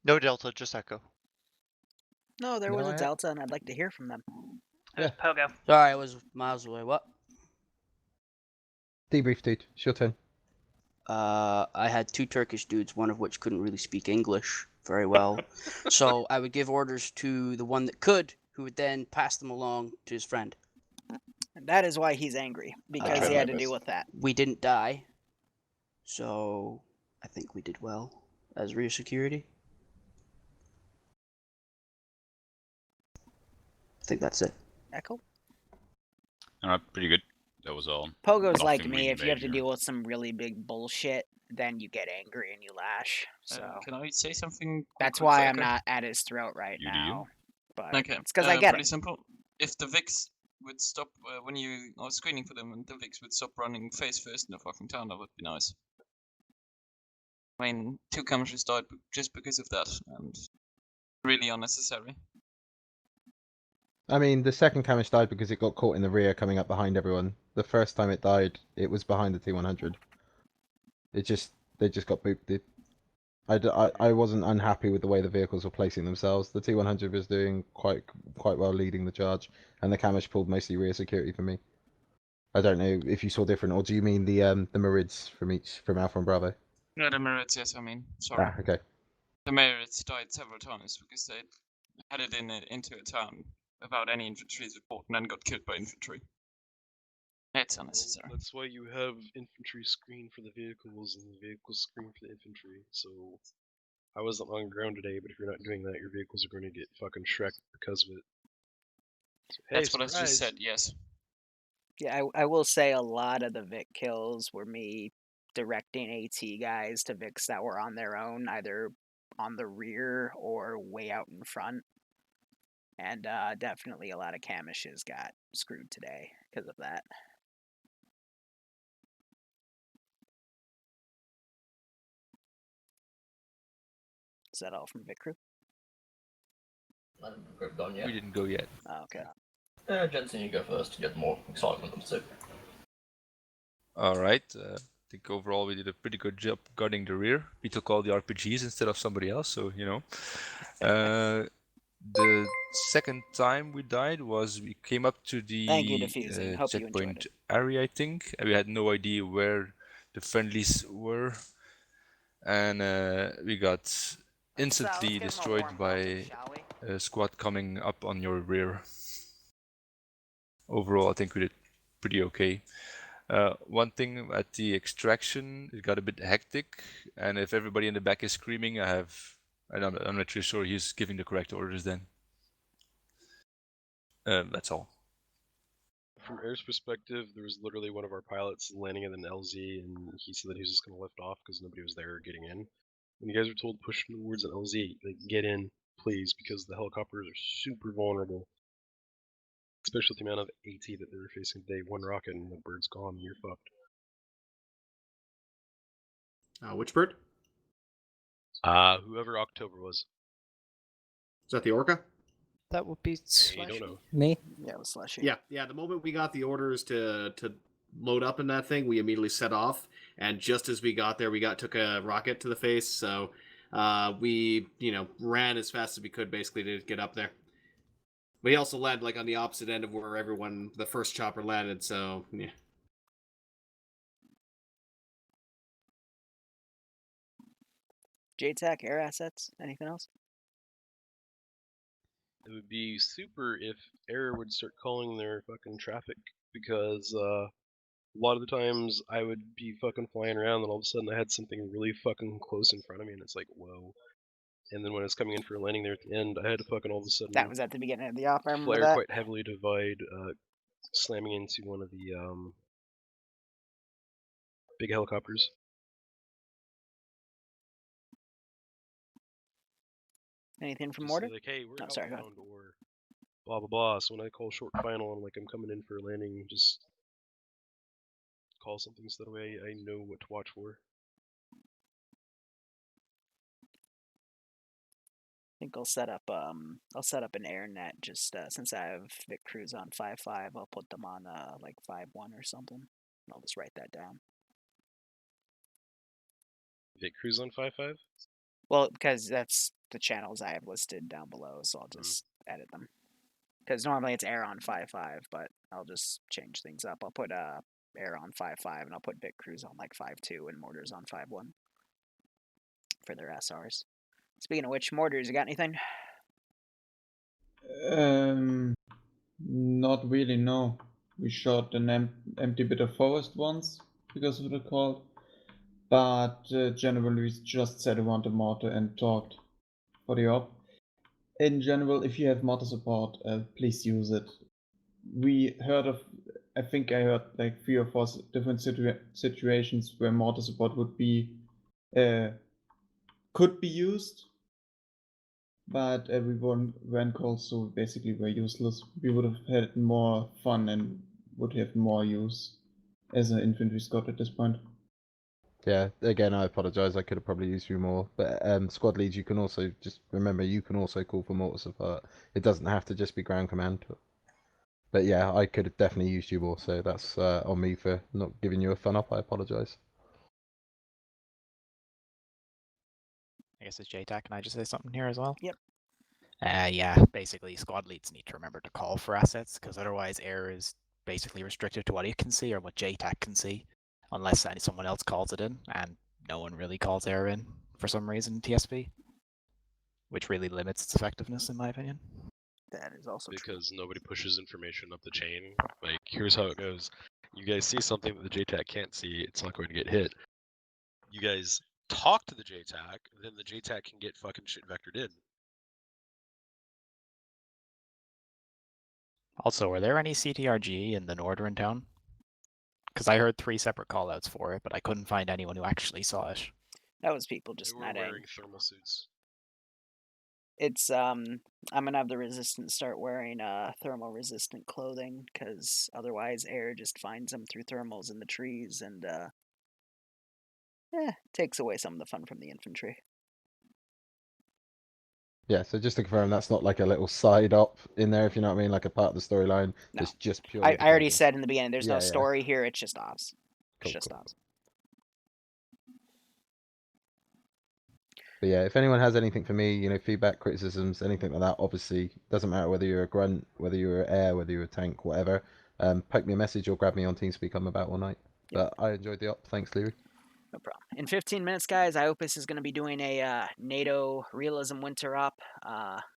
No Delta, just Echo. No, there was a Delta, and I'd like to hear from them. Yeah. Pogo. Sorry, I was miles away. What? Debrief, dude. It's your turn. I had 2 Turkish dudes, one of which couldn't really speak English very well. So I would give orders to the one that could, who would then pass them along to his friend. And that is why he's angry, because he had to deal with that. We didn't die, so I think we did well as rear security. I think that's it. Echo? Pretty good. That was all. Pogo's like me. If you have to deal with some really big bullshit, then you get angry and you lash. So can I say something? That's why I'm not at his throat right now. But okay. It's because I get pretty it. simple. If the VIX would stop when you are screening for them, and the VIX would stop running face first in the fucking town, that would be nice. I mean, 2 countries died just because of that, and really unnecessary. I mean, the second Kamish died because it got caught in the rear coming up behind everyone. The first time it died, it was behind the T100. They just got booped. I wasn't unhappy with the way the vehicles were placing themselves. The T100 was doing quite well leading the charge, and the Camish pulled mostly rear security for me. I don't know if you saw different, or do you mean the Marids from Alpha and Bravo? No, the Merits, yes, I mean, sorry. Ah, okay. The Merits died several times because they headed into a town without any infantry support and then got killed by infantry. It's unnecessary. That's why you have infantry screen for the vehicles and the vehicles screen for the infantry. So I wasn't on ground today, but if you're not doing that, your vehicles are going to get fucking shreked because of it. So, hey, That's what I just said, yes. Yeah, I will say a lot of the Vic kills were me directing AT guys to Vics that were on their own, either on the rear or way out in front. And definitely a lot of Camishes got screwed today because of that. Is that all from Vic Crew? I don't think we've gone yet. We didn't go yet. Oh, okay. Jensen, you go first to get more excitement on the Alright, I think overall we did a pretty good job guarding the rear. We took all the RPGs instead of somebody else, so you know. The second time we died was we came up to the checkpoint area, I think, and we had no idea where the friendlies were, and we got instantly destroyed by a squad coming up on your rear. Overall, I think we did pretty okay. One thing at the extraction, it got a bit hectic, and if everybody in the back is screaming, I'm not really sure he's giving the correct orders then. That's all. From Air's perspective, there was literally one of our pilots landing in an LZ, and he said that he was just going to lift off because nobody was there getting in. When you guys were told to push towards an LZ, like, get in, please, because the helicopters are super vulnerable. Especially with the amount of AT that they were facing today. One rocket and the bird's gone, and you're fucked. Which bird? Whoever October was. Is that the Orca? That would be I don't know. me. Yeah, it was Slushy. Yeah. The moment we got the orders to load up in that thing, we immediately set off. And just as we got there, took a rocket to the face. So we ran as fast as we could basically to get up there. But he also landed like on the opposite end of where the first chopper landed. So yeah. JTAC, air assets, anything else? It would be super if Air would start calling their fucking traffic, because a lot of the times I would be fucking flying around and all of a sudden I had something really fucking close in front of me and it's like, whoa. And then when I was coming in for a landing there at the end, I had to fucking all of a sudden... That was at the beginning of the op, I remember flare that. quite heavily to avoid slamming into one of the big helicopters. Anything from Just Mortar? like, hey, we're sorry, go ahead. outbound, or blah blah blah. So when I call short final and like I'm coming in for a landing, just call something so that way I know what to watch for. I think I'll set up an air net just since I have Vic Crews on 5.5. I'll put them on like 5.1 or something. And I'll just write that down. Vic Crews on 5.5? Well, because that's the channels I have listed down below, so I'll just edit them. Because normally it's air on 5.5, but I'll just change things up. I'll put air on 5.5, and I'll put Vic Crews on like 5.2 and Mortars on 5.1 for their SRs. Speaking of which, Mortars, you got anything? Not really, no. We shot an empty bit of forest once because of the call. But generally we just sat around the mortar and talked for the op. In general, if you have mortar support, please use it. I think I heard like 3 or 4 different situations where mortar support could be used, but everyone ran calls, so basically were useless. We would have had more fun and would have more use as an infantry squad at this point. Yeah, again, I apologise. I could have probably used you more. But squad leads, you can also just remember you can also call for mortar support. It doesn't have to just be ground command. But yeah, I could have definitely used you more. So that's on me for not giving you a fun up. I apologise. guess it's JTAC. Can I just say something here as well? Yep. Yeah, basically squad leads need to remember to call for assets, because otherwise air is basically restricted to what it can see or what JTAC can see, unless someone else calls it in, and no one really calls air in for some reason in TSB, which really limits its effectiveness in my opinion. That is also because nobody pushes information up the chain. Like, here's how it goes. You guys see something that the JTAC can't see, it's not going to get hit. You guys talk to the JTAC, then the JTAC can get fucking shit vectored in. Also, were there any CTRG in the northern town? Because I heard 3 separate callouts for it, but I couldn't find anyone who actually saw it. That was people just They were wearing thermal suits. It's I'm gonna have the resistance start wearing thermal resistant clothing, because otherwise air just finds them through thermals in the trees and takes away some of the fun from the infantry. Yeah, so just to confirm, that's not like a little side op in there, if you know what I mean, like a part of the storyline. No. It's just purely. I already said in the beginning, there's no Yeah. story here. It's just ops. Cool, It's just ops. But yeah, if anyone has anything for me, you know, feedback, criticisms, anything like that, obviously doesn't matter whether you're a grunt, whether you're air, whether you're a tank, whatever. Poke me a message or grab me on TeamSpeak. I'm about all night. Yep. But I enjoyed the op. Thanks, Liru. No problem. In 15 minutes, guys, IOPUS is going to be doing a NATO Realism Winter Up.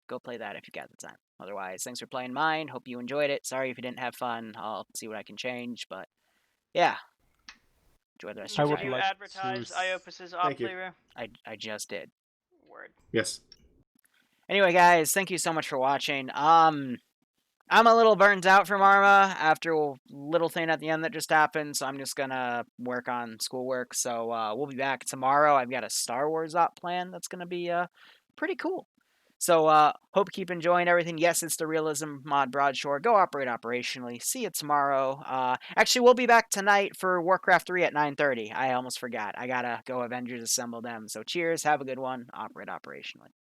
Go play that if you got the time. Otherwise, thanks for playing mine. Hope you enjoyed it. Sorry if you didn't have fun. I'll see what I can change. But yeah, enjoy the rest of your Did you advertise IOPUS's op, Liru? I just did. Word. Yes. Anyway, guys, thank you so much for watching. I'm a little burnt out from Arma after a little thing at the end that just happened, so I'm just gonna work on schoolwork. So we'll be back tomorrow. I've got a Star Wars op plan that's gonna be pretty cool. So hope you keep enjoying everything. Yes, it's the Realism mod Broadshore. Go operate operationally. See you tomorrow. Actually, we'll be back tonight for Warcraft 3 at 9:30. I almost forgot. I gotta go Avengers Assemble them. So cheers. Have a good one. Operate operationally.